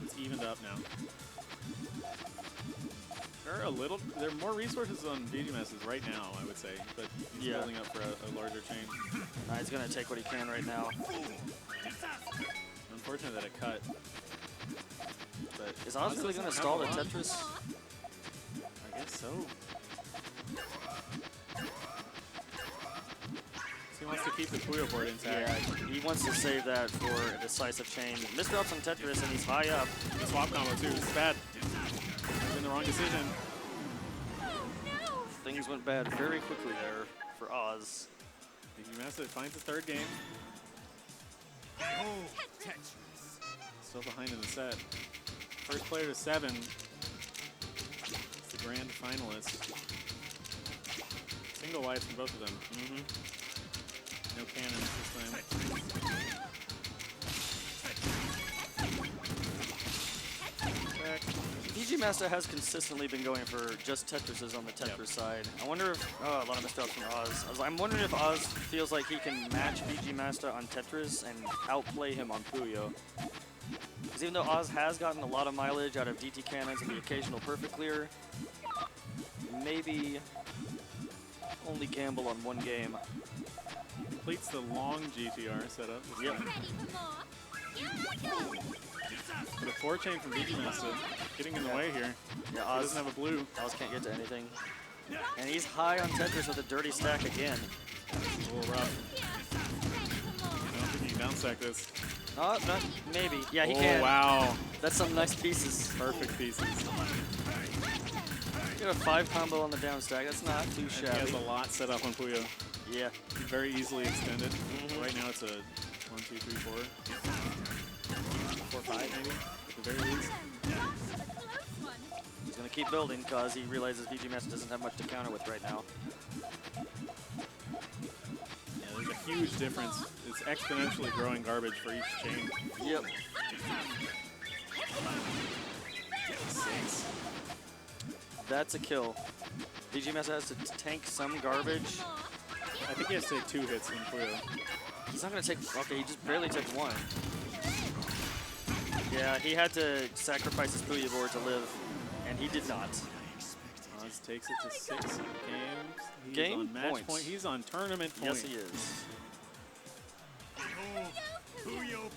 It's evened up now. There are more resources on VGMasta's right now, I would say, but he's building up for a larger chain. He's gonna take what he can right now. Unfortunate that it cut. But Is Oz really gonna stall the Tetris? I guess so. He wants to keep the Puyo board intact. Yeah, he wants to save that for a decisive chain. Misdrops on Tetris and he's high up. The swap combo too, this is bad. Been the wrong decision. Things went bad very quickly there for Oz. VGMasta finds the 3rd game. Still behind in the set. First player to 7. It's the grand finalist. Single wipes from both of them. No cannons this time. Back. VGMasta has consistently been going for just Tetrises on the Tetris side. I wonder if, a lot of misdrops from Oz. I'm wondering if Oz feels like he can match VGMasta on Tetris and outplay him on Puyo. Because even though Oz has gotten a lot of mileage out of DT cannons and the occasional perfect clear, maybe only gamble on one game. Completes the long GTR setup. Yep. But a 4-chain from VGMasta getting in the way here. Yeah, He Oz doesn't have a blue. Oz can't get to anything. And he's high on Tetris with a dirty stack again. It's a little rough. I don't think he can down stack this. Maybe. Yeah, he Oh, can. wow. That's some nice pieces. Perfect pieces. You got a 5 combo on the down stack. That's not too And he shabby. has a lot set up on Puyo. Yeah. Very easily extended. Right now it's a 1, 2, 3, 4. 4, 5 maybe, at the very least. He's going to keep building because he realizes VGMasta doesn't have much to counter with right now. Yeah, there's a huge difference. It's exponentially growing garbage for each chain. Yep. 6. That's a kill. VGMasta has to tank some garbage. I think he has to take 2 hits from Puyo. He's not going to take... Okay, he just barely took 1. Yeah, he had to sacrifice his Puyo board to live, and he did not. Oz takes it to 6 games. He's Game on match points. point. He's on tournament point. Yes, he is. Puyo.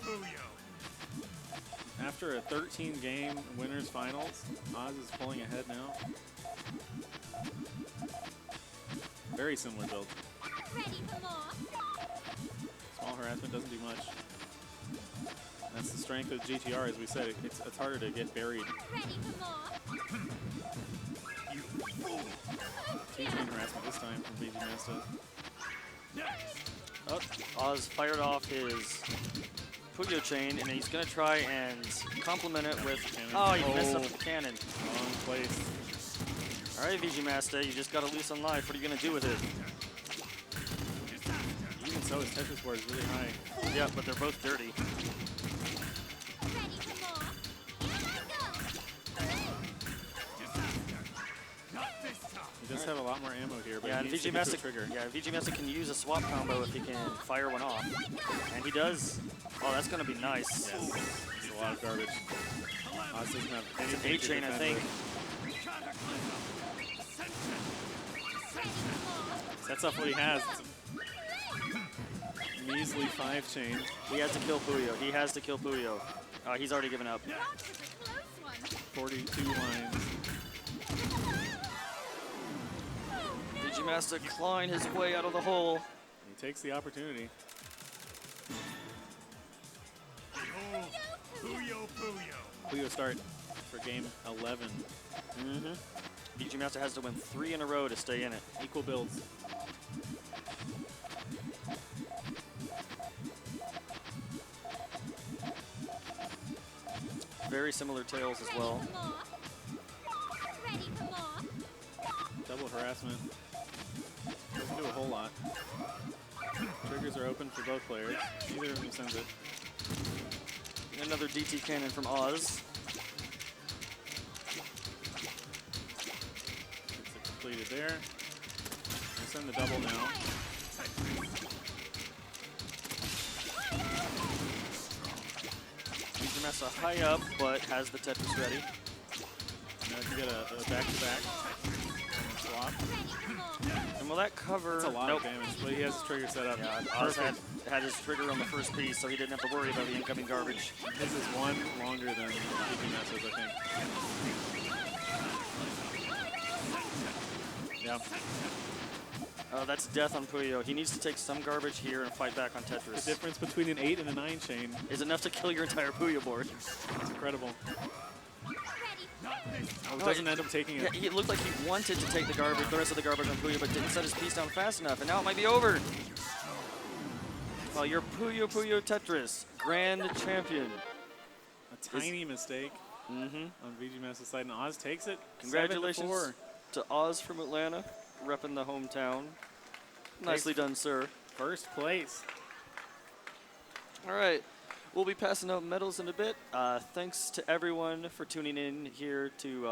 After a 13-game winners finals, Oz is pulling ahead now. Very similar build. Small harassment doesn't do much. That's the strength of GTR, as we said. It's harder to get buried. 2-chain harassment this time from VGMasta. Oh, Oz fired off his Puyo chain, and he's going to try and complement it with... Oh, he messed up the cannon. Wrong place. All right, VGMasta, you just got a loose on life. What are you going to do with it? Oh, his Tetris board is really high. Yeah, but they're both dirty. He does have a lot more ammo here, but Yeah, he and needs to get to a VGMasta, trigger. yeah, VGMasta can use a swap combo if he can fire one off. And he does. Oh, that's going to be nice. Yes, it's a lot of garbage. Oz doesn't have It's an anything 8 to chain, I defend think. with. That's off what he has. It's a measly 5 chain. He has to kill Puyo. He has to kill Puyo. He's already given up. 42 lines. VGMasta clawing his way out of the hole. He takes the opportunity. Puyo, Puyo. Puyo start for game 11. VGMasta has to win 3 in a row to stay in it. Equal builds. Very similar tails as well. Double harassment. Doesn't do a whole lot. Triggers are open for both players. Neither of them sends it. Another DT cannon from Oz. Gets it completed there. We'll send the double now. VGMasta high up, but has the Tetris ready. Now you get a back-to-back swap. And will that cover? That's a lot Nope. of damage, but he has his trigger set up. Yeah, Oz had his trigger on the first piece, so he didn't have to worry about the incoming garbage. This is one longer than VGMasta's, I think. Yeah. That's death on Puyo. He needs to take some garbage here and fight back on Tetris. The difference between an 8 and a 9 chain Is enough to kill your entire Puyo board. is incredible. Oh, he doesn't end up taking Yeah, it. he looked like he wanted to take the garbage, the rest of the garbage on Puyo, but didn't set his piece down fast enough, and now it might be over. Well, your Puyo Tetris, grand champion. A tiny mistake on VGMasta's side, and Oz takes it. Congratulations 7-4. to Oz from Atlanta, repping the hometown. Nicely done, sir. First place. All right. We'll be passing out medals in a bit. Thanks to everyone for tuning in here to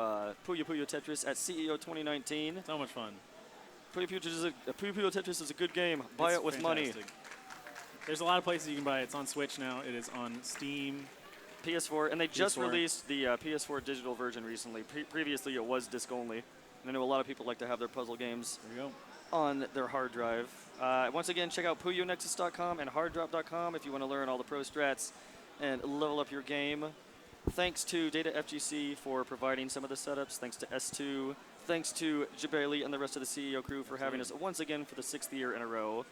Puyo Tetris at CEO 2019. So much fun. Puyo Tetris is a good game. Buy It's it with money. fantastic. There's a lot of places you can buy it. It's on Switch now. It is on Steam. PS4, and they just PS4. released the PS4 digital version recently. Previously, it was disc only. And I know a lot of people like to have their puzzle games There you go. on their hard drive. Once again, check out PuyoNexus.com and HardDrop.com if you want to learn all the pro strats and level up your game. Thanks to Data FGC for providing some of the setups. Thanks to S2. Thanks to Jabali and the rest of the CEO crew for having us once again for the 6th year in a row.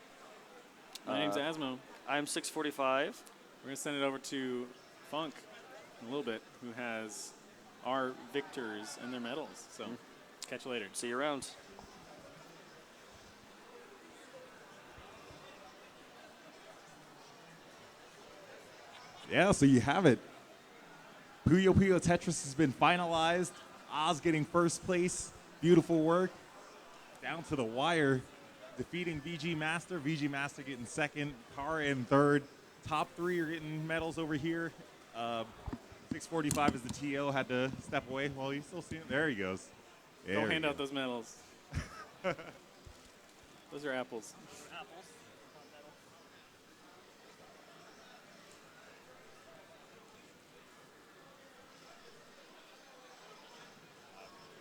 My name's Asmo. I'm 645. We're going to send it over to Funk in a little bit, who has our victors and their medals. So catch you later. See you around. Yeah, so you have it. Puyo Tetris has been finalized. Oz getting first place. Beautiful work. Down to the wire. Defeating VGMasta. VGMasta getting second. Kara in third. Top 3 are getting medals over here. 645 is the TO. Had to step away. Well, you still see him. There he goes. Go There hand he out goes. those medals. Those are apples.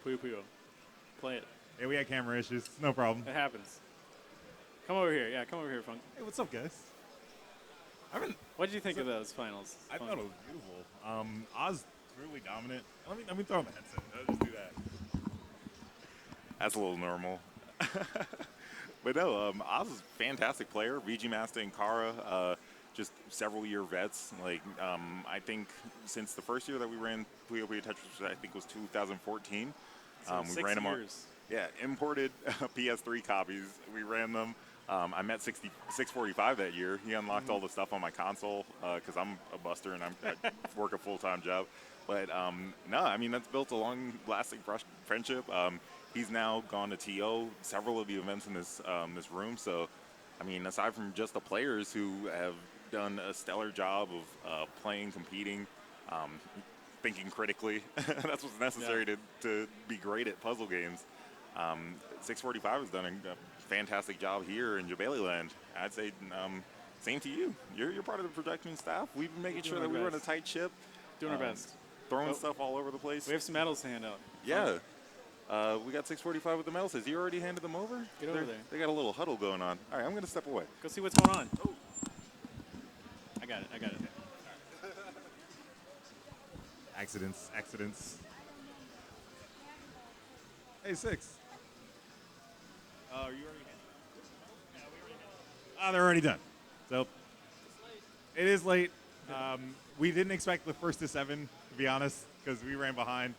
Puyo. Play it. Hey, we had camera issues. No problem. It happens. Come over here. Yeah, come over here, Funk. Hey, what's up, guys? What did you think of those finals? I Funk? thought it was beautiful. Oz really dominant. Let me throw on the headset. Let's do that. That's a little normal. But no, Oz is a fantastic player. VGMasta and Kara, just several year vets. Like, I think since the first year that we ran Puyo Tetris, I think was 2014. So We 6 ran them on, years. imported PS3 copies. We ran them. I met 645 that year. He unlocked all the stuff on my console because I'm a buster and I work a full-time job. But no, I mean, that's built a long-lasting friendship. He's now gone to TO several of the events in this room, so I mean, aside from just the players who have done a stellar job of playing, competing, thinking critically, that's what's necessary to be great at puzzle games. 645 has done a fantastic job here in Jabali Land. I'd say same to you. You're part of the production staff. We've been making sure that we run a tight ship. Doing our best. Throwing stuff all over the place. We have some medals to hand out. Yeah. We got 645 with the medals. Has he already handed them over? Get over there. They got a little huddle going on. All right, I'm going to step away. Go see what's going on. Oh. I got it. Accidents. Hey, 6. Oh, are you already handed? Yeah, we already handed. Oh, they're already done. So it is late. We didn't expect the first to 7, to be honest, because we ran behind.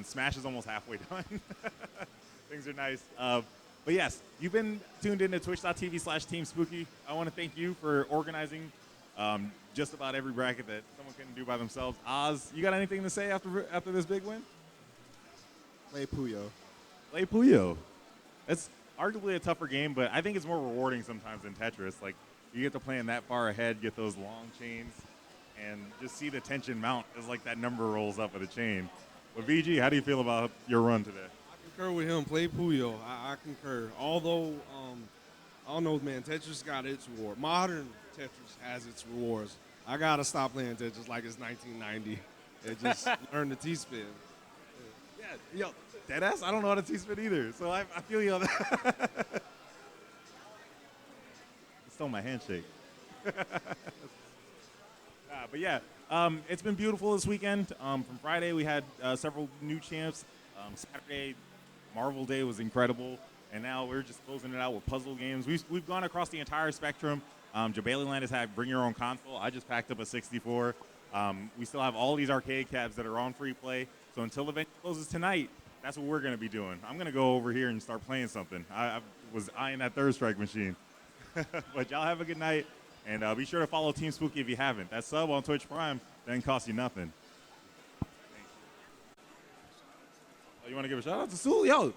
Smash is almost halfway done. Things are nice. But yes, you've been tuned into twitch.tv/TeamSpooky. I want to thank you for organizing just about every bracket that someone couldn't do by themselves. Oz, you got anything to say after this big win? Play Puyo. Play Puyo. It's arguably a tougher game, but I think it's more rewarding sometimes than Tetris. Like, you get to plan that far ahead, get those long chains, and just see the tension mount as like that number rolls up of the chain. But VG, how do you feel about your run today? I concur with him. Play Puyo. I concur. Although, I don't know, man, Tetris got its reward. Modern Tetris has its rewards. I got to stop playing Tetris like it's 1990 and just learn the T-spin. Yeah, yo, deadass, I don't know how to T-spin either, so I feel you on that. You stole my handshake. But yeah, it's been beautiful this weekend. From Friday, we had several new champs. Saturday, Marvel Day was incredible. And now we're just closing it out with puzzle games. We've gone across the entire spectrum. Jabali Land has had bring your own console. I just packed up a 64. We still have all these arcade cabs that are on free play. So until the event closes tonight, that's what we're going to be doing. I'm going to go over here and start playing something. I was eyeing that Third Strike machine. But y'all have a good night. And be sure to follow Team Spooky if you haven't. That sub on Twitch Prime doesn't cost you nothing. Oh, you want to give a shout out to Sul? Yo,